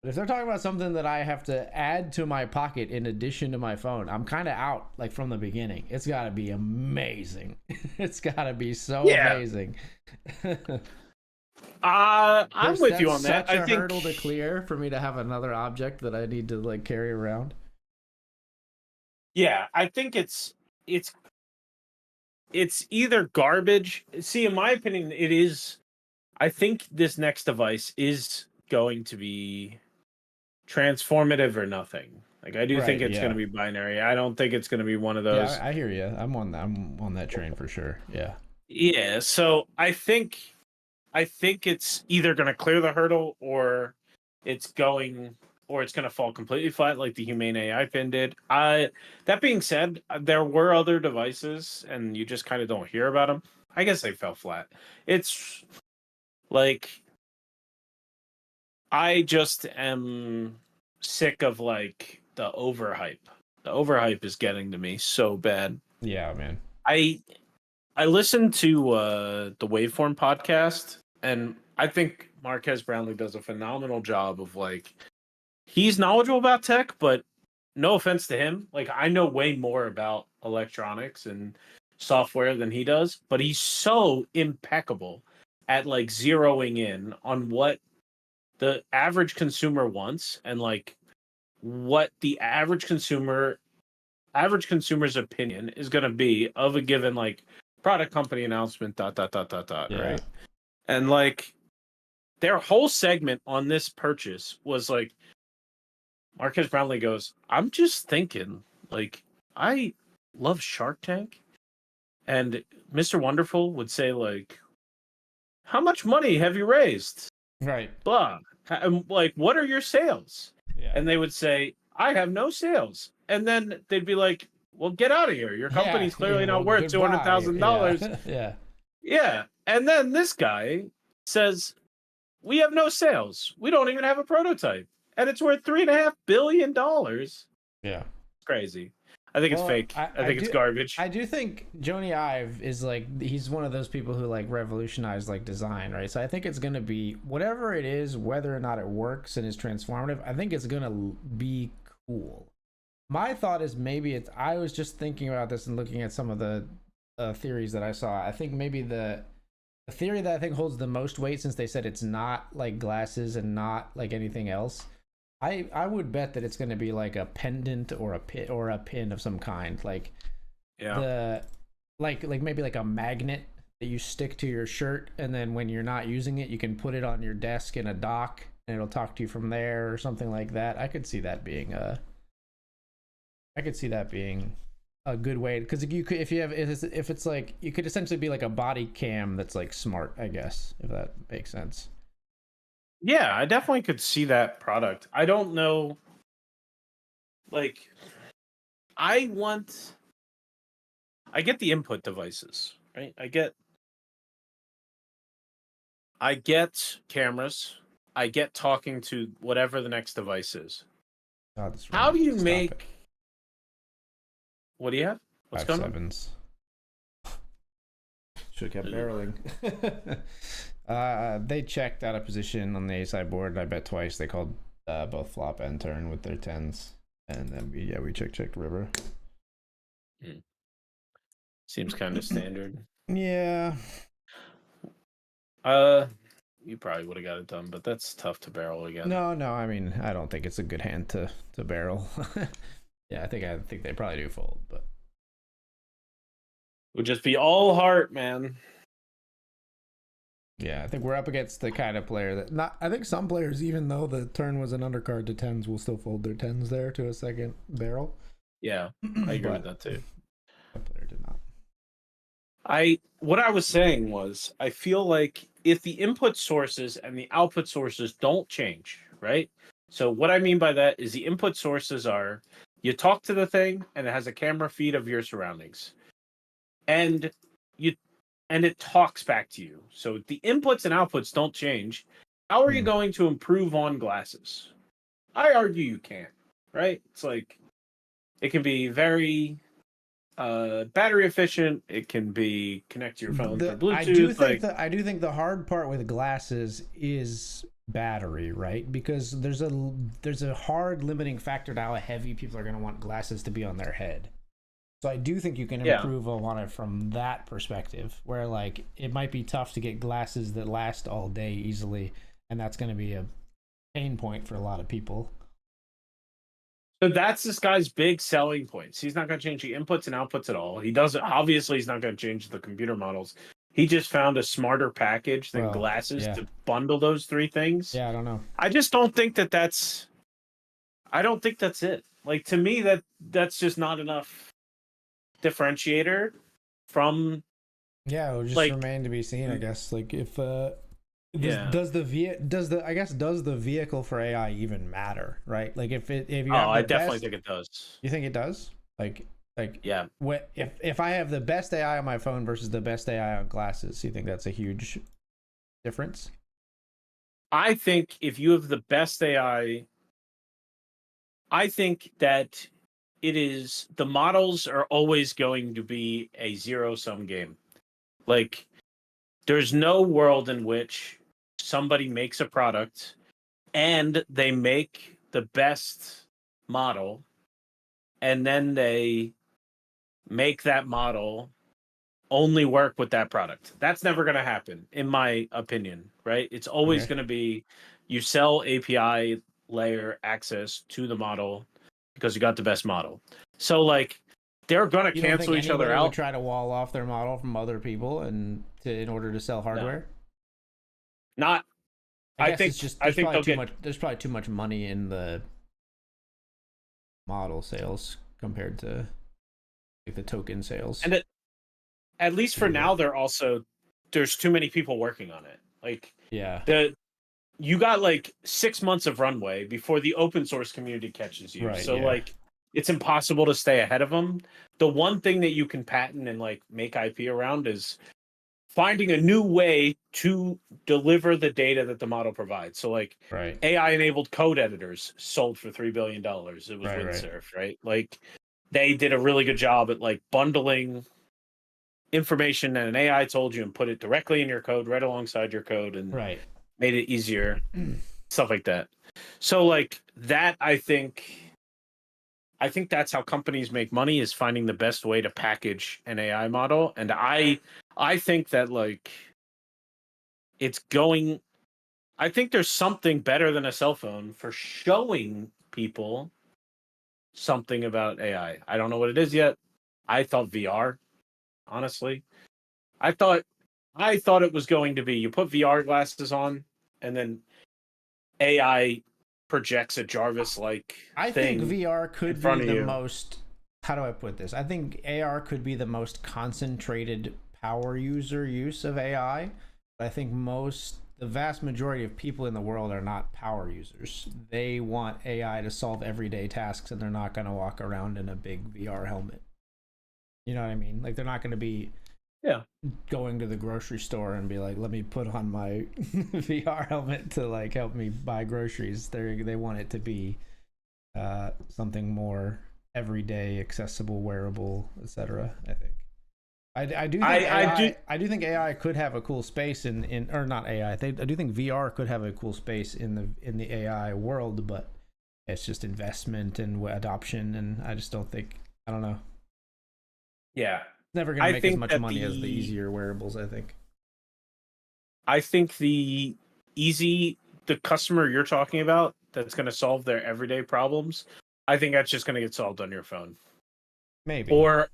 But if they're talking about something that I have to add to my pocket in addition to my phone, I'm kind of out like from the beginning. It's got to be amazing. It's got to be so amazing. I'm with you on that. I think a hurdle to clear for me to have another object that I need to like carry around. Yeah, I think it's either garbage. See, in my opinion, it is. I think this next device is going to be transformative or nothing. Like I do think it's going to be binary. I don't think it's going to be one of those. Yeah, I hear you. I'm on that train for sure. Yeah. Yeah. So I think it's either going to clear the hurdle or it's going to fall completely flat like the Humane AI pin did. That being said, there were other devices and you just kind of don't hear about them. I guess they fell flat. It's like I just am sick of like the overhype. The overhype is getting to me so bad. Yeah, man. I listened to the Waveform podcast, and I think Marquez Brownlee does a phenomenal job of like he's knowledgeable about tech, but no offense to him, like I know way more about electronics and software than he does, but he's so impeccable at like zeroing in on what the average consumer wants and like what the average consumer's opinion is going to be of a given like product company announcement right? And like their whole segment on this purchase was like Marquez Brownlee goes, I'm just thinking, like, I love Shark Tank. And Mr. Wonderful would say, like, how much money have you raised? Right. Blah. Like, what are your sales? Yeah. And they would say, I have no sales. And then they'd be like, well, get out of here. Your company's clearly not worth goodbye. $200,000. Yeah. Yeah. Yeah. And then this guy says, we have no sales. We don't even have a prototype. And it's worth $3.5 billion. Yeah. It's crazy. I think it's fake. I think it's garbage. I do think Joni Ive is like, he's one of those people who like revolutionized like design, right? So I think it's gonna be whatever it is, whether or not it works and is transformative. I think it's gonna be cool. My thought is maybe it's. I was just thinking about this and looking at some of the theories that I saw. I think maybe the theory that I think holds the most weight, since they said it's not like glasses and not like anything else. I would bet that it's going to be like a pendant or a pin of some kind, like like maybe like a magnet that you stick to your shirt, and then when you're not using it, you can put it on your desk in a dock, and it'll talk to you from there or something like that. I could see that being a good way, because you could, if it's like, you could essentially be like a body cam that's like smart, I guess, if that makes sense. Yeah, I definitely could see that product. I don't know. Like, I get the input devices, right? I get cameras. I get talking to whatever the next device is. God, how do you make? What do you have? What's going on? Should have kept barreling. They checked out of position on the A side board. I bet twice. They called both flop and turn with their 10s, and then we checked river. Seems kind of standard. Yeah. You probably would have got it done, but that's tough to barrel again. No. I mean, I don't think it's a good hand to barrel. Yeah, I think they probably do fold, but it would just be all heart, man. Yeah, I think we're up against the kind of player that I think some players, even though the turn was an undercard to 10s, will still fold their 10s there to a second barrel. Yeah, I agree with that too. That player did not. What I was saying was, I feel like if the input sources and the output sources don't change, right? So what I mean by that is the input sources are, you talk to the thing and it has a camera feed of your surroundings. And it talks back to you. So the inputs and outputs don't change. How are you going to improve on glasses? I argue you can't, right? It's like, it can be very battery efficient. It can be connect to your phone through Bluetooth. I do think the hard part with glasses is battery, right? Because there's a hard limiting factor to how heavy people are going to want glasses to be on their head. So I do think you can improve on it from that perspective, where like it might be tough to get glasses that last all day easily, and that's going to be a pain point for a lot of people. So that's this guy's big selling points. He's not going to change the inputs and outputs at all. He doesn't. Obviously, he's not going to change the computer models. He just found a smarter package than glasses to bundle those three things. Yeah, I don't know. I just don't think that's. I don't think that's it. Like, to me, that's just not enough differentiator from. Yeah, it'll just remain to be seen, I guess. Like, if does the vehicle for AI even matter, right? Like, if you have I definitely think it does. You think it does? Like yeah. If I have the best AI on my phone versus the best AI on glasses, you think that's a huge difference? I think if you have the best AI, I think that it is, the models are always going to be a zero-sum game. Like, there's no world in which somebody makes a product and they make the best model, and then they make that model only work with that product. That's never going to happen, in my opinion, right? It's always going to be, you sell API layer access to the model because you got the best model. So, like, they're going to cancel each other out. Would try to wall off their model from other people in order to sell hardware? No. Not. I think there's probably too much money in the model sales compared to like the token sales. And at least for now, they're also there's too many people working on it. Like Yeah. you got like 6 months of runway before the open source community catches you. Right, So yeah. like it's impossible to stay ahead of them. The one thing that you can patent and like make IP around is finding a new way to deliver the data that the model provides. So like Right. AI enabled code editors sold for $3 billion. It was Right. Windsurf, right? Like they did a really good job at like bundling information that an AI told you and put it directly in your code right alongside your code and Right. made it easier, stuff like that. So like that I think that's how companies make money, is finding the best way to package an AI model. And I think that like it's going I think there's something better than a cell phone for showing people something about AI. I don't know what it is yet. I thought VR, honestly. I thought it was going to be you put VR glasses on and then AI projects a Jarvis like I think thing VR in could be front of the you. most, how do I put this? I think AR could be the most concentrated power user use of AI. But I think the vast majority of people in the world are not power users. They want AI to solve everyday tasks, and they're not going to walk around in a big VR helmet. You know what I mean? Like, they're not going to be Yeah. going to the grocery store and be like, let me put on my VR helmet to like help me buy groceries. They want it to be something more everyday, accessible, wearable, etc. I think. I do think I do. I do think AI could have a cool space in or not AI. I do think VR could have a cool space in the AI world, but it's just investment and adoption, and I just don't think, I don't know. Yeah. It's never gonna I make as think much that money as the easier wearables, I think. I think the the customer you're talking about that's going to solve their everyday problems, I think that's just going to get solved on your phone Maybe. or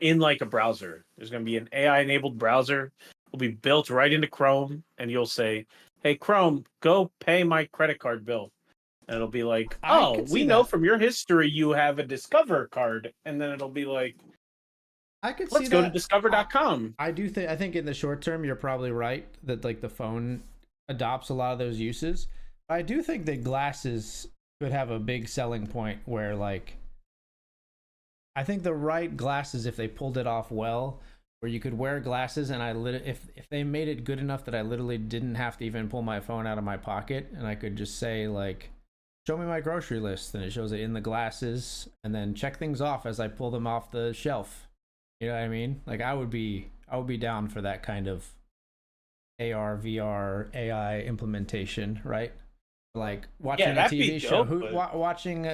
in like a browser. There's going to be an AI enabled browser. Will be built right into Chrome, and you'll say, "Hey Chrome, go pay my credit card bill." And it'll be like, I "Oh, could we see know that. from your history you have a Discover card." And then it'll be like, I could see "Let's go to that. discover.com." I think in the short term you're probably right that like the phone adopts a lot of those uses. I do think that glasses could have a big selling point where like I think the right glasses, if they pulled it off well, where you could wear glasses and if they made it good enough that I literally didn't have to even pull my phone out of my pocket and I could just say like, show me my grocery list, and it shows it in the glasses, and then check things off as I pull them off the shelf. You know what I mean? Like I would be down for that kind of AR, VR, AI implementation, right? Like Yeah, watching a that'd be TV show, dope. But watching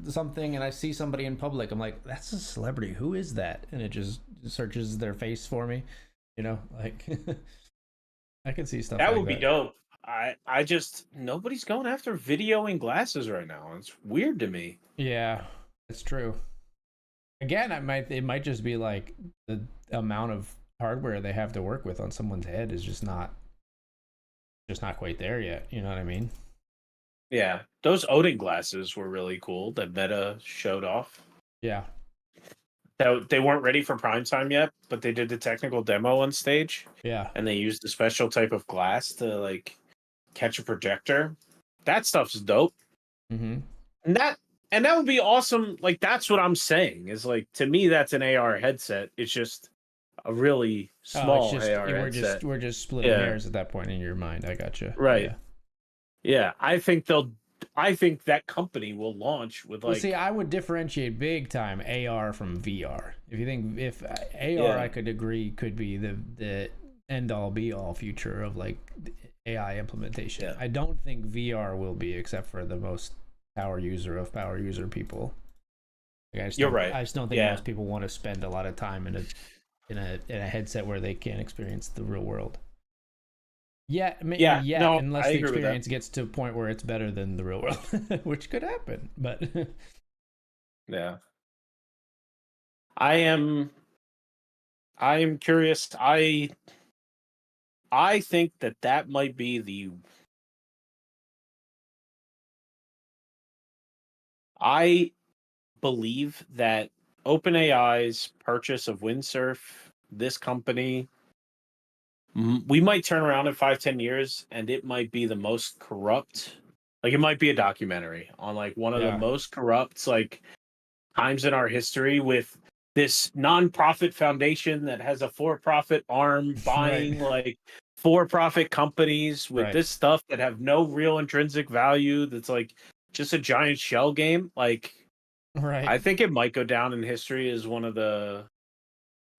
something, and I see somebody in public. I'm like, that's a celebrity. Who is that? And it just searches their face for me. You know, like I can see stuff that like would be that. dope. I just nobody's going after video and glasses right now. It's weird to me. Yeah, it's true. Again, it might just be like the amount of hardware they have to work with on someone's head is just not quite there yet. You know what I mean? Yeah, those Odin glasses were really cool that Meta showed off. Yeah. That they weren't ready for prime time yet, but they did the technical demo on stage, Yeah. and they used a special type of glass to like catch a projector. That stuff's dope. Mm-hmm. And that would be awesome. Like that's what I'm saying is like to me that's an AR headset. It's just a really Oh, it's small just AR headset. we're just splitting Yeah, hairs at that point in your mind. I gotcha. right. Yeah. Yeah, I think that company will launch with Well, see, like I would differentiate big time AR from VR. If you think if AR, I yeah, could agree could be the end all be all future of like AI implementation. yeah. I don't think VR will be, except for the most power user of power user people. Like, You're right. I just don't think Yeah. most people want to spend a lot of time in a headset where they can't experience the real world. Yeah, Yeah. yet, No, I unless the agree with that. experience gets to a point where it's better than the real world, which could happen. But Yeah. I am curious. I think that that might be the I believe that OpenAI's purchase of Windsurf, this company We might turn around in 5-10 years and it might be the most corrupt. Like it might be a documentary on like one of the Yeah. most corrupt like times in our history with this nonprofit foundation that has a for-profit arm buying like for-profit companies with this stuff that have no real intrinsic value. That's like just a giant shell game. Like, I think it might go down in history as one of the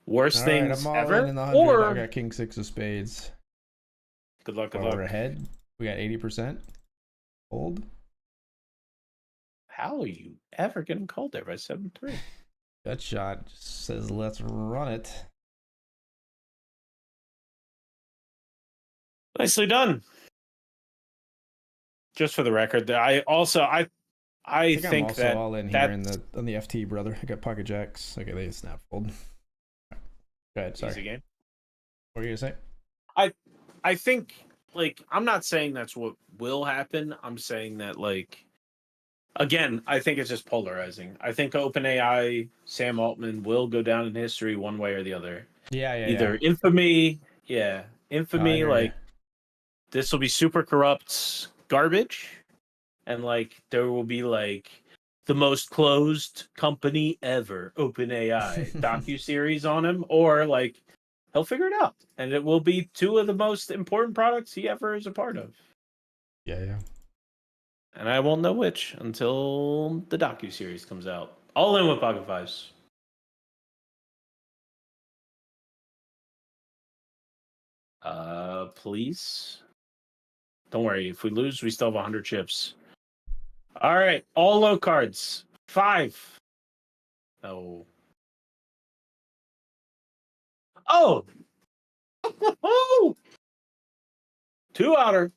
worst All right, things I'm all ever. in the 100. I got King 6 of spades. Good luck. Good We're luck. ahead. We got 80%. Hold. How are you ever getting called there by 7-3? Gut shot just says let's run it. Nicely done. Just for the record, I think I'm also that all in here on the FT, brother. I got pocket jacks. Okay, they snap fold. Go ahead. Sorry. Easy game. What were you gonna say? I think, like, I'm not saying that's what will happen. I'm saying that, like, again, I think it's just polarizing. I think OpenAI, Sam Altman will go down in history one way or the other. Either infamy, like, this will be super corrupt garbage, and, like, there will be, like, the most closed company ever, OpenAI, docuseries on him, or, like, he'll figure it out, and it will be two of the most important products he ever is a part of. Yeah. And I won't know which until the docuseries comes out. All in with Pocket Fives. Please. Don't worry. If we lose, we still have 100 chips. All right. All low cards. 5. Oh. Oh! 2 outer.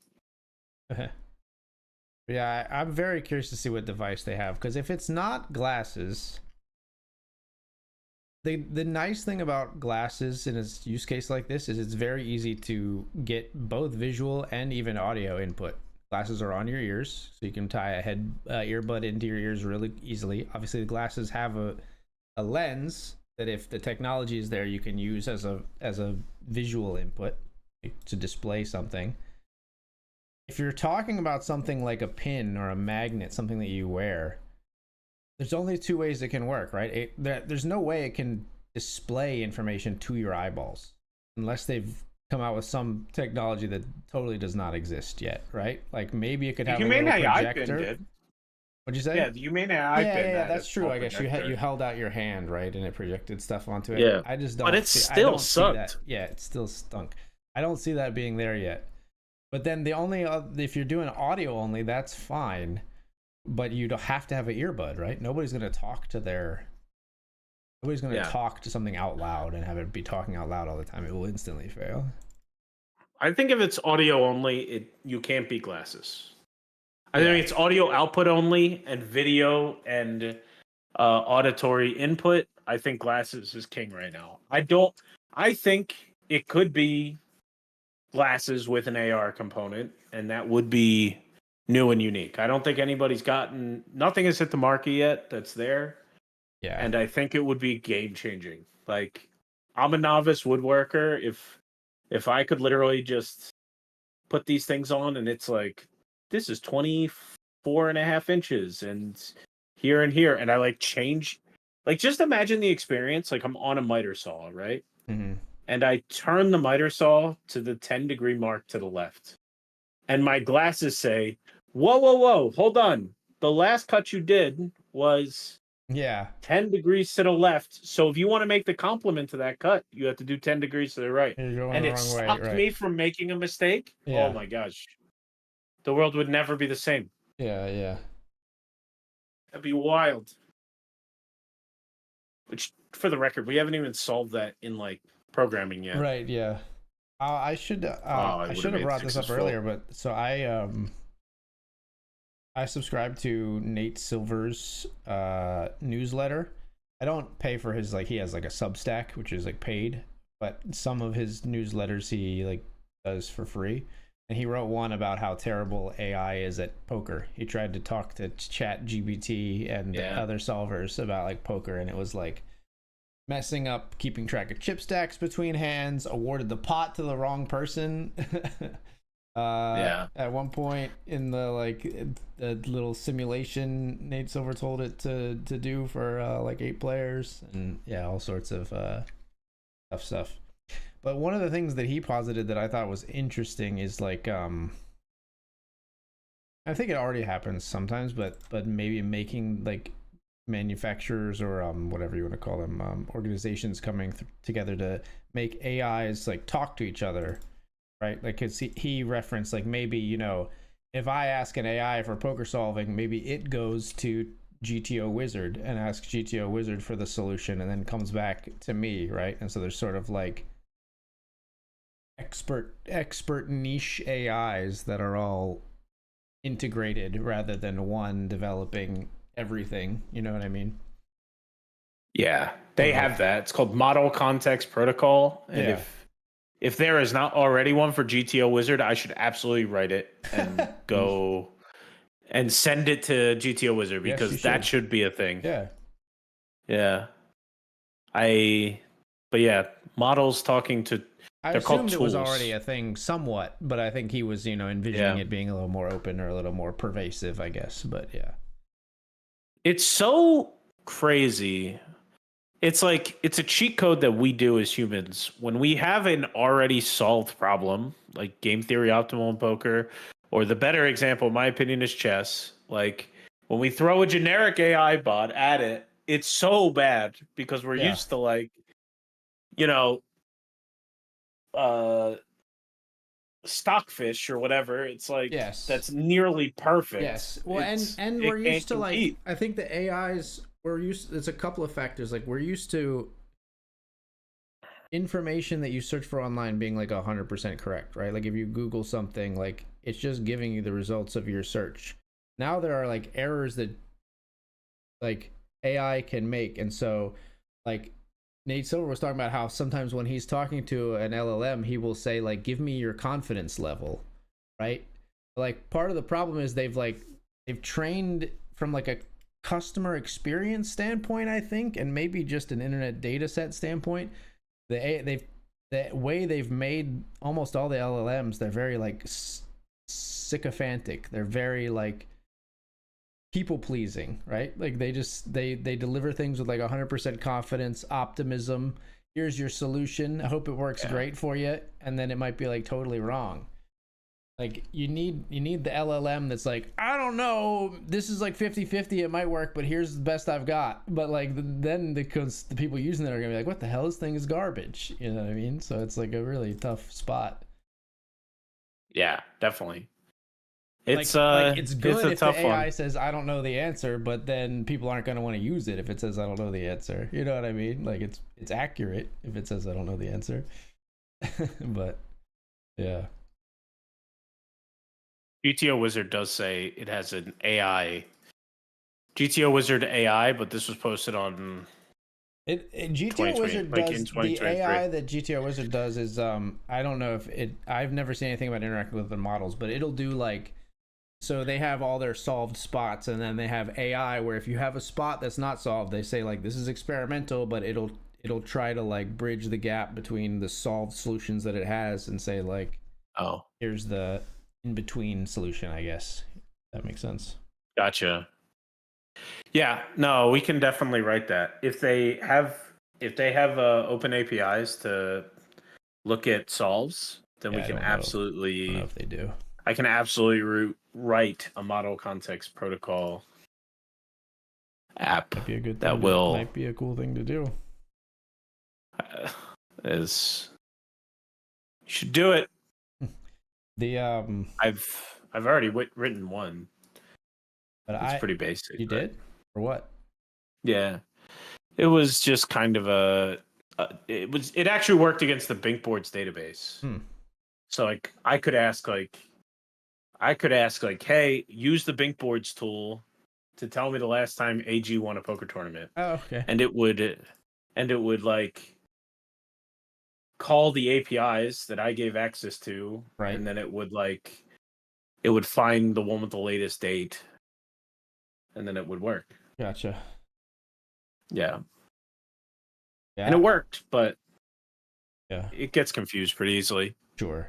Yeah, I'm very curious to see what device they have, because if it's not glasses, the nice thing about glasses in a use case like this is it's very easy to get both visual and even audio input. Glasses are on your ears, so you can tie a earbud into your ears really easily. Obviously, the glasses have a lens that, if the technology is there, you can use as a visual input to display something. If you're talking about something like a pin or a magnet, something that you wear, there's only 2 ways it can work, right? There's no way it can display information to your eyeballs unless they've come out with some technology that totally does not exist yet, right? Like maybe it could have a little projector. What'd you say? Yeah, the Humane AI pin. Yeah, that's true. I guess you held out your hand, right, and it projected stuff onto it. Yeah, I just don't. But it still sucked. Yeah, it still stunk. I don't see that being there yet. But then if you're doing audio only, that's fine. But you don't have to have an earbud, right? Nobody's going to talk to talk to something out loud and have it be talking out loud all the time. It will instantly fail. I think if it's audio only, you can't beat glasses. I think it's audio output only and video and auditory input. I think glasses is king right now. I think it could be glasses with an AR component, and that would be new and unique. I don't think nothing has hit the market yet that's there. Yeah. And I think it would be game changing. Like, I'm a novice woodworker. If I could literally just put these things on and it's like, this is 24.5 inches and here and here, and I like change, like, just imagine the experience. Like, I'm on a miter saw, right? Mm-hmm. And I turn the miter saw to the 10-degree mark to the left. And my glasses say, whoa, hold on. The last cut you did was 10 degrees to the left. So if you want to make the complement to that cut, you have to do 10 degrees to the right. And it stopped me from making a mistake. Yeah. Oh my gosh. The world would never be the same. Yeah. That'd be wild. Which, for the record, we haven't even solved that in, like, programming yet. Right, yeah. I should have brought this up earlier, but so I subscribe to Nate Silver's newsletter. I don't pay for his, like, he has like a Substack, which is like paid, but some of his newsletters he like does for free. And he wrote one about how terrible AI is at poker. He tried to talk to Chat GPT and other solvers about like poker, and it was like messing up keeping track of chip stacks between hands, awarded the pot to the wrong person. At one point in the little simulation Nate Silver told it to do for like 8 players, and all sorts of tough stuff. But one of the things that he posited that I thought was interesting is like I think it already happens sometimes, but maybe making like manufacturers or whatever you want to call them, organizations coming together to make AIs like talk to each other, right? Like, cause he referenced like maybe, you know, if I ask an AI for poker solving, maybe it goes to GTO Wizard and asks GTO Wizard for the solution and then comes back to me, right? And so there's sort of like expert niche AIs that are all integrated rather than one developing everything. You know what I mean? Yeah, they have that. It's called Model Context Protocol, and if there is not already one for GTO Wizard, I should absolutely write it and go and send it to GTO Wizard, because that should be a thing. Yeah. But yeah, models talking to. I assumed it was already a thing somewhat, but I think he was, you know, envisioning it being a little more open or a little more pervasive, I guess. But yeah. It's so crazy. It's like it's a cheat code that we do as humans. When we have an already solved problem, like game theory optimal poker, or the better example, in my opinion, is chess. Like when we throw a generic AI bot at it, it's so bad because we're used to like, you know, stockfish or whatever. It's like that's nearly perfect. Yes. Well, and we're used to compete. Like, I think the AIs we're used. It's a couple of factors. Like we're used to information that you search for online being like 100% correct, right? Like if you Google something, like it's just giving you the results of your search. Now there are like errors that like AI can make, and so like Nate Silver was talking about how sometimes when he's talking to an LLM, he will say like, "Give me your confidence level," right? Like part of the problem is they've trained from like a customer experience standpoint, I think, and maybe just an internet data set standpoint. The way they've made almost all the LLMs, they're very like sycophantic. They're very like people pleasing, right? Like they deliver things with like 100% confidence, optimism. Here's your solution. I hope it works great for you. And then it might be like totally wrong. Like you need the LLM that's like, I don't know, this is like 50-50, it might work, but here's the best I've got. But like then the people using it are gonna be like, what the hell, this thing is garbage. You know what I mean? So it's like a really tough spot. Yeah, definitely. It's it's good it's if the AI says I don't know the answer, but then people aren't going to want to use it if it says I don't know the answer. You know what I mean? Like it's accurate if it says I don't know the answer. But yeah. GTO Wizard does say it has an AI. GTO Wizard AI, but this was posted on GTO Wizard does the AI that GTO Wizard does is I don't know if I've never seen anything about interacting with the models, but it'll do like, so they have all their solved spots, and then they have AI where if you have a spot that's not solved, they say like this is experimental, but it'll try to like bridge the gap between the solved solutions that it has and say like, oh, here's the in between solution, I guess. That makes sense. Gotcha. Yeah, no, we can definitely write that. If they have open APIs to look at solves, then we can absolutely. I don't know if they do. I can absolutely write a model context protocol app. Might be a good that thing will might be a cool thing to do. You should do it. The I've already written one. But it's pretty basic. You did? For what? Yeah. It was just kind of it actually worked against the Binkboards database. So like I could ask like, hey, use the Binkboards tool to tell me the last time AG won a poker tournament. Oh, okay. And it would like call the APIs that I gave access to, right? And then it would find the one with the latest date, and then it would work. Gotcha. Yeah. And it Yeah. worked, but Yeah. it gets confused pretty easily. Sure.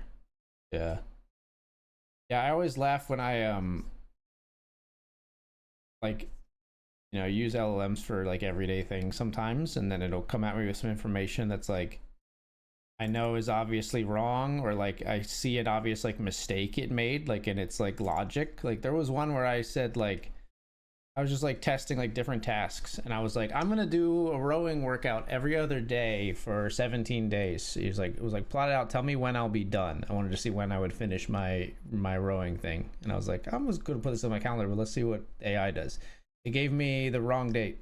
Yeah. Yeah, I always laugh when I like use LLMs for like everyday things sometimes, and then it'll come at me with some information that's like I know is obviously wrong, or like I see an obvious like mistake it made, like in its like logic. Like there was one where I said like I was just like testing like different tasks, and I was like, I'm gonna do a rowing workout every other day for 17 days. He was like, it was like plot it out, tell me when I'll be done. I wanted to see when I would finish my rowing thing, and I was like, I'm just gonna put this on my calendar, but let's see what AI does. It gave me the wrong date.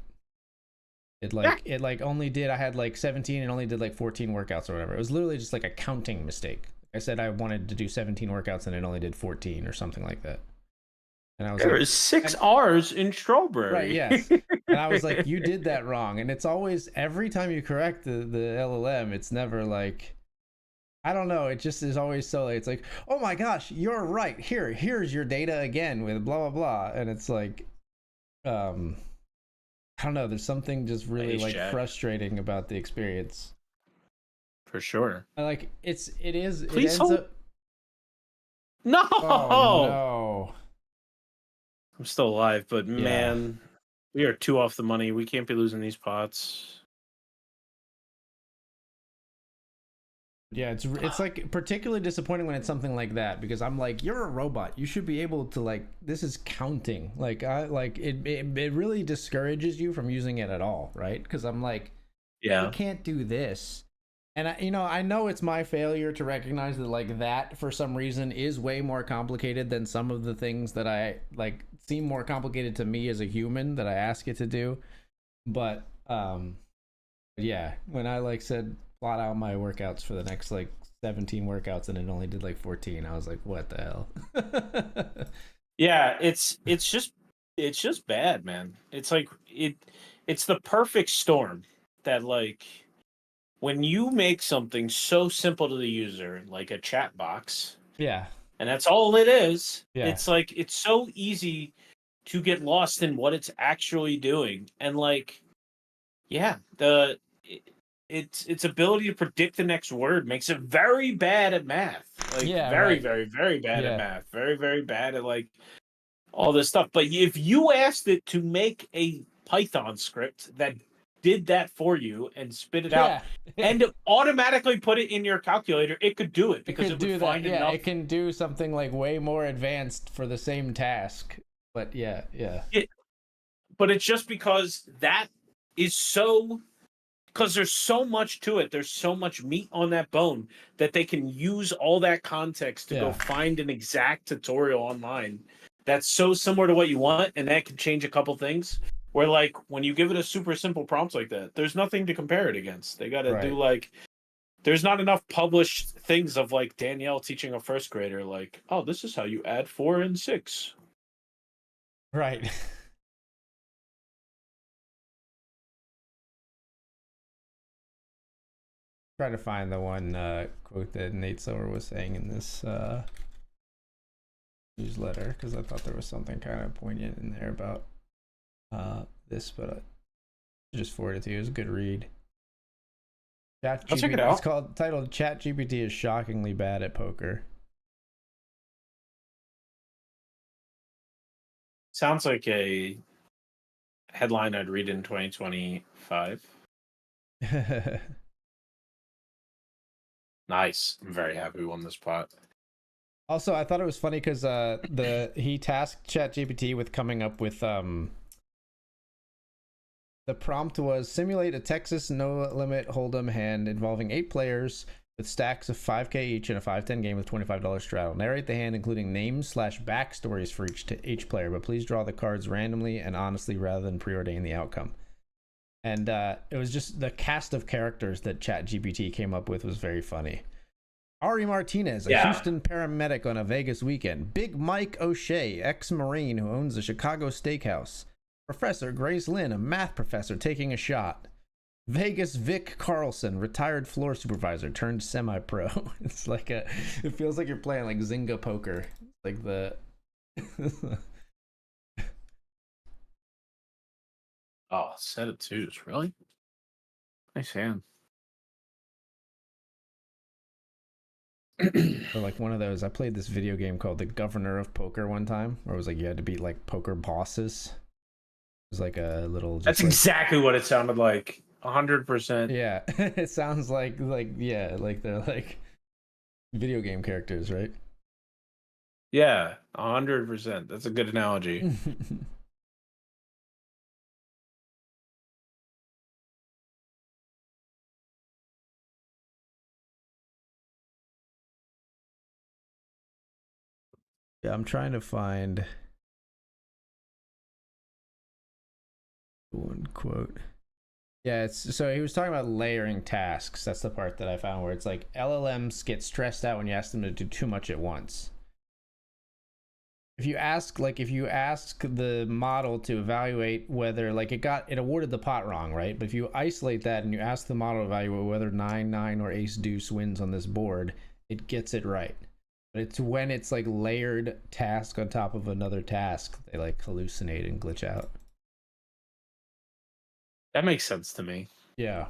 It only did, I had like 17 and only did like 14 workouts or whatever. It was literally just like a counting mistake. I said I wanted to do 17 workouts and it only did 14 or something like that. And I was There like, is 6 R's in right, strawberry. yes. And I was like, you did that wrong. And it's always, every time you correct the LLM, it's never like, I don't know. It just is always so like, it's like, oh my gosh, you're right. Here's your data again with blah, blah, blah. And it's like, I don't know. There's something just really like Jack. frustrating about the experience. For sure. Like it Please hold. up. No. Oh no. I'm still alive, but Yeah. man, we are too off the money. We can't be losing these pots. Yeah, it's like particularly disappointing when it's something like that, because I'm like, you're a robot. You should be able to like, this is counting. Like it really discourages you from using it at all, right? Because I'm like, Yeah, you can't do this. And I know it's my failure to recognize that like that for some reason is way more complicated than some of the things that I like seem more complicated to me as a human that I ask it to do. But yeah, when I like said plot out my workouts for the next like 17 workouts and it only did like 14, I was like, what the hell? yeah. It's just bad, man. It's like it's the perfect storm that like when you make something so simple to the user, like a chat box, Yeah. and that's all it is. Yeah. It's like it's so easy to get lost in what it's actually doing, and like, yeah, its ability to predict the next word makes it very bad at math. Like Yeah, very, right. very, very bad Yeah. at math. Very, very bad at like all this stuff. But if you asked it to make a Python script that did that for you and spit it out and automatically put it in your calculator, it could do it because it would find enough. It can do something like way more advanced for the same task. But yeah. But it's just because that is so, because there's so much to it. There's so much meat on that bone that they can use all that context to go find an exact tutorial online that's so similar to what you want, and that can change a couple things. Where like when you give it a super simple prompt like that, there's nothing to compare it against. They got to do like, there's not enough published things of like Danielle teaching a first grader like, oh, this is how you add 4 and 6. Right. Try to find the one quote that Nate Silver was saying in this newsletter, because I thought there was something kind of poignant in there about this, but I just forwarded it to you. It was a good read. I'll check it out. It's titled ChatGPT is shockingly bad at poker. Sounds like a headline I'd read in 2025. Nice. I'm very happy we won this pot. Also, I thought it was funny because he tasked ChatGPT with coming up with the prompt was simulate a Texas no limit hold'em hand involving 8 players with stacks of 5K each in a 5-10 game with $25 straddle. Narrate the hand including names/backstories for each player, but please draw the cards randomly and honestly rather than preordain the outcome. And it was just the cast of characters that ChatGPT came up with was very funny. Ari Martinez, a Houston paramedic on a Vegas weekend. Big Mike O'Shea, ex-Marine who owns a Chicago steakhouse. Professor Grace Lynn, a math professor taking a shot. Vegas Vic Carlson, retired floor supervisor turned semi-pro. It's like it feels like you're playing like Zynga poker. Like the Oh, set of twos, really? Nice hand. Or like one of those. I played this video game called The Governor of Poker one time, where it was like you had to beat like poker bosses. It was like a little. That's exactly what it sounded like. 100%. Yeah, it sounds like yeah, like they're like video game characters, right? Yeah, 100%. That's a good analogy. Yeah, I'm trying to find one quote. Yeah, it's so he was talking about layering tasks. That's the part that I found where it's like LLMs get stressed out when you ask them to do too much at once. If you ask the model to evaluate whether like it awarded the pot wrong, right? But if you isolate that and you ask the model to evaluate whether 9-9 or ace deuce wins on this board, it gets it right. But it's when it's like layered task on top of another task, they like hallucinate and glitch out. That makes sense to me. Yeah.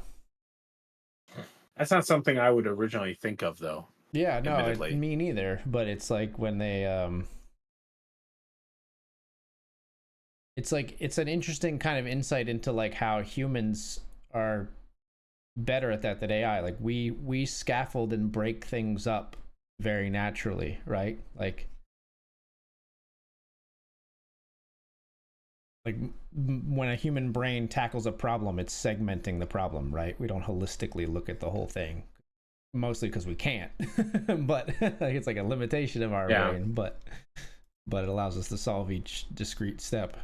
That's not something I would originally think of, though. Yeah, no, me neither. But it's like when they it's like it's an interesting kind of insight into like how humans are better at that than AI. Like we scaffold and break things up very naturally, right? Like when a human brain tackles a problem, it's segmenting the problem, right? We don't holistically look at the whole thing, mostly because we can't. But like, it's like a limitation of our brain, but it allows us to solve each discrete step.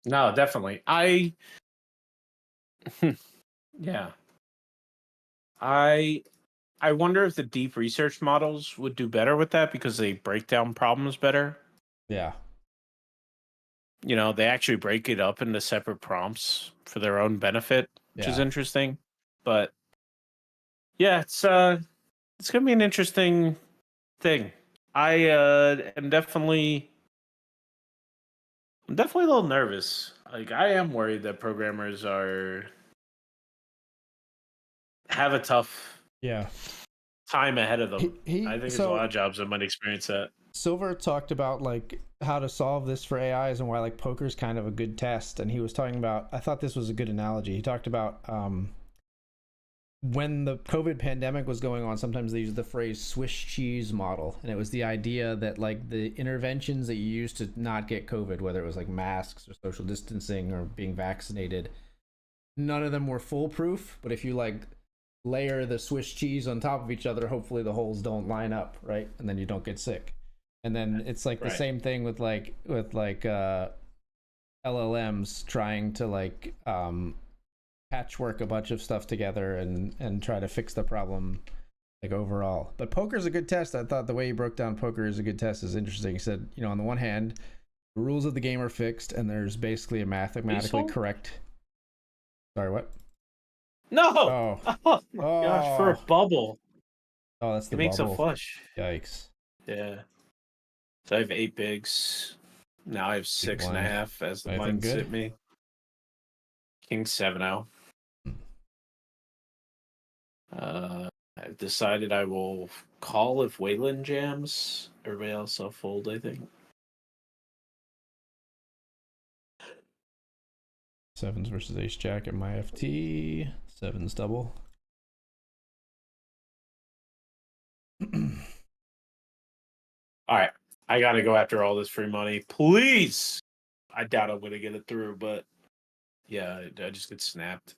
No, definitely. Yeah. I wonder if the deep research models would do better with that because they break down problems better. Yeah. You know, they actually break it up into separate prompts for their own benefit, which is interesting. But yeah, it's gonna be an interesting thing. I am definitely a little nervous. Like I am worried that programmers have a tough time ahead of them. I think there's a lot of jobs that might experience that. Silver talked about like how to solve this for AIs and why like poker is kind of a good test. And he was talking about, I thought this was a good analogy. He talked about when the COVID pandemic was going on, sometimes they used the phrase Swiss cheese model. And it was the idea that like the interventions that you use to not get COVID, whether it was like masks or social distancing or being vaccinated, none of them were foolproof. But if you like layer the Swiss cheese on top of each other, hopefully the holes don't line up, right? And then you don't get sick. And then it's like the same thing with LLMs trying to like patchwork a bunch of stuff together and try to fix the problem like overall. But poker's a good test. I thought the way he broke down poker is a good test is interesting. He said, you know, on the one hand, the rules of the game are fixed and there's basically a mathematically correct. Sorry, what? No. Oh my gosh, for a bubble. Oh, that's the bubble. It makes a flush. Yikes. Yeah. So I have 8 bigs. Now I have 6.5 as the blinds hit me. King 7-0. I've decided I will call if Waylon jams. Everybody else I'll fold, I think. Sevens versus ace jack at my FT. Sevens double. All right. I got to go after all this free money. Please. I doubt I'm going to get it through, but yeah, I just get snapped.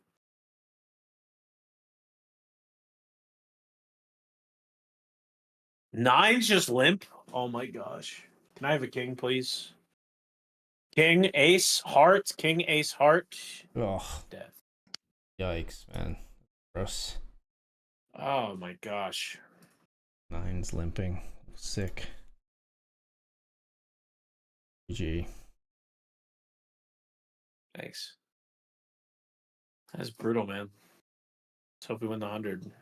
Nine's just limp. Oh my gosh. Can I have a king, please? King, ace, heart. King, ace, heart. Oh. Death. Yikes, man. Gross. Oh my gosh. Nine's limping. Sick. GG. Thanks. That's brutal, man. Let's hope we win the 100.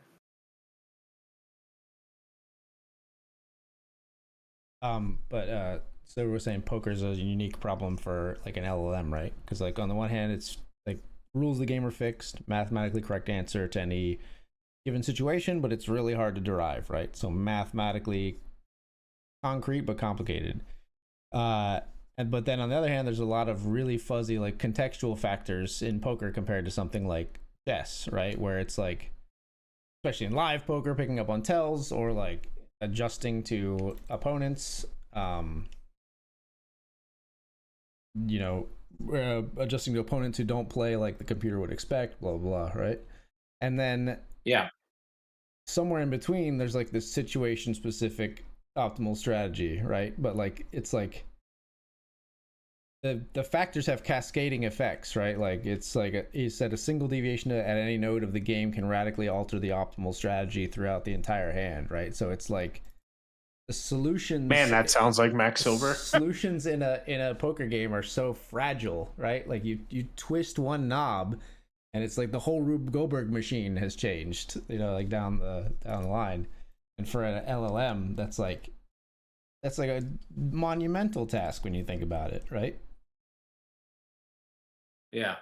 But so we're saying poker's a unique problem for like an LLM, right? Because like on the one hand, it's like rules of the game are fixed, mathematically correct answer to any given situation, but it's really hard to derive, right? So mathematically concrete but complicated. But then on the other hand, there's a lot of really fuzzy like contextual factors in poker compared to something like chess, right? Where it's like, especially in live poker, picking up on tells or like adjusting to opponents, adjusting to opponents who don't play like the computer would expect, blah blah, right? And then Yeah. somewhere in between, there's like this situation specific optimal strategy, right? But like it's like the factors have cascading effects, right? Like it's like you said, a single deviation at any node of the game can radically alter the optimal strategy throughout the entire hand, right? So it's like the solutions. Man, that sounds like Max Silver. Solutions in a poker game are so fragile, right? Like you twist one knob, and it's like the whole Rube Goldberg machine has changed, like down the line. And for an LLM, that's like a monumental task when you think about it, right? Yeah.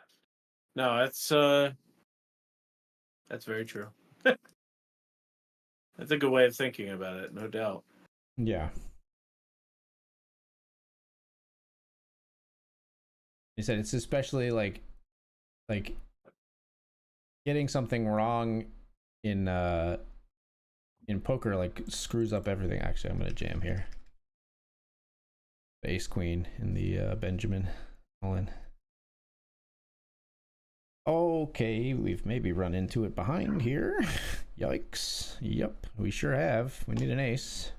No, that's very true. That's a good way of thinking about it, no doubt. Yeah. You said it's especially like getting something wrong in poker like screws up everything. Actually, I'm gonna jam here. Ace queen in the Benjamin all in. Okay, we've maybe run into it behind here. Yikes. Yep, we sure have. We need an ace.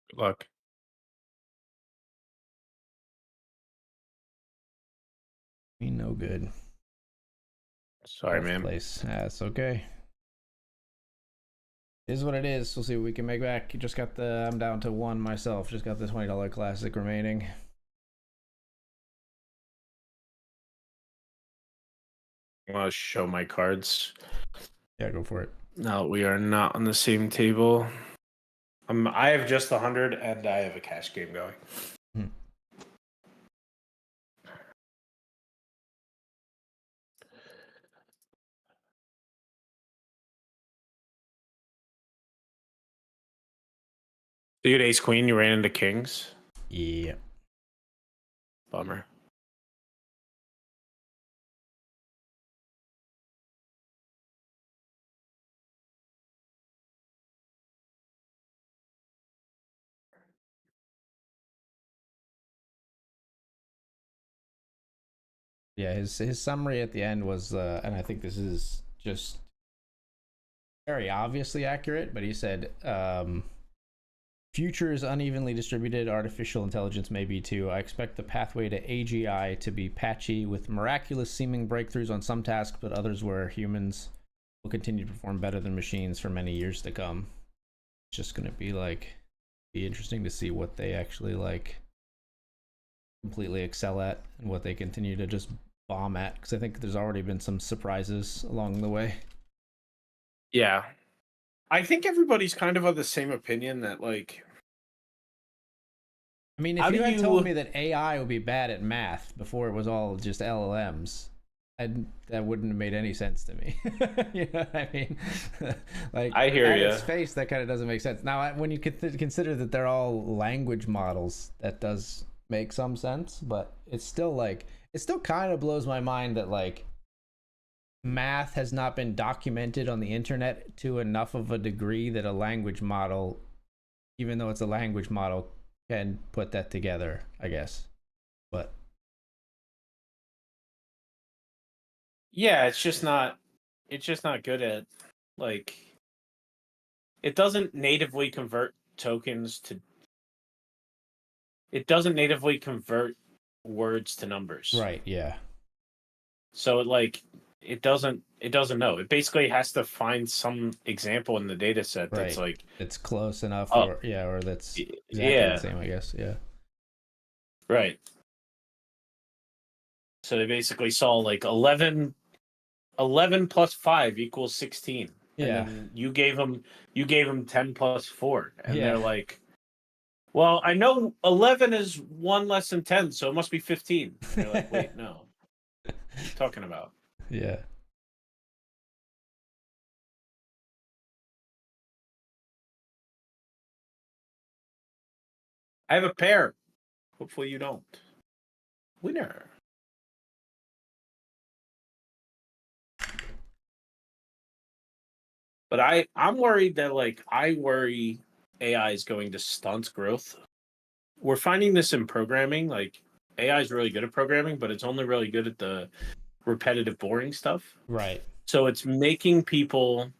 Good luck. No good. Sorry, man. Place. That's okay. It is what it is. We'll see what we can make back. I'm down to one myself. Just got the $20 classic remaining. I want to show my cards. Yeah, go for it. No, we are not on the same table. I have just 100 and I have a cash game going. So you had ace queen, you ran into kings. Yeah. Bummer. Yeah, his summary at the end was, and I think this is just very obviously accurate, but he said, future is unevenly distributed. Artificial intelligence may be too. I expect the pathway to AGI to be patchy with miraculous seeming breakthroughs on some tasks, but others where humans will continue to perform better than machines for many years to come. It's just going to be interesting to see what they actually like completely excel at and what they continue to just bomb at, because I think there's already been some surprises along the way. Yeah. I think everybody's kind of the same opinion that, like... I mean, if you had told me that AI would be bad at math before it was all just LLMs, that wouldn't have made any sense to me. You know what I mean? Like, I hear you. Its face, that kind of doesn't make sense. Now, when you consider that they're all language models, that does make some sense, but it's still kind of blows my mind that like math has not been documented on the internet to enough of a degree that a language model, even though it's a language model, can put that together, I guess. But yeah, it's just not good at, like, it doesn't natively convert words to numbers. Right, yeah. So it doesn't know. It basically has to find some example in the data set that's right. like it's close enough, or that's exactly the same, I guess. Yeah. Right. So they basically saw like 11 plus 5 equals 16. Yeah. And then you gave them 10 plus 4. And Yeah. they're like, well, I know 11 is 1 less than 10, so it must be 15. And you're like, wait, no. What are you talking about? Yeah. I have a pair. Hopefully you don't. Winner. But I'm worried that I worry AI is going to stunt growth. We're finding this in programming. Like AI is really good at programming, but it's only really good at the repetitive, boring stuff. Right. So it's making people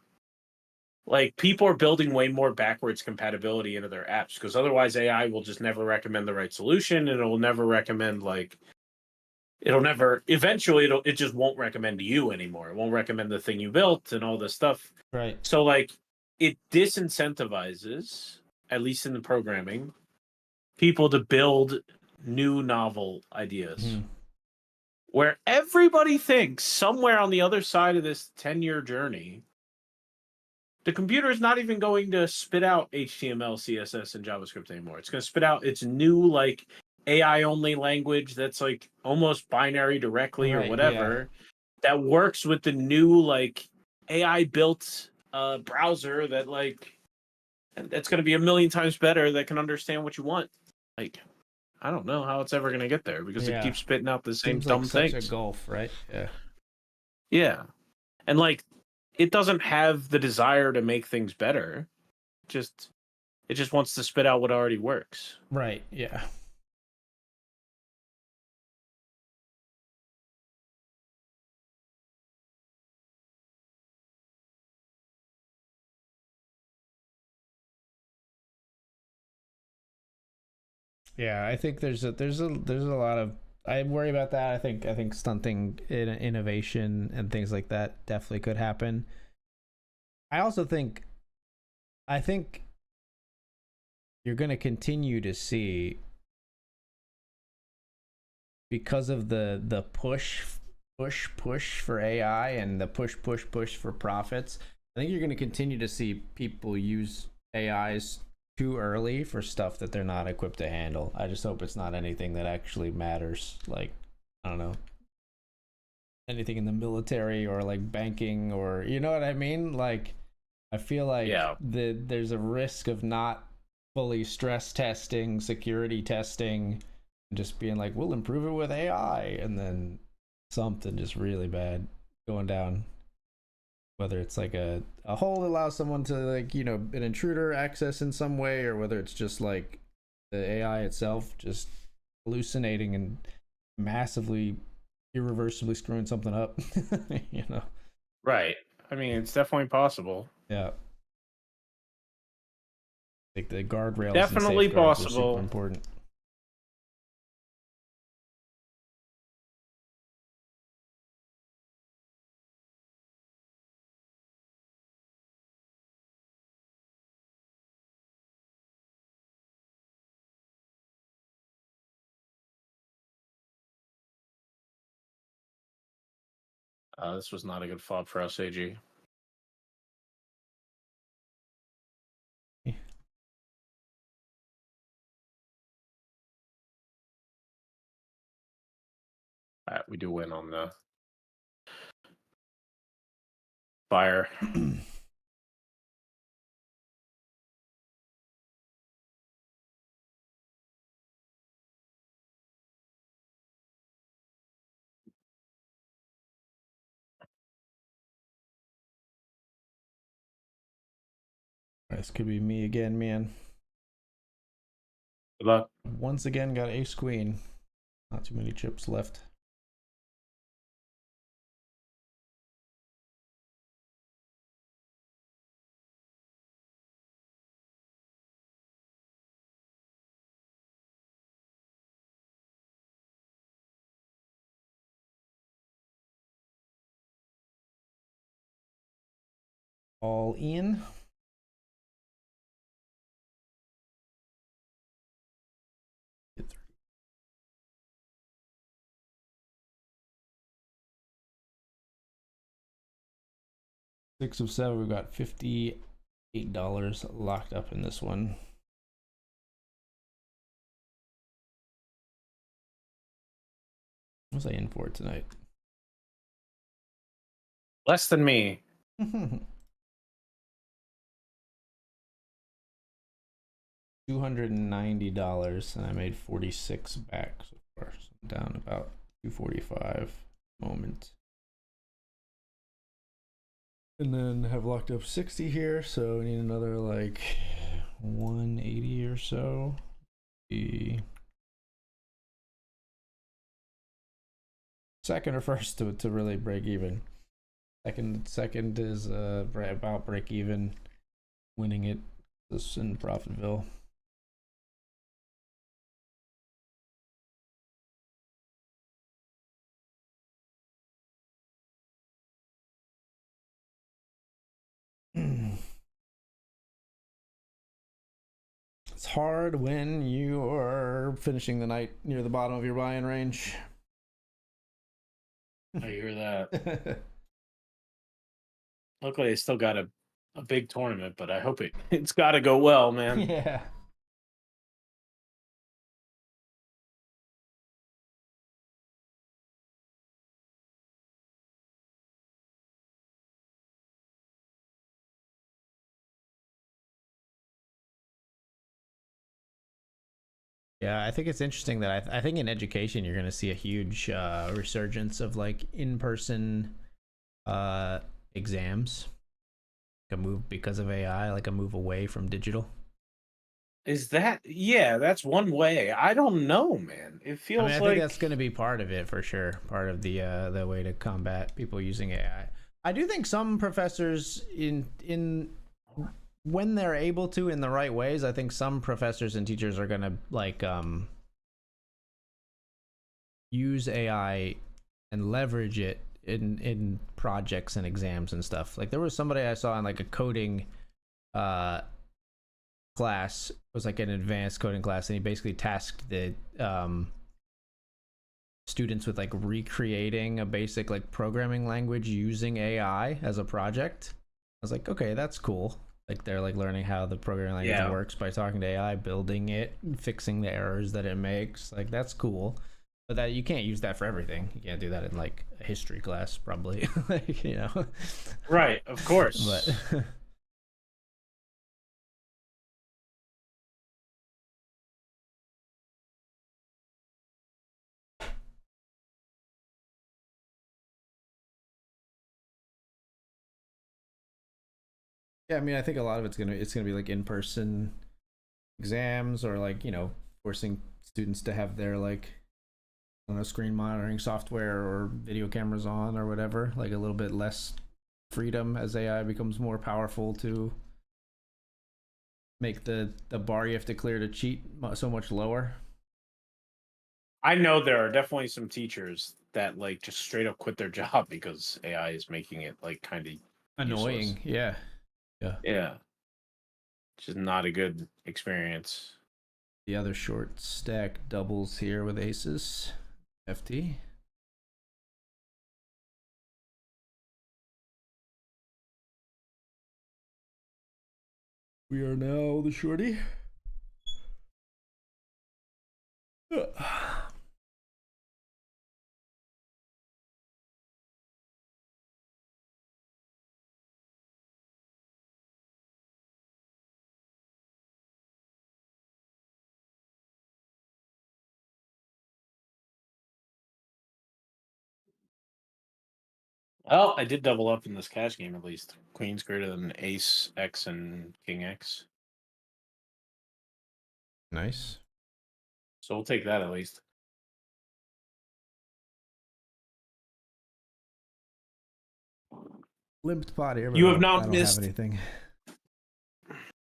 are building way more backwards compatibility into their apps because otherwise AI will just never recommend the right solution and it will never recommend it'll never eventually it just won't recommend to you anymore. It won't recommend the thing you built and all this stuff. Right. So it disincentivizes, at least in the programming, people to build new novel ideas. Where everybody thinks somewhere on the other side of this 10-year journey, the computer is not even going to spit out HTML, CSS, and JavaScript anymore. It's going to spit out its new AI only language that's almost binary directly or Right. Yeah. whatever that works with the new AI built browser that's going to be a million times better that can understand what you want. Like I don't know how it's ever going to get there because it Yeah. keeps spitting out the same Seems like dumb such a things. gulf, right? Yeah. Yeah. And it doesn't have the desire to make things better. Just it just wants to spit out what already works. Right. Yeah. Yeah, I think there's a lot of I worry about that. I think stunting in innovation and things like that definitely could happen. I also think you're going to continue to see because of the push for AI and the push for profits. I think you're going to continue to see people use AIs too early for stuff that they're not equipped to handle. I just hope it's not anything that actually matters. Like, I don't know, anything in the military or like banking or you know what I mean? Like, I feel like Yeah. there's a risk of not fully stress testing, security testing, just being like, we'll improve it with AI, and then something just really bad going down. Whether it's like a hole that allows someone to an intruder access in some way, or whether it's just like the AI itself just hallucinating and massively irreversibly screwing something up. you know? Right. I mean, it's definitely possible. Yeah. Like the guardrails and Definitely safeguards are super possible. important. This was not a good flop for us, AG. All right, we do win on the fire. This could be me again, man. Good luck. Once again, got ace queen. Not too many chips left. All in. Six of seven. We've got $58 locked up in this one. What was I in for tonight? Less than me. $290, and I made 46 back so far. So I'm down about 245 moment. And then have locked up 60 here, so we need another like 180 or so. The second or first to really break even. Second is about break even, winning it this in Profitville. It's hard when you are finishing the night near the bottom of your buy-in range. I hear that. Luckily, I still got a big tournament, but I hope it's got to go well, man. Yeah. Yeah, I think it's interesting that I think in education you're going to see a huge resurgence of like in-person uh, exams, like a move because of AI, like a move away from digital. Is that? Yeah, that's one way. I don't know, man. It I mean, feels I think that's like going to be part of it for sure. Part of the way to combat people using AI. I do think some professors in when they're able to in the right ways, I think some professors and teachers are going to like use AI and leverage it in projects and exams and stuff. Like there was somebody I saw in like a coding uh class. It was like an advanced coding class, and he basically tasked the students with like recreating a basic like programming language using AI as a project. I was like, okay, that's cool. Like they're like learning how the programming language yeah, works by talking to AI, building it, fixing the errors that it makes. Like that's cool. But that you can't use that for everything. You can't do that in like a history class, probably. Like, you know. right. Of But course. yeah, I mean, I think a lot of it's gonna be like in person exams or like forcing students to have their like I don't know screen monitoring software or video cameras on or whatever. Like a little bit less freedom as AI becomes more powerful to make the bar you have to clear to cheat so much lower. I know there are definitely some teachers that like just straight up quit their job because AI is making it like kind of useless. Annoying, yeah, yeah. Yeah, just not a good experience. The other short stack doubles here with aces. FT. We are now the shorty. Well, I did double up in this cash game at least. Queen's greater than Ace X and King X, Nice. so we'll take that at least. Limped pot here, but You have I not don't have missed. anything.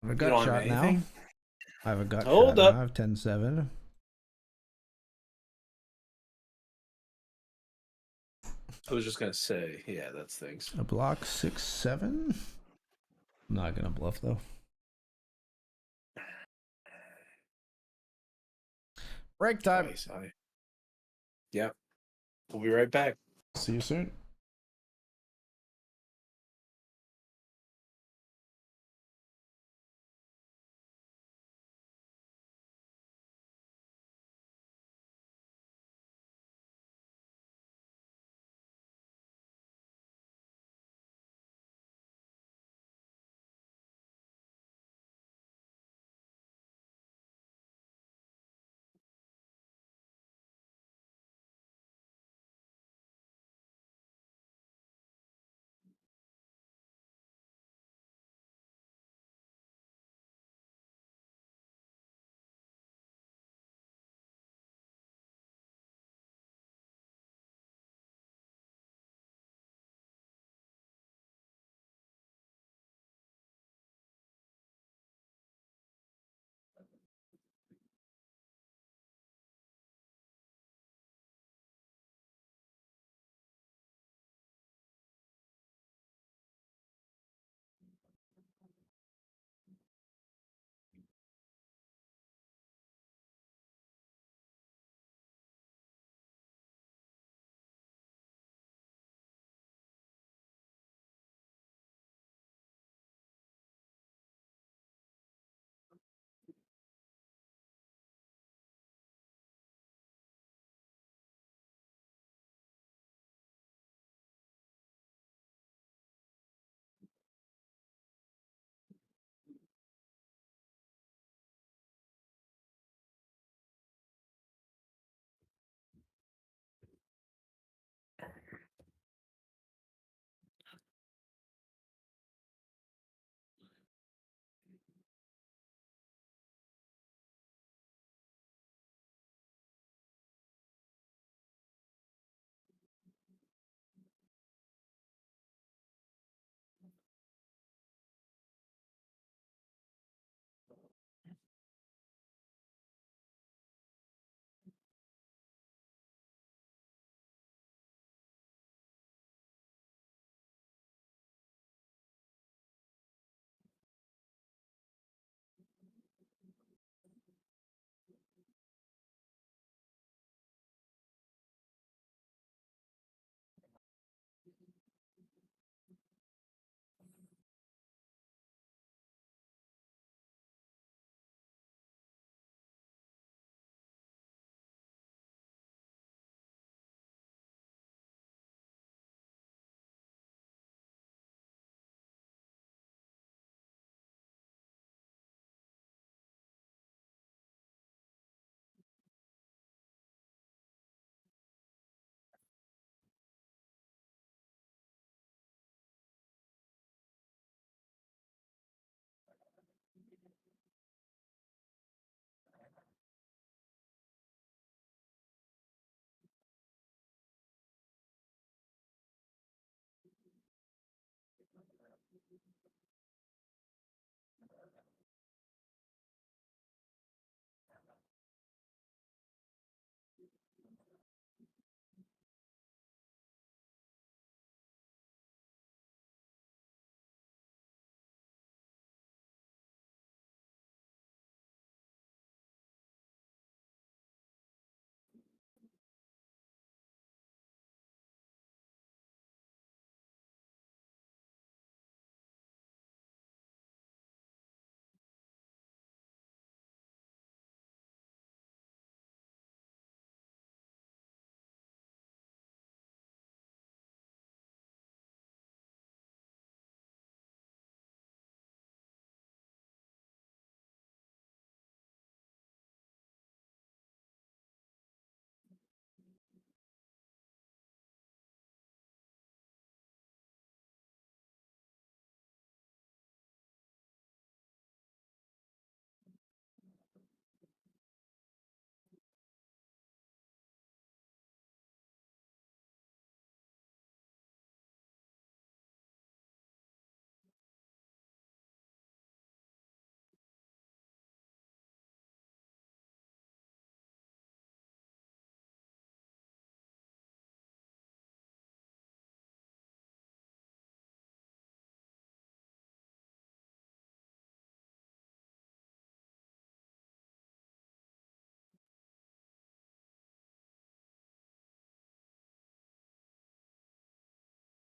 I have a You gut don't have shot now. anything. I have a gut Hold shot now. up. I have 10-7. I was just gonna say, yeah, that's things. A block 6-7. I'm not gonna bluff though. Break time. Twice. Yep. We'll be right back. See you soon.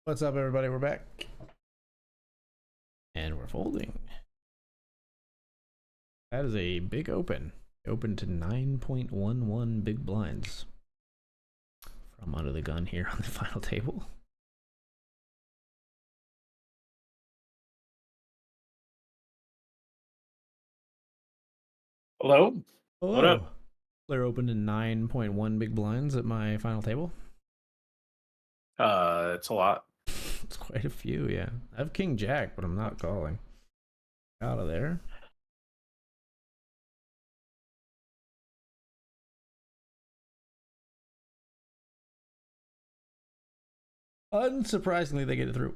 What's up, everybody? We're back. And we're folding. That is a big open. Open to 9.11 big blinds. From under the gun here on the final table. Hello? Hello. What up? Player opened to 9.1 big blinds at my final table. It's a lot. It's quite a few, yeah. I have King Jack, but I'm not calling. Out of there. Unsurprisingly, they get it through.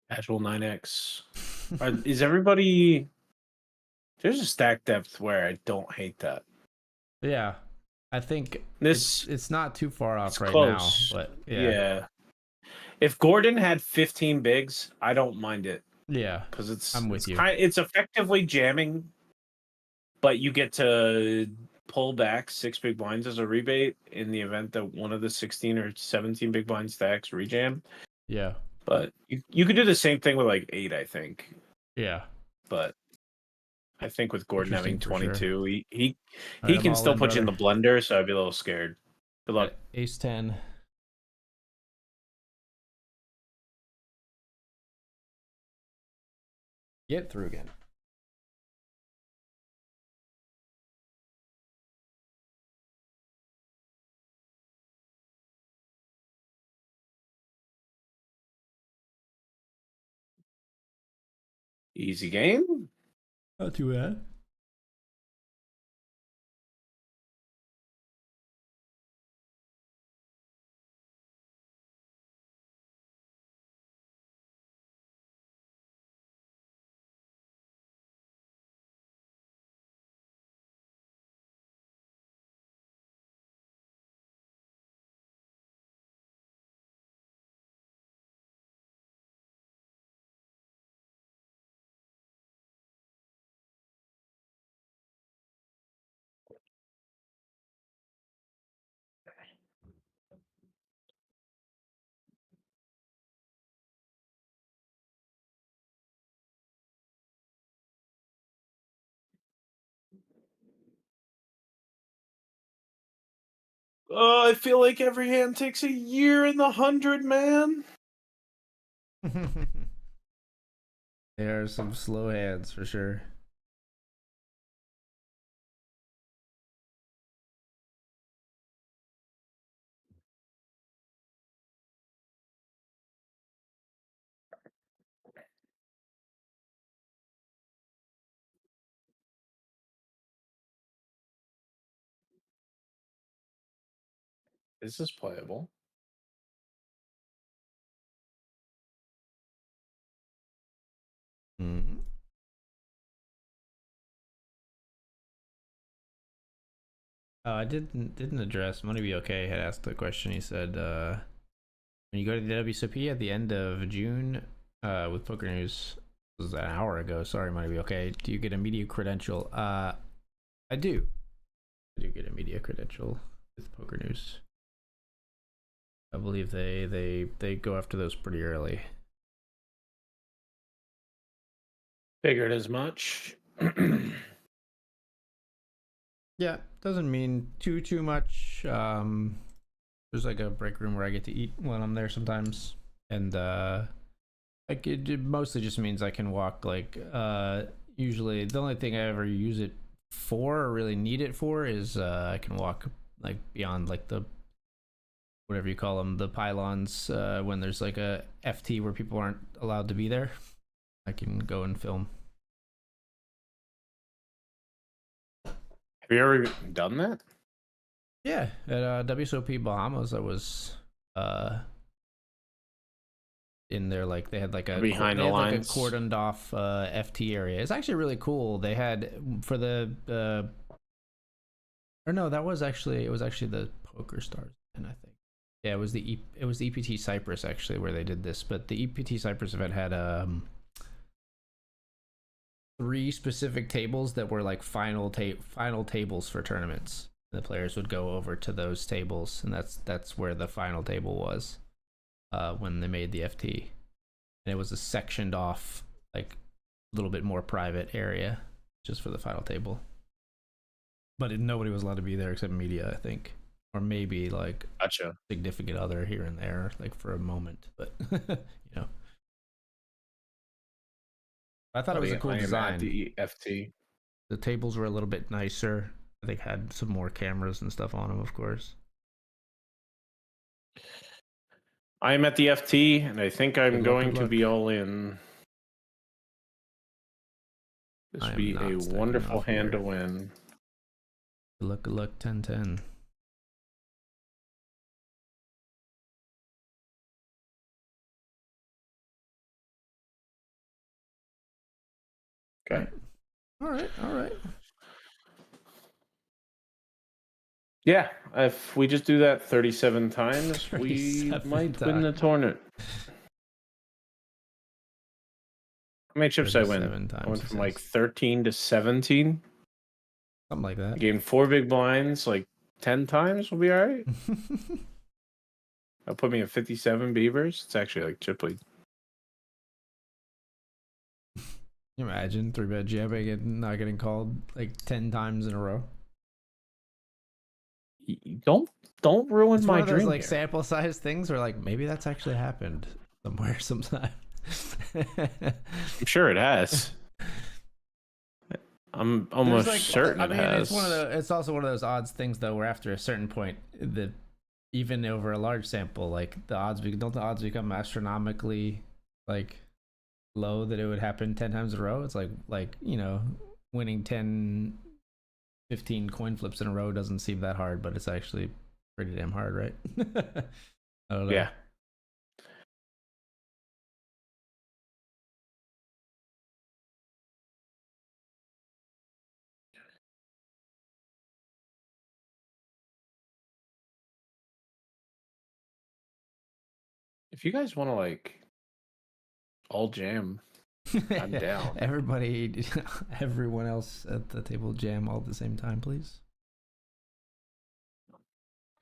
Actual 9x. Is everybody... There's a stack depth where I don't hate that. Yeah. I think This it's not too far off right close. now, but yeah. If Gordon had 15 bigs, I don't mind it. Yeah. Because I'm with you. It's effectively jamming, but you get to pull back 6 big blinds as a rebate in the event that one of the 16 or 17 big blind stacks rejam. Yeah. But you could do the same thing with like 8, I think. Yeah. But I think with Gordon having 22, sure. he can still put you in the blender, so I'd be a little scared. Good luck. Ace 10. Get through again. Easy game. Not too bad. I feel like every hand takes a year in the 100, man. There are some slow hands for sure. This is playable. Mm-hmm. Oh, I didn't address Money Be Okay had asked the question. He said, when you go to the WSOP at the end of June, with Poker News, this was an hour ago. Sorry, Money Be Okay. Do you get a media credential? I do. I do get a media credential with Poker News. I believe they go after those pretty early. Figured as much. Yeah, doesn't mean too much. There's like a break room where I get to eat when I'm there sometimes, and like it mostly just means I can walk. Like usually the only thing I ever use it for or really need it for is I can walk like beyond like the whatever you call them, the pylons, when there's like a FT where people aren't allowed to be there. I can go and film. Have you ever done that? Yeah, at WSOP Bahamas, I was in there. Like they had like a Behind the lines, like a cordoned off FT area. It's actually really cool. They had for the or no, that was actually the Poker Stars, and I think yeah, it was the EPT Cyprus actually where they did this. But the EPT Cyprus event had 3 specific tables that were like final tables for tournaments. The players would go over to those tables, and that's where the final table was when they made the FT. And it was a sectioned off, like a little bit more private area just for the final table. But nobody was allowed to be there except media, I think, or maybe like Gotcha. significant other here and there, like for a moment. But you know, I thought it was a cool I am design. at the FT. The tables were a little bit nicer. I think had some more cameras and stuff on them, of course. I am at the FT, and I think I'm going to Good be luck. all in. This I would am be a not stacking wonderful off hand here. to win. Good luck, 10-10. Okay. All right. Yeah, if we just do that 37 times, we 37 might win the times. tournament. How many chips did I win? 37 times. I went from like 13 to 17. Something like that. I gained 4 big blinds like 10 times. Will be all right. That'll put me at 57 beavers. It's actually like chip lead. Can you imagine 3-bet jamming and not getting called like 10 times in a row? Don't ruin It's my one of those dream like here. sample size things where like maybe that's actually happened somewhere sometime. I'm sure it has. I'm almost certain it has. It's also one of those odds things though, where after a certain point, even over a large sample, like don't the odds become astronomically like low that it would happen 10 times in a row? It's like you know, winning 10, 15 coin flips in a row doesn't seem that hard, but it's actually pretty damn hard, right? I don't know. Yeah. If you guys want to like all jam, I'm down. Everyone else at the table jam all at the same time, please.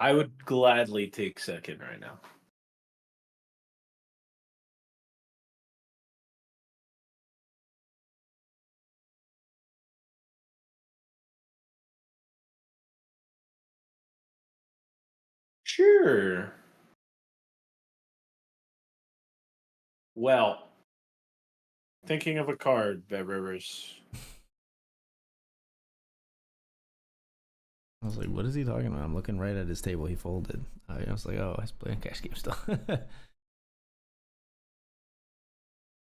I would gladly take second right now. Sure. Well, thinking of a card, BetRivers. I was like, what is he talking about? I'm looking right at his table. He folded. I was like, oh, he's playing cash game still.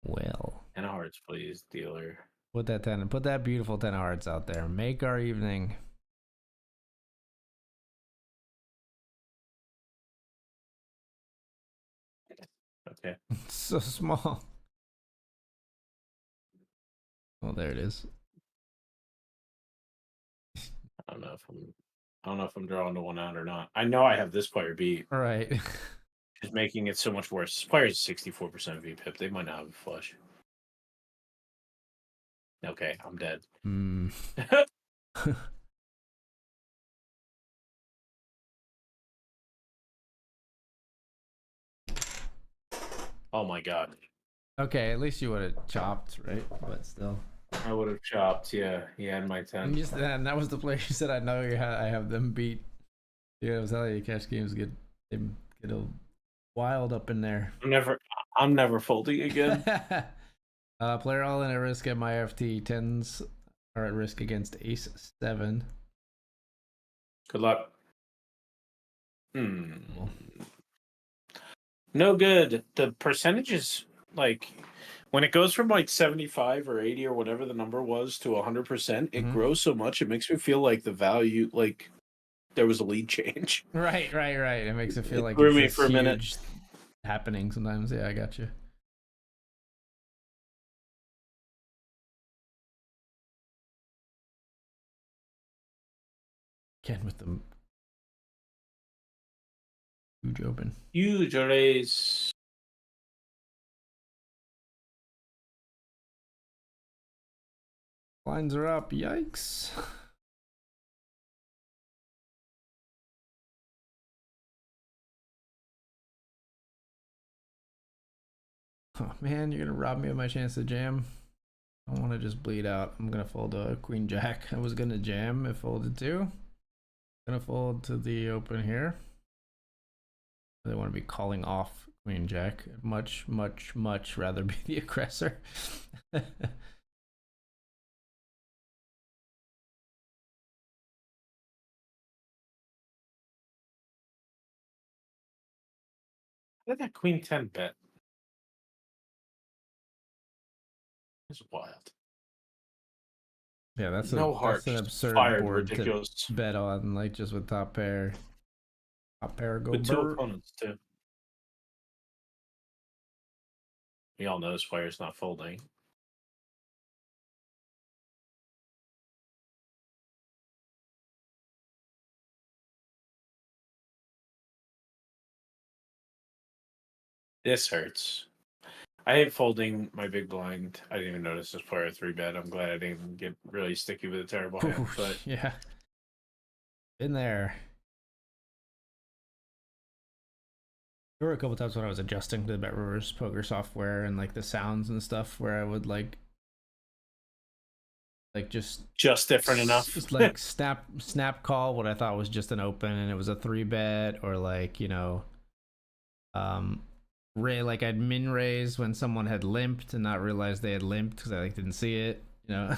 Well, 10 of hearts, please, dealer. put that beautiful 10 of hearts out there. Make our evening. Okay. It's so small. Oh, there it is. I don't know if I'm drawing the one out or not. I know I have this player beat. All right. Just making it so much worse. This player is 64% VPIP. They might not have a flush. Okay, I'm dead. Oh my god. Okay, at least you would have chopped, right? But still. I would have chopped. Yeah, he had my 10. And that was the player you said I know I have them beat. Yeah, I was telling you, cash games get a wild up in there. I'm never folding again. Player all in at risk at my FT. 10s are at risk against ace 7. Good luck. No good. The percentages, like, when it goes from like 75 or 80 or whatever the number was to 100%, it grows so much. It makes me feel like the value, like, there was a lead change. Right. It makes it feel like grew it's me this for a minute. huge happening sometimes. Yeah, I got you. Ken with the huge open. Huge raise. Lines are up. Yikes. Oh man, you're gonna rob me of my chance to jam. I want to just bleed out. I'm gonna fold a queen jack. I was gonna jam if folded too. Gonna fold to the open here. They want to be calling off queen jack. Much, much, much rather be the aggressor. How did that queen 10 bet? It's wild. Yeah, that's No heart, an just absurd fired board to ridiculous. bet on, like just with top pair. Top pair go With two burr. opponents too. We all know this player's not folding. This hurts. I hate folding my big blind. I didn't even notice this player 3-bet. I'm glad I didn't get really sticky with a terrible hand. But yeah, been there. There were a couple times when I was adjusting to the BetRivers poker software and like the sounds and stuff where I would like just different enough. like snap call what I thought was just an open and it was a 3-bet, or like, you know, like I'd min raise when someone had limped and not realize they had limped because I like didn't see it, you know.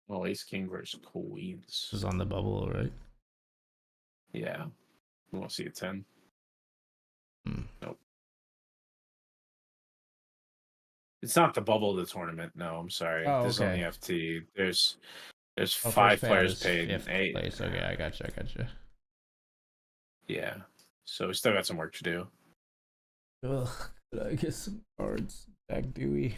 Well, ace king versus queens. This was on the bubble, right? Yeah. We won't see a 10. Nope. It's not the bubble of the tournament. No, I'm sorry. Oh, this is on okay. the FT. There's Oh, 5 players paid. Fifth 8. place. Okay, I gotcha. Yeah. So we still got some work to do. Ugh, could I get some cards? Jack Dewey.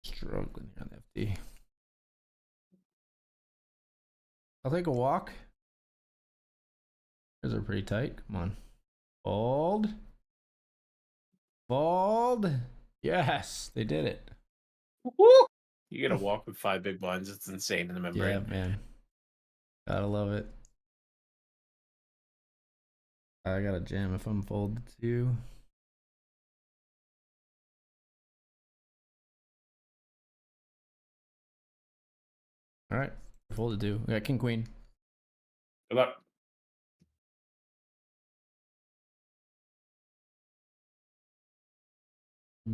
Struggling on FD. I'll take a walk. Those are pretty tight. Come on. Fold. Fold. Yes, they did it. Woo! You get a walk with 5 big blinds. It's insane in the membrane. Yeah, man. Gotta love it. I got a jam if I'm folded too. All right, folded too. We got king queen. Good luck.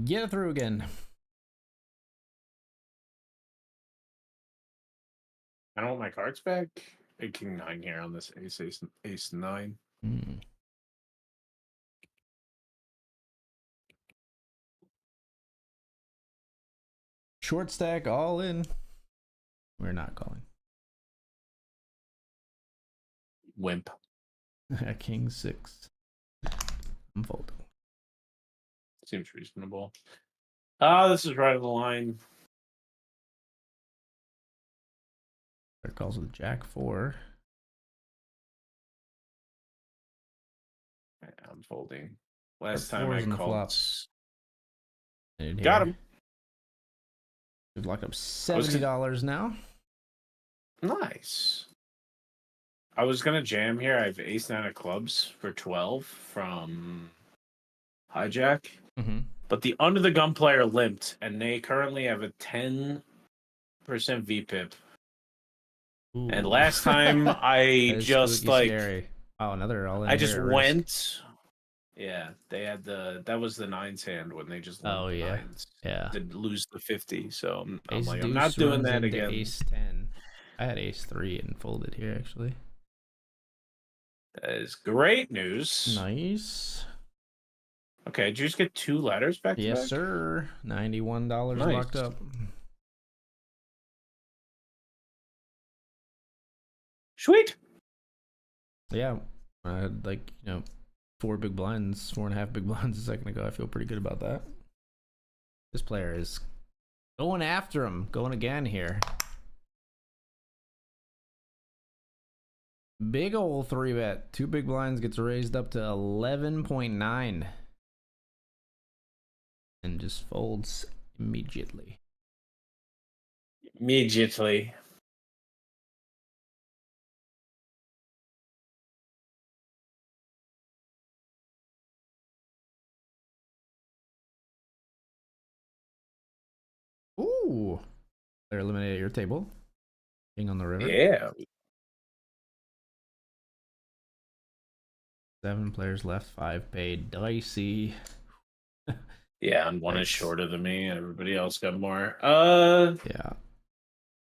Get it through again. I don't want my cards back. A king 9 here on this ace 9. Short stack all in. We're not calling. Wimp. King 6. I'm folding. Seems reasonable. This is right on the line. Better calls with Jack 4. I'm folding. Last time I called. Flops. Got him. We've locked up $70 now. Nice. I was gonna jam here. I have ace 9 of clubs for 12 from hijack. But the under the gun player limped, and they currently have a 10% VPIP. Ooh. And last time I just like scary. Oh, another all in. I just went. Yeah, they had that was the 9s hand when they just nines. Yeah. Did lose the 50. So I'm like, I'm not doing that again. Ace 10. I had ace 3 and folded here actually. That is great news. Nice. Okay, did you just get 2 ladders back to Yes, back? sir. $91 locked up. Sweet. Yeah, I had 4 big blinds, 4.5 big blinds a second ago. I feel pretty good about that. This player is going after him, going again here. Big ol' 3-bet. 2 big blinds gets raised up to 11.9. and just folds immediately. Immediately. Ooh. They're eliminated at your table. King on the river. Yeah. 7 players left, 5 paid. Dicey. Yeah, and one is Thanks. shorter than me. Everybody else got more. Yeah.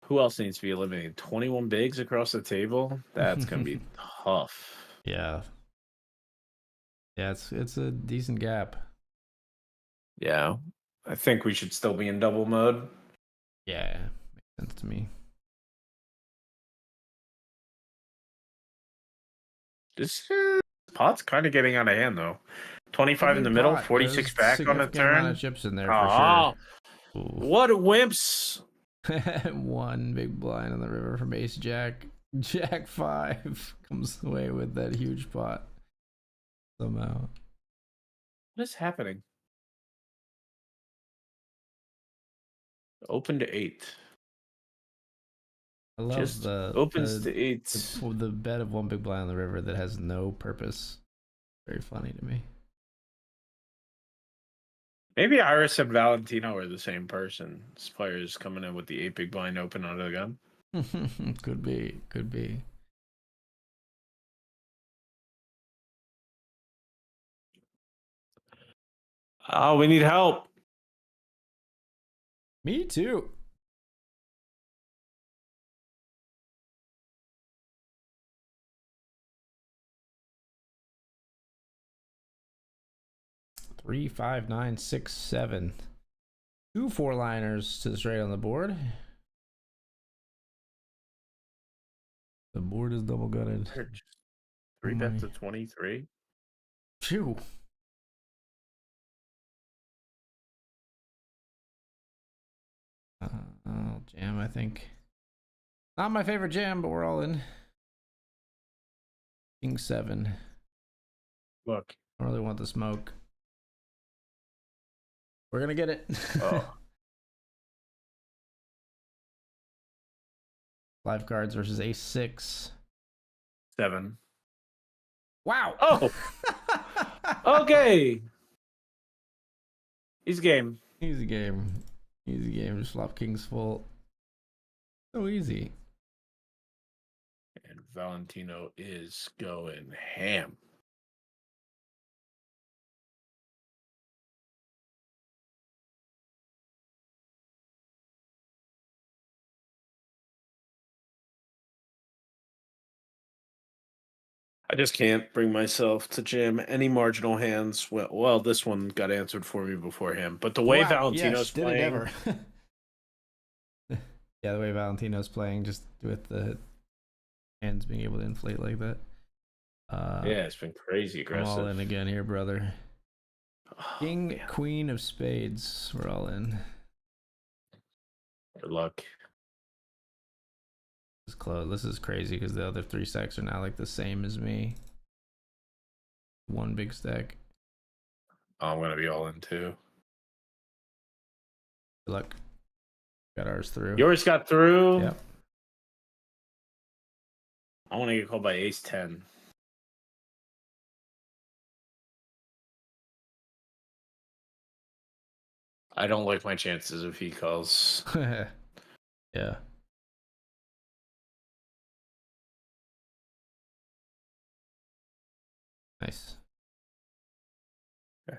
Who else needs to be eliminated? 21 bigs across the table? That's gonna be tough. Yeah. Yeah, it's a decent gap. Yeah. I think we should still be in double mode. Yeah. Makes sense to me. This pot's kind of getting out of hand though. 25 in the Good middle, pot. 46 There's back on the significant amount of turn. chips in there for Oh, sure. what wimps. One big blind on the river from Ace Jack. Jack 5 comes away with that huge pot somehow. What is happening? Open to 8. I love Just the opens to 8. the bet of one big blind on the river that has no purpose. Very funny to me. Maybe Iris and Valentino are the same person. This player is coming in with the 8 big blind open under the gun. Could be. Could be. Oh, we need help. Me too. Three, 5, 9, 6, 7. 2 4-liners to the straight on the board. The board is double gutted. 3 bet to 23. Phew. Jam, I think. Not my favorite jam, but we're all in. King 7. Look. I don't really want the smoke. We're gonna get it. Oh. 5 cards versus Ace 6. 7. Wow. Oh. Okay. Easy game. Easy game. Easy game. Just flop kings full. So easy. And Valentino is going ham. I just can't bring myself to jam any marginal hands. Well, this one got answered for me before him. But the way Wow. Valentino's Yes, did playing, it ever. Yeah, the way Valentino's playing, just with the hands being able to inflate like that. yeah, it's been crazy I'm aggressive. all in again here, brother. Oh, King, man. queen of spades. We're all in. Good luck. This is close. This is crazy because the other 3 stacks are now like the same as me. One big stack. I'm going to be all in too. Good luck. Got ours through. Yours got through? Yep. I want to get called by ace 10. I don't like my chances if he calls. Yeah. Nice. Okay.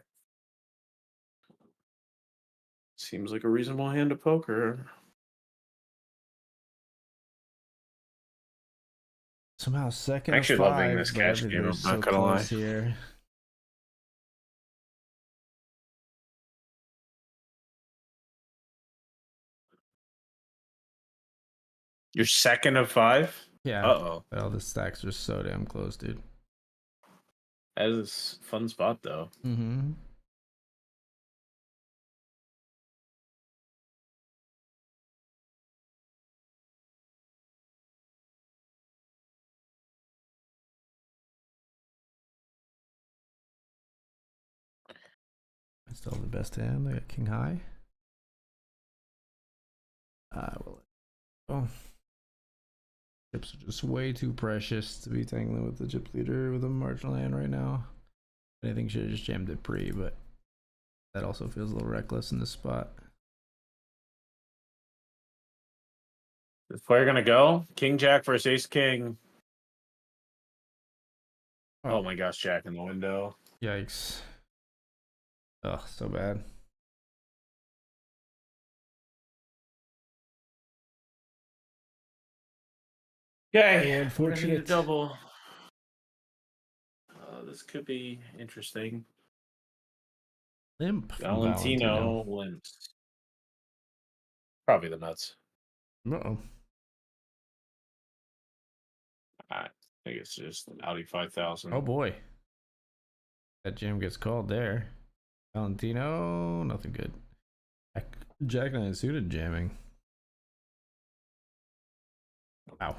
Seems like a reasonable hand of poker. Somehow second Actually of loving 5, this but cash game, I'm everybody's not so gonna close lie. here. You're second of 5? Yeah. Uh-oh. All the stacks are so damn close, dude. That is a fun spot, though. Mm-hmm. Still the best hand. I got king high. I will. Oh, chips are just way too precious to be tangling with the chip leader with a marginal hand right now. I think should have just jammed it pre, but that also feels a little reckless in this spot. Is player gonna go? King Jack versus Ace King. Oh my gosh, Jack in the window. Yikes. Oh, so bad. Okay, Oh, we're gonna need a unfortunate. double. This could be interesting. Limp from Valentino limps. Probably the nuts. Uh-oh. I think it's just Audi 5000. Oh boy. That jam gets called there. Valentino, nothing good. Jack 9 suited jamming. Wow.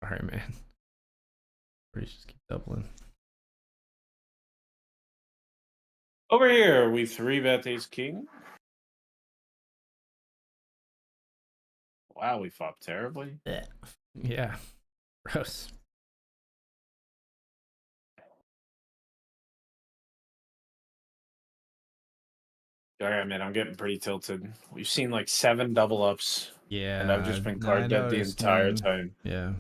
All right, man. Pretty just keep doubling. Over here, we 3-bet Ace King. Wow, we flopped terribly. Yeah. Gross. All right, man, I'm getting pretty tilted. We've seen like 7 double ups. Yeah. And I've just been I card dead the noticed, entire man. time. Yeah.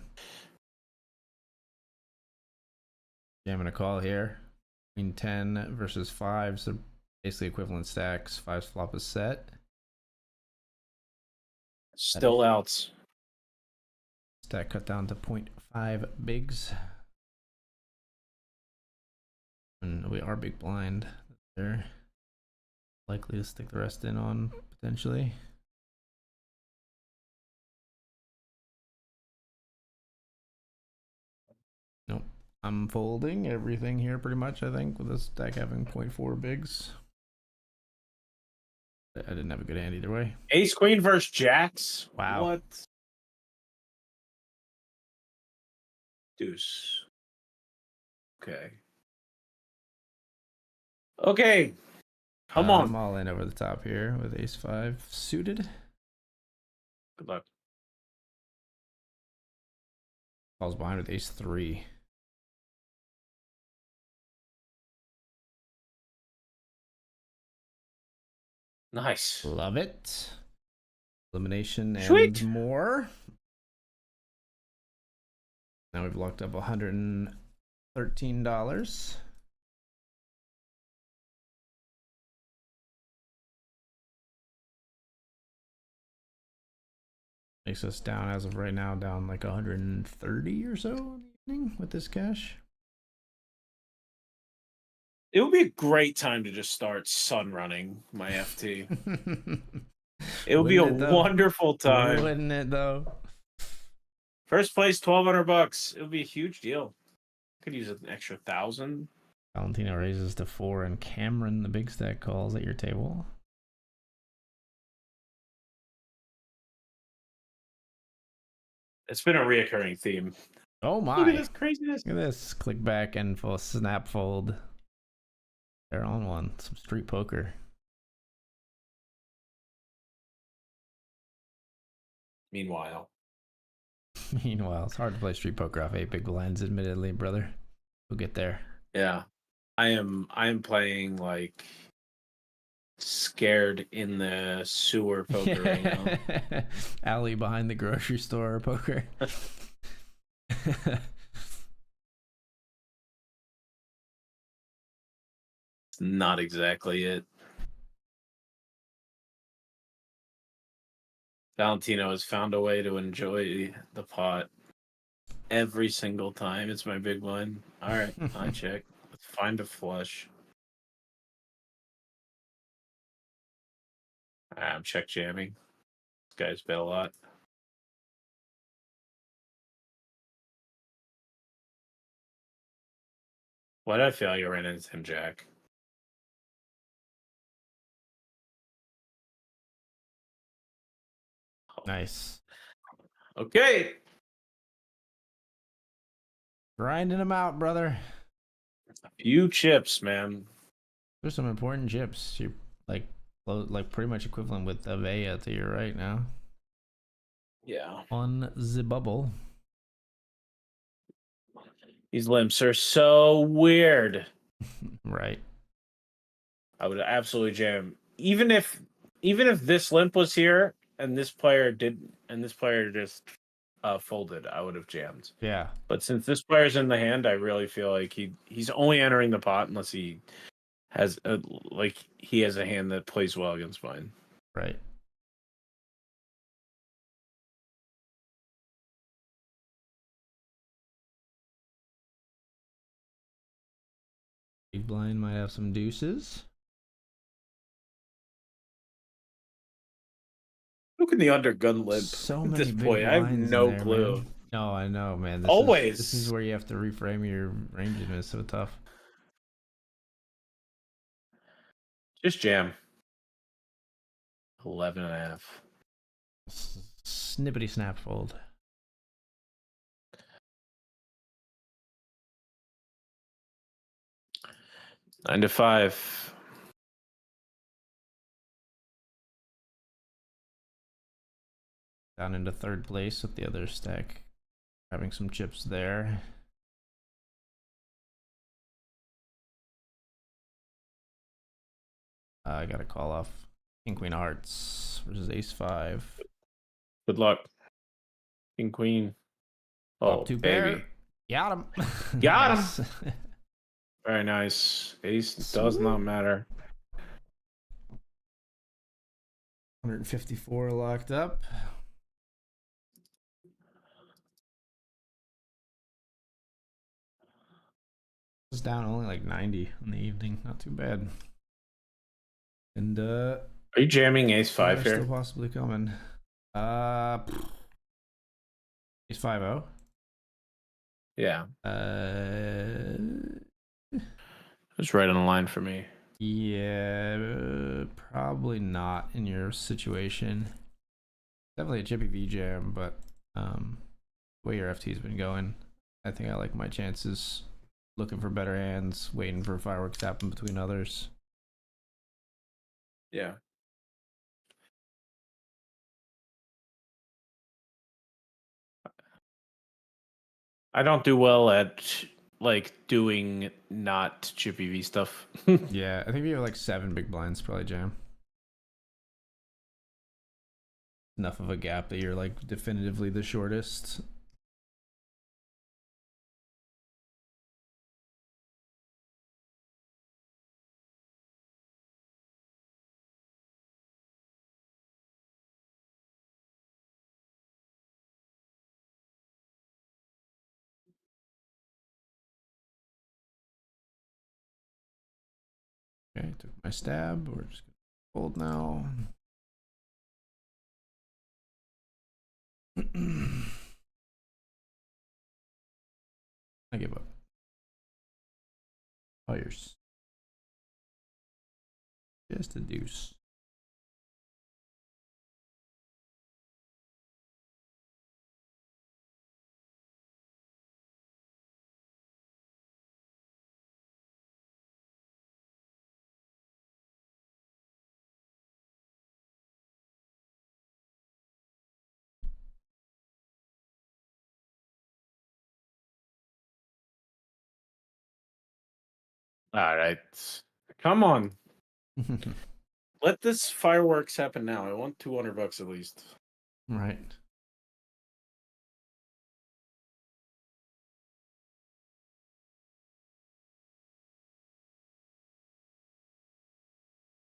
Jamming a call here. Queen 10 versus 5. So basically equivalent stacks. 5's flop is set. Still outs. Stack cut down to 0.5 bigs. And we are big blind. They're likely to stick the rest in on potentially. Nope. I'm folding everything here pretty much, I think, with this stack having 0.4 bigs. I didn't have a good hand either way. Ace Queen versus Jacks. Wow. What? Deuce. Okay. Okay. Come on. I'm all in over the top here with ace 5 suited. Good luck. Falls behind with ace 3. Nice. Love it. Elimination and Sweet. more. Now we've locked up $113. Makes us down as of right now, down like 130 or so in the evening with this cash. It would be a great time to just start sun running my FT. It would be a wonderful time. Wouldn't it though? First place, $1,200. It would be a huge deal. Could use an extra 1,000. Valentino raises to 4, and Cameron, the big stack, calls at your table. It's been a reoccurring theme. Oh my! Look at this craziness. Look at this. Click back and full snap fold. They're on one. Some street poker. Meanwhile, it's hard to play street poker off 8 big blinds, admittedly, brother. We'll get there. yeah, I am playing like scared in the sewer poker right now. Alley behind the grocery store poker. It's not exactly it. Valentino has found a way to enjoy the pot every single time. It's my big blind. All right, I check. Let's find a flush. I'm check jamming. This guy's bet a lot. Why did I failure right into him, Jack? Nice. Okay. Grinding them out, brother. A few chips, man. There's some important chips. You're like like pretty much equivalent with Avea to your right now. Yeah. On the bubble. These limps are so weird. Right. I would absolutely jam. Even if this limp was here and this player just folded, I would have jammed. Yeah. But since this player's in the hand, I really feel like he's only entering the pot unless he has he has a hand that plays well against mine. Right. Big blind might have some deuces. Look at the undergun limp So at many this big point. I have blinds in no there, clue. man. No, I know, man. This is Always where you have to reframe your range, and it's so tough. just jam. 11.5. Snippety snap fold. Nine to 5. Down into third place with the other stack. Having some chips there. I gotta call off King Queen of Hearts versus Ace 5. Good luck. King Queen. Top Oh, two baby. pair. Got him. Got him. Very nice. Ace does not matter. 154 locked up. It's down only like 90 in the evening. Not too bad. And Are you jamming Ace 5 still here? possibly coming. Ace 5-0. Yeah. It's right on the line for me. Yeah, probably not in your situation. Definitely a chippy V jam, but the way your FT's been going, I think I like my chances. Looking for better hands, waiting for fireworks to happen between others. Yeah. I don't do well at doing not chippy V stuff. Yeah, I think if you have like 7 big blinds, probably jam. Enough of a gap that you're like definitively the shortest. Okay, took my stab. We're just gonna fold now. I give up. Oh, you're just a deuce. All right. Come on. Let this fireworks happen now. I want $200 at least. Right.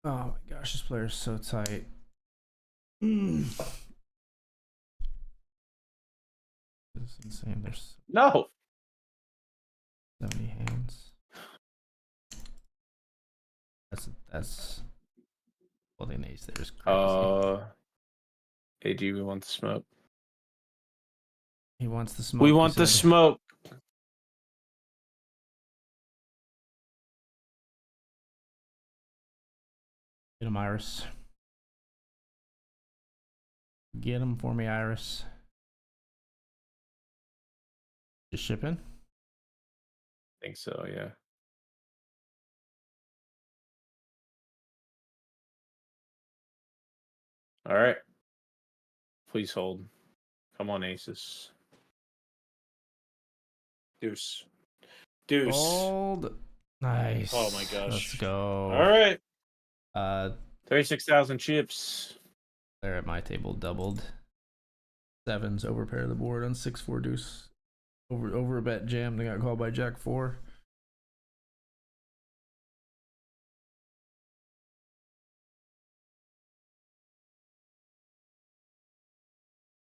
Oh my gosh, this player's so tight. This is insane. There's No. 70 hands. That's holding ace there is crazy. AG, we want the smoke. He wants the smoke. We want the smoke. Get him, Iris. Get him for me, Iris. Just shipping. I think so, yeah. All right. Please hold. Come on, aces. Deuce. Deuce. Fold. Nice. Oh my gosh. Let's go. All right. 36,000 chips. There at my table doubled. Sevens overpair the board on 6-4 deuce. Over a bet jam. They got called by Jack 4.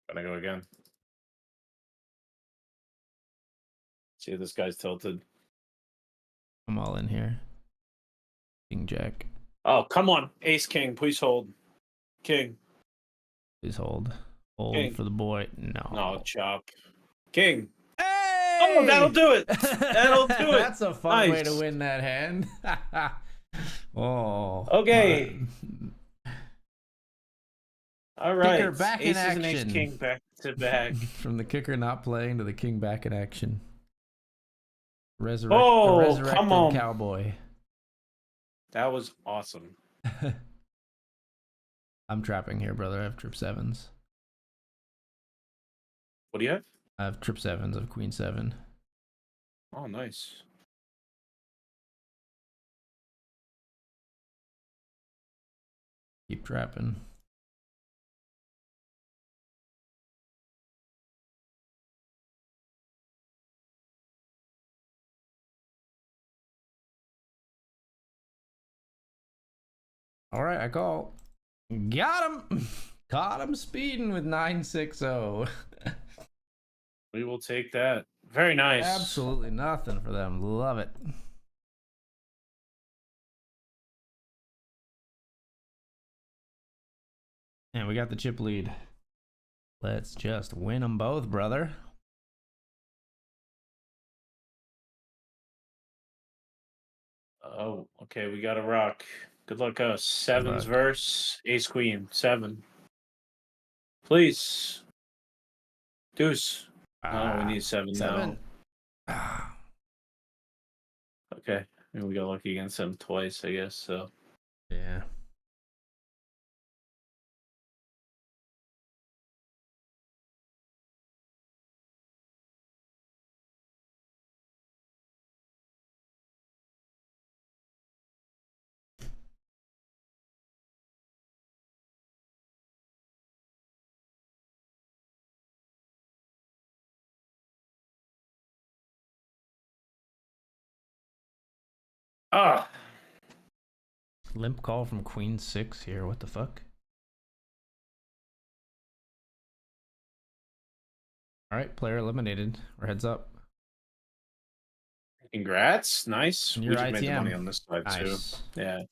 Gonna go again. See if this guy's tilted. I'm all in here. King Jack. Oh, come on. Ace King, please hold. King. Please hold. Hold King. for the boy. No. No, chop. King. Hey! Oh, that'll do it. That'll do it. That's a fun way to win that hand. Oh. Okay. All right. Kicker back in Aces and Ace action. King back to back. From the kicker not playing to the king back in action. Oh, come on. Cowboy. That was awesome. I'm trapping here, brother. I have trip sevens. What do you have? I have trip sevens of queen 7. Oh, nice. Keep trapping. All right, I call. Got him. Caught him speeding with 9-6-0. We will take that. Very nice. Absolutely nothing for them. Love it. And we got the chip lead. Let's just win them both, brother. Oh, okay. We got a rock. Good luck, us. Sevens verse Ace Queen. 7. Please. Deuce. Oh, we need 7 now. Okay. I mean, we got lucky against them twice, I guess. So. Yeah. Ah. Limp call from queen 6 here. What the fuck? All right, player eliminated. Or heads up. Congrats. Nice. And We your just made the ITM. money on this side, Nice. too. Yeah.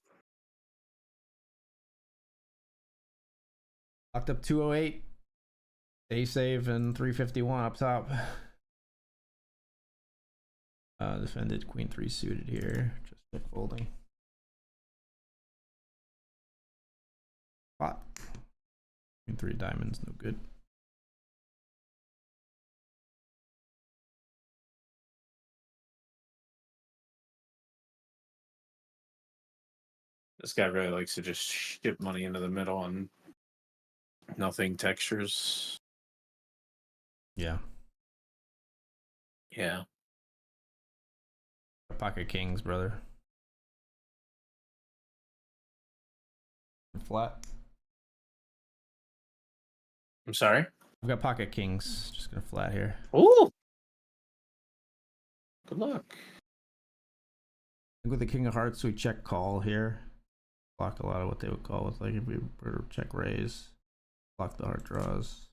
Locked up 208. Day save and 351 up top. Defended queen 3 suited here. Just check folding. Pot. Queen 3 diamonds, no good. This guy really likes to just ship money into the middle on nothing textures. Yeah. Yeah. Pocket kings, brother. Flat. I'm sorry? I've got pocket kings. Just gonna flat here. Ooh. Good luck. With the king of hearts, we check call here. Block a lot of what they would call with, like, if we were to check raise. Block the heart draws.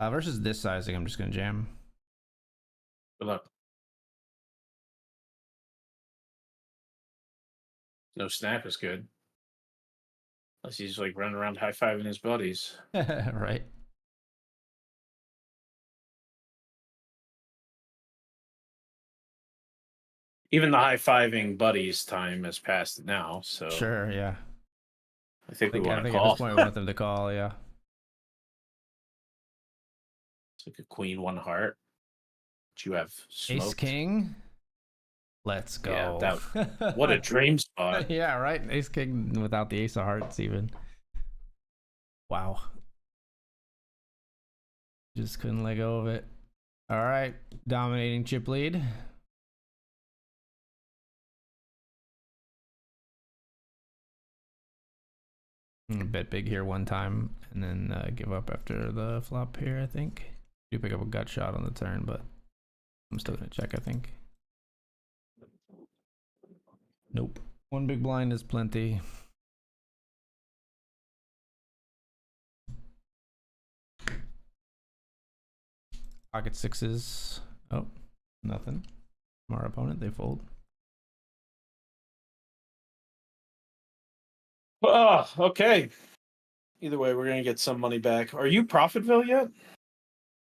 Versus this sizing, I'm just gonna jam. Good luck. No snap is good. Unless he's like running around high-fiving his buddies. Right. Even the high-fiving buddies time has passed now, so Sure, yeah. I think we want to at call. this point we want them to call, yeah. It's like a queen, 1 heart. You have Ace smoked. king. Let's Yeah, go. that what a dream spot. Yeah, right. Ace king without the ace of hearts even. Wow. Just couldn't let go of it. All right, dominating chip lead. I'm gonna bet big here one time and then give up after the flop here, I think. Do pick up a gut shot on the turn, but I'm still gonna check, I think. Nope. One big blind is plenty. Pocket sixes. Oh, nothing. From our opponent, they fold. Oh, okay. Either way, we're gonna get some money back. Are you Profitville yet?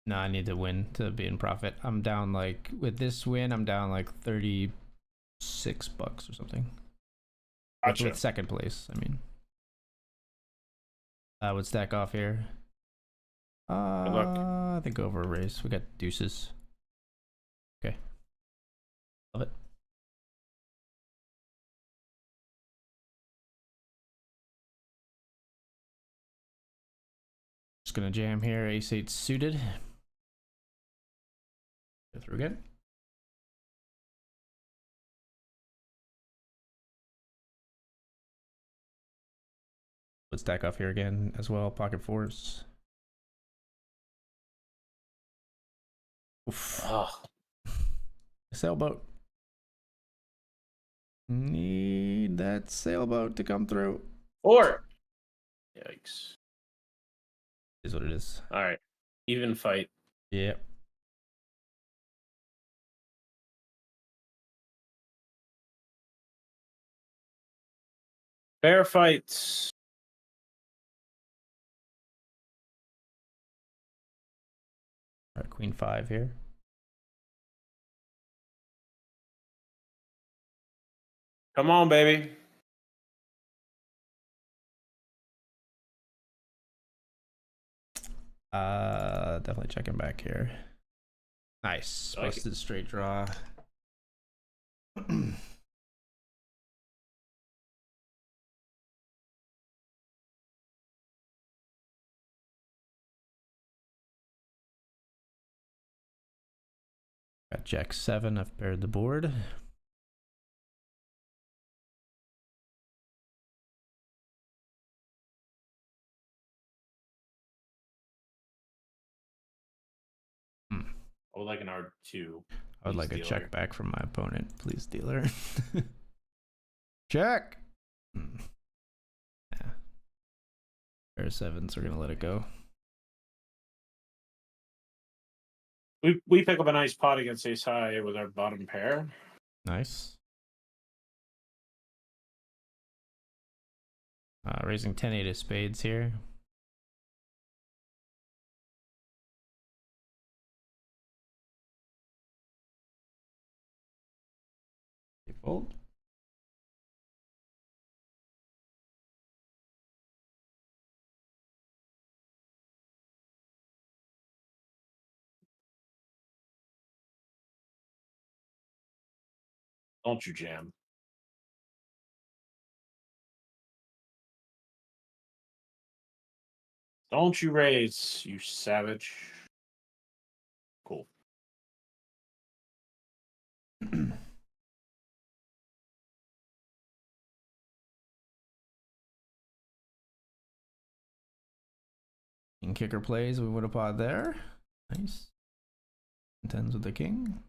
No, I need to win to be in profit. I'm down like, with this win, I'm down like 36 bucks or something. Gotcha. With second place, I mean. I would stack off here. Good luck. I think over a raise. We got deuces. Okay. Love it. Just gonna jam here. Ace 8 suited. Go through again. Let's stack off here again as well. Pocket fours. Oof. Oh. Sailboat. Need that sailboat to come through. Or. Yikes. Is what it is. All right. Even fight. Yep. Fair fights. All right, queen 5 here. Come on, baby. Definitely checking back here. Nice. Okay. Busted straight draw. Got jack 7. I've paired the board. I would like an R2. I would like a dealer. check back from my opponent, please, dealer. Check. Yeah. Pair of 7s. We're gonna let it go. We pick up a nice pot against ace high with our bottom pair. Nice. Raising 10-8 of spades here. Fold. Don't you jam. Don't you raise, you savage. Cool. King kicker plays. We would have pod there. Nice. 10s with the king.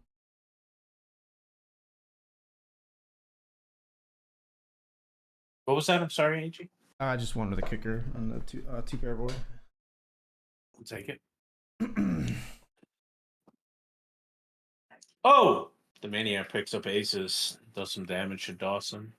What was that? I'm sorry, AG. I just wanted the kicker on the two pair board. I'll take it. Oh! The Maniac picks up aces, does some damage to Dawson.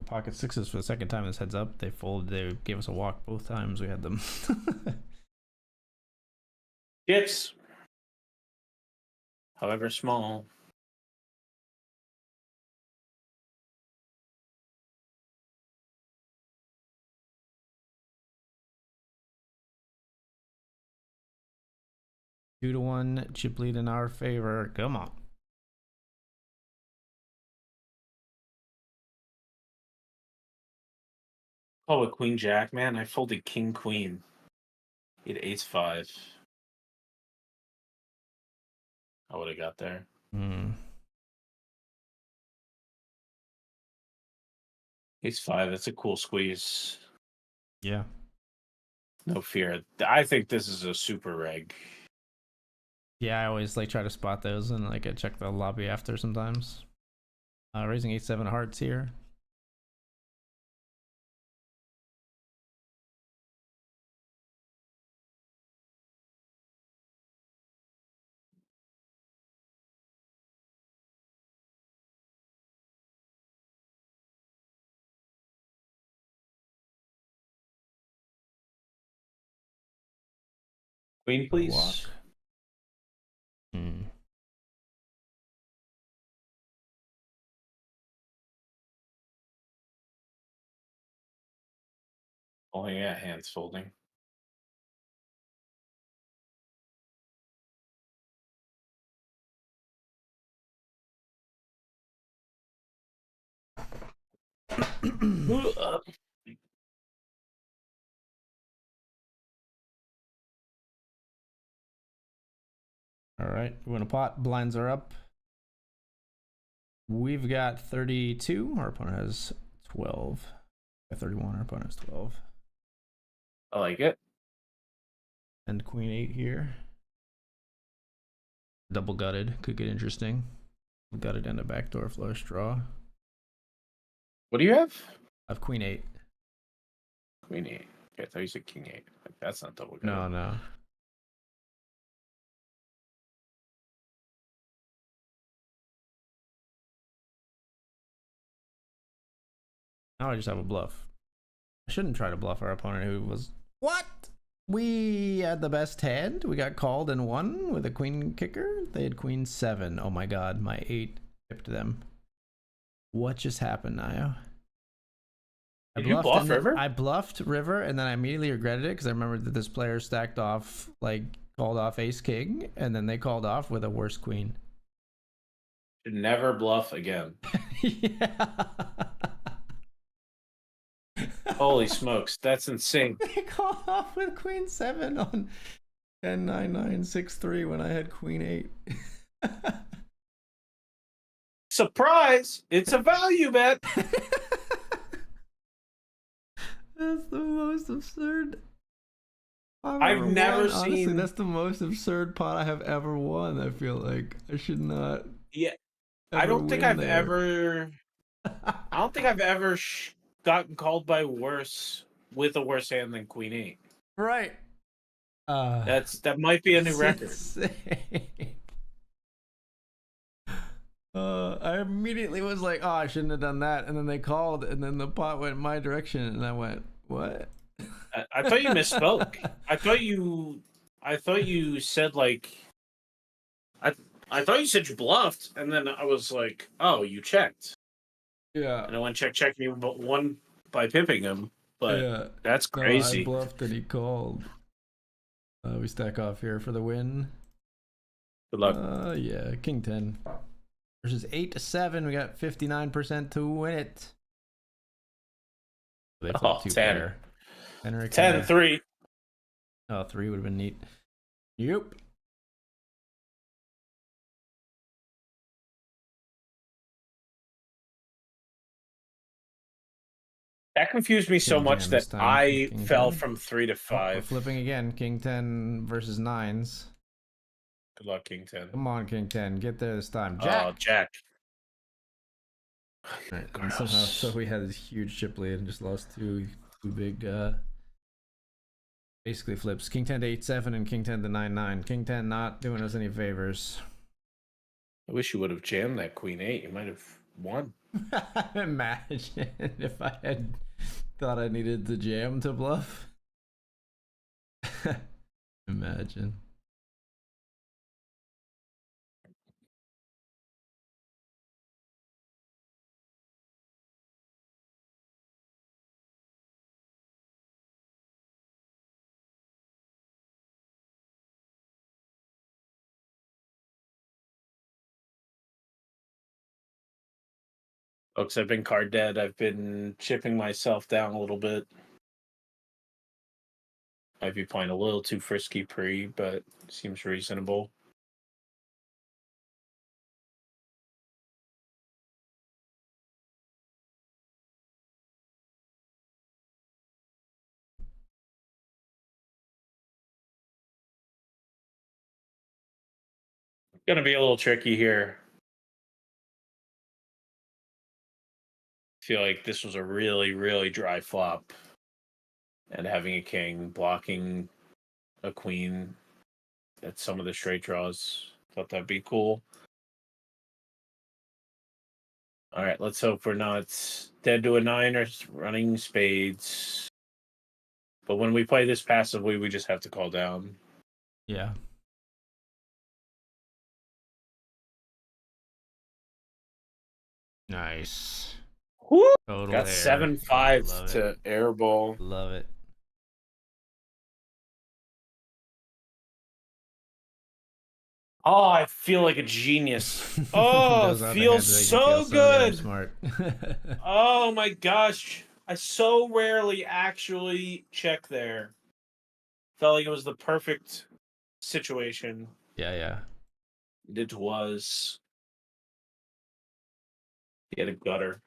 Pocket 6s for the second time this heads up. They folded. They gave us a walk both times we had them. Chips, however small. Two to one chip lead in our favor. Come on. Oh, a queen jack, man. I folded king queen. He had ace five. I would have got there. Ace five. That's a cool squeeze. Yeah. No fear. I think this is a super reg. Yeah, I always like try to spot those and like I check the lobby after sometimes. Raising 8-7 hearts here. Queen, please. Oh yeah, hands folding. All right, we win a pot. Blinds are up. We've got 32. Our opponent has 12. 31. Our opponent has 12. I like it. And queen 8 here. Double gutted. Could get interesting. Gutted and a backdoor flush draw. What do you have? I have queen 8. Queen 8. Okay, I thought you said king 8. Like, that's not double gutted. No, no. Now I just have a bluff. I shouldn't try to bluff our opponent who was... What? We had the best hand. We got called and won with a queen kicker. They had queen 7. Oh my god, my 8 tipped them. What just happened, Nio? Did you bluff River? I bluffed River and then I immediately regretted it because I remembered that this player stacked off, like, called off ace king, and then they called off with a worse queen. Should never bluff again. Yeah. Holy smokes, that's insane. They called off with queen 7 on 10-9-9-6-3 when I had queen 8. Surprise! It's a value bet. That's the most absurd. I've never seen. Honestly, that's the most absurd pot I have ever won. I feel like I should not. Yeah, I don't think I've ever. I don't think I've ever gotten called by worse with a worse hand than queen 8. Right. That might be a new record. I immediately was like, oh, I shouldn't have done that. And then they called, and then the pot went my direction, and I went, what? I thought you misspoke. I thought you said like, I thought you said you bluffed, and then I was like, oh, you checked. Yeah. And I went check me, but won by pimping him. But yeah, that's crazy. No, I bluffed and he called. We stack off here for the win. Good luck. Yeah, king 10 versus 8-7. We got 59% to win it. They flipped 10. 10-3. Oh, 3 would have been neat. Yep. That confused me so much that I fell from 3 to 5. We're flipping again. King 10 versus 9s. Good luck, king 10. Come on, king 10. Get there this time. Jack. Oh, Jack. Right, and somehow, so we had this huge chip lead and just lost two big, basically flips. King 10 to 8-7 and king 10 to 9-9. King 10 not doing us any favors. I wish you would have jammed that queen 8. You might have won. Imagine if I had thought I needed to jam to bluff. Imagine. Oh, 'cause I've been card dead. I've been chipping myself down a little bit. Might be playing a little too frisky pre, but seems reasonable. Gonna be a little tricky here. Feel like this was a really, really dry flop. And having a king blocking a queen at some of the straight draws. Thought that'd be cool. All right, let's hope we're not dead to a nine or running spades. But when we play this passively, we just have to call down. Yeah. Nice. Woo! Total Got air. 7-5 Love to it. airball. Love it. Oh, I feel like a genius. Oh, it Those other feels hands make you feel so so damn good. smart. Oh my gosh. I so rarely actually check there. Felt like it was the perfect situation. Yeah, yeah. It was. He had a gutter.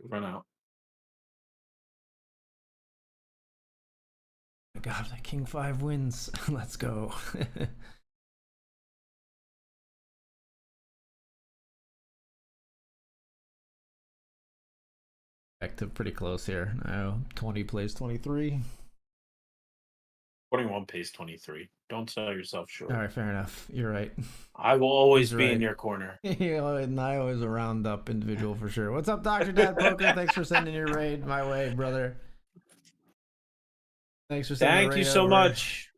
Run out. God, that king 5 wins. Let's go. Back to pretty close here. Now 20 plays 23. 21 pays 23. Don't sell yourself short. All right, fair enough. You're right. I will always He's be right. in your corner. Naigo is a round up individual for sure. What's up, Dr. Dad Poker? Thanks for sending your raid my way, brother. Thanks for sending the Thank raid you so over. much.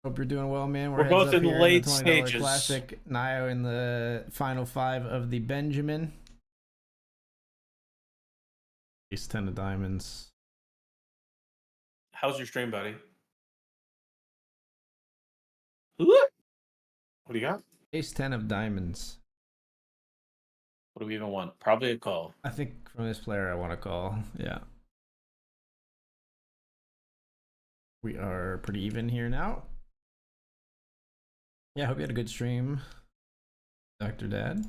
Hope you're doing well, man. We're Heads both up in here late in the $20 stages. Classic. Nio in the final 5 of the Benjamin. Ace 10 of diamonds. How's your stream, buddy? What do you got? Ace 10 of diamonds. What do we even want? Probably a call. I think from this player I want to call. Yeah. We are pretty even here now. Yeah, I hope you had a good stream, Dr. Dad.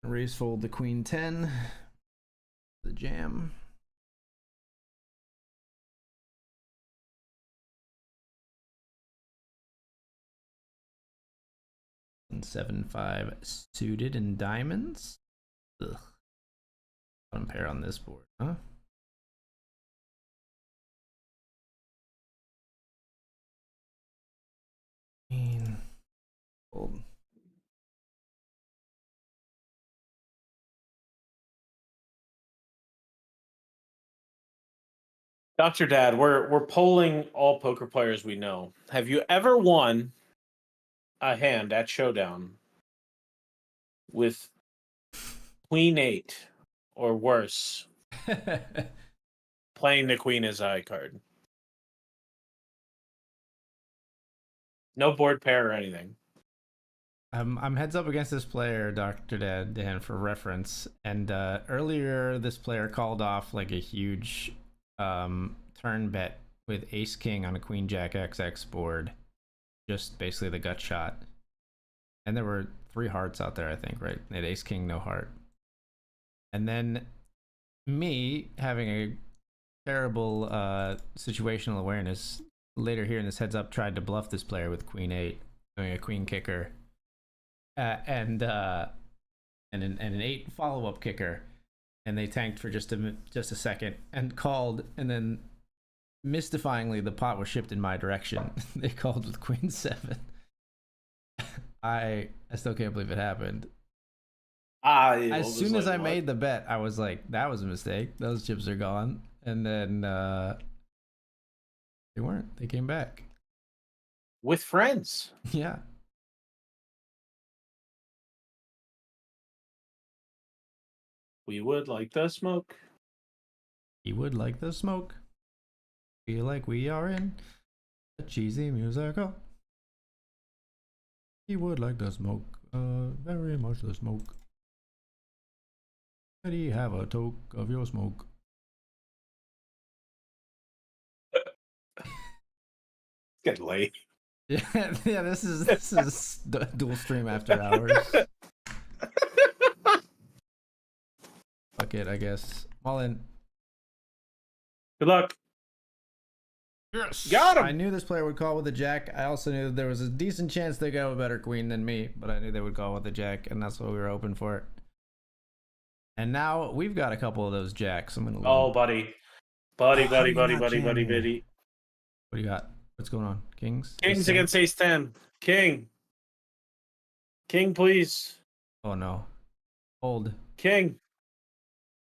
Raise fold the queen 10. The jam. And 7-5 suited in diamonds. Ugh. One pair on this board, huh? Fold. Dr. Dad, we're polling all poker players we know. Have you ever won a hand at Showdown with Queen 8 or worse, playing the Queen as I card? No board pair or anything. I'm heads up against this player, Dr. Dad, Dan, for reference. And earlier, this player called off like a huge turn bet with Ace King on a Queen Jack XX board. Just basically the gut shot. And there were 3 hearts out there, I think, right? They had Ace King, no heart. And then me having a terrible situational awareness later here in this heads up tried to bluff this player with Queen 8, doing a Queen kicker. And an 8 follow-up kicker, and they tanked for just a second and called, and then mystifyingly the pot was shipped in my direction. They called with Queen 7. I still can't believe it happened. As soon as I made the bet, I was like, that was a mistake. Those chips are gone. And then they weren't. They came back. With friends. Yeah. We would like the smoke. He would like the smoke. Feel like we are in a cheesy musical. He would like the smoke, very much the smoke. Could he have a toke of your smoke? Get late. Yeah, yeah. This is dual stream after hours. Fuck it, I guess. All in. Good luck. Yes, Got him. I knew this player would call with a jack. I also knew there was a decent chance they got a better queen than me, but I knew they would call with a jack, and that's what we were hoping for. And now we've got a couple of those jacks. I'm gonna. Oh, buddy. Buddy. What do you got? What's going on? Kings? Kings against ace 10. King. King, please. Oh no. Hold. King.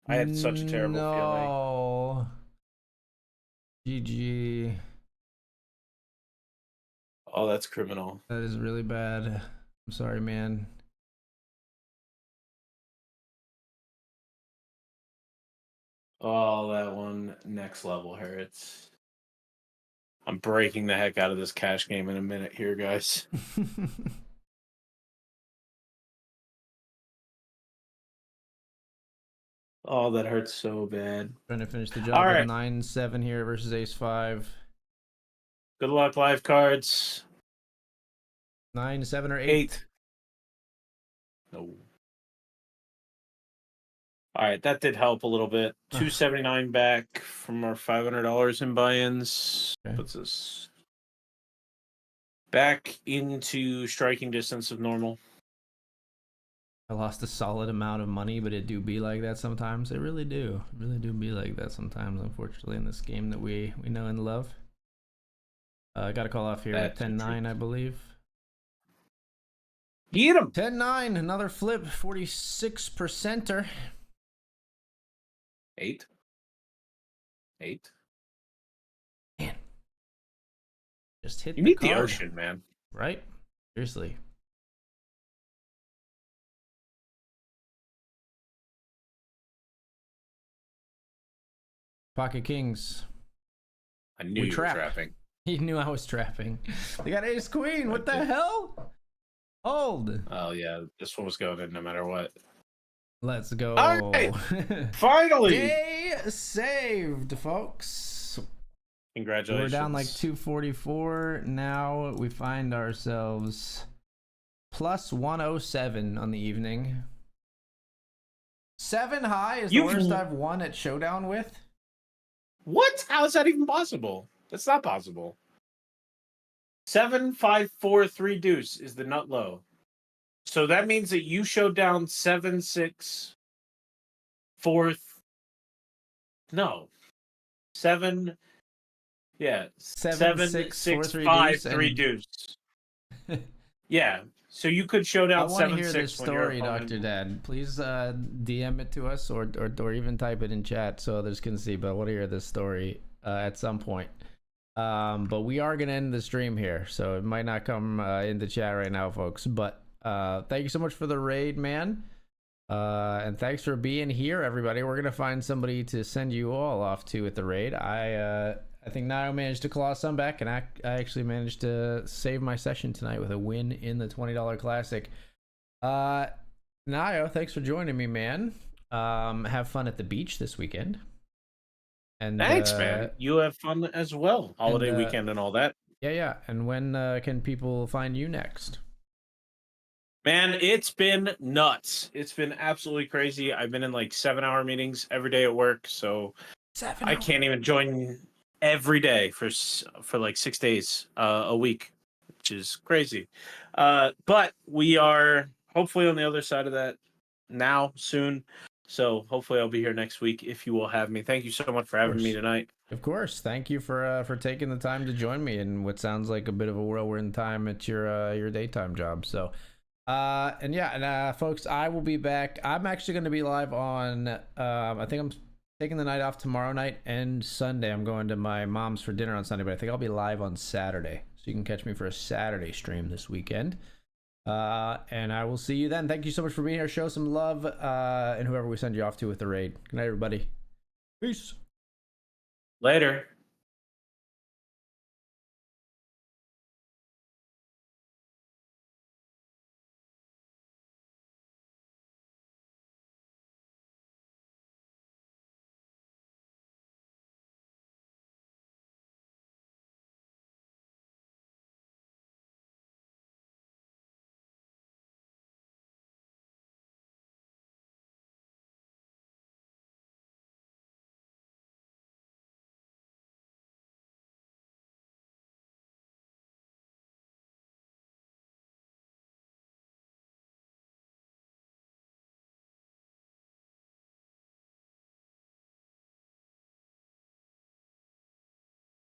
I had such a terrible feeling. No. GG. Oh, that's criminal. That is really bad. I'm sorry, man. Oh, that one next level hurts. I'm breaking the heck out of this cash game in a minute here, guys. Oh, that hurts so bad. Trying to finish the job with 9-7 here versus ace 5. Good luck, live cards. 9, 7, or 8. No. All right, that did help a little bit. $279 back from our $500 in buy-ins. Okay. Puts us back into striking distance of normal. I lost a solid amount of money, but it do be like that sometimes. It really do. It really do be like that sometimes, unfortunately, in this game that we know and love. I got to call off here at 10-9, I believe. Get him! 10-9, another flip, 46%er. 8. Man. Just hit You need the card, ocean, man. right? Seriously. Pocket Kings. I knew you were trapping. He knew I was trapping. They got ace queen. What the hell? Hold. Oh, yeah. This one was going in no matter what. Let's go. All right. Finally. Day saved, folks. Congratulations. We're down like 244. Now we find ourselves plus 107 on the evening. 7 high is the worst I've won at Showdown with. What? How is that even possible? That's not possible. 7, 5, 4, 3 deuce is the nut low. So that means that you showed down 7, 6, 4. No. 7. Yeah. 7, 6, 5, 3 deuce. Yeah. So you could show down 7, 6. I want to hear this story, Dr. Dad. Please DM it to us or even type it in chat so others can see. But I want to hear this story at some point. But we are going to end the stream here. So it might not come in the chat right now, folks. But thank you so much for the raid, man. And thanks for being here, everybody. We're going to find somebody to send you all off to with the raid. I think Naigo managed to claw some back, and I actually managed to save my session tonight with a win in the $20 Classic. Naigo, thanks for joining me, man. Have fun at the beach this weekend. And thanks, man. You have fun as well. Holiday weekend and all that. Yeah. And when can people find you next? Man, it's been nuts. It's been absolutely crazy. I've been in like 7-hour meetings every day at work, so I can't even join every day for like 6 days a week, which is crazy. But we are hopefully on the other side of that now soon. So hopefully I'll be here next week if you will have me. Thank you so much for having me tonight. Of course. Thank you for taking the time to join me in what sounds like a bit of a whirlwind time at your daytime job. So folks, I will be back. I'm actually going to be live on I think I'm taking the night off tomorrow night and Sunday. I'm going to my mom's for dinner on Sunday, but I think I'll be live on Saturday. So you can catch me for a Saturday stream this weekend. And I will see you then. Thank you so much for being here. Show some love, and whoever we send you off to with the raid. Good night, everybody. Peace. Later.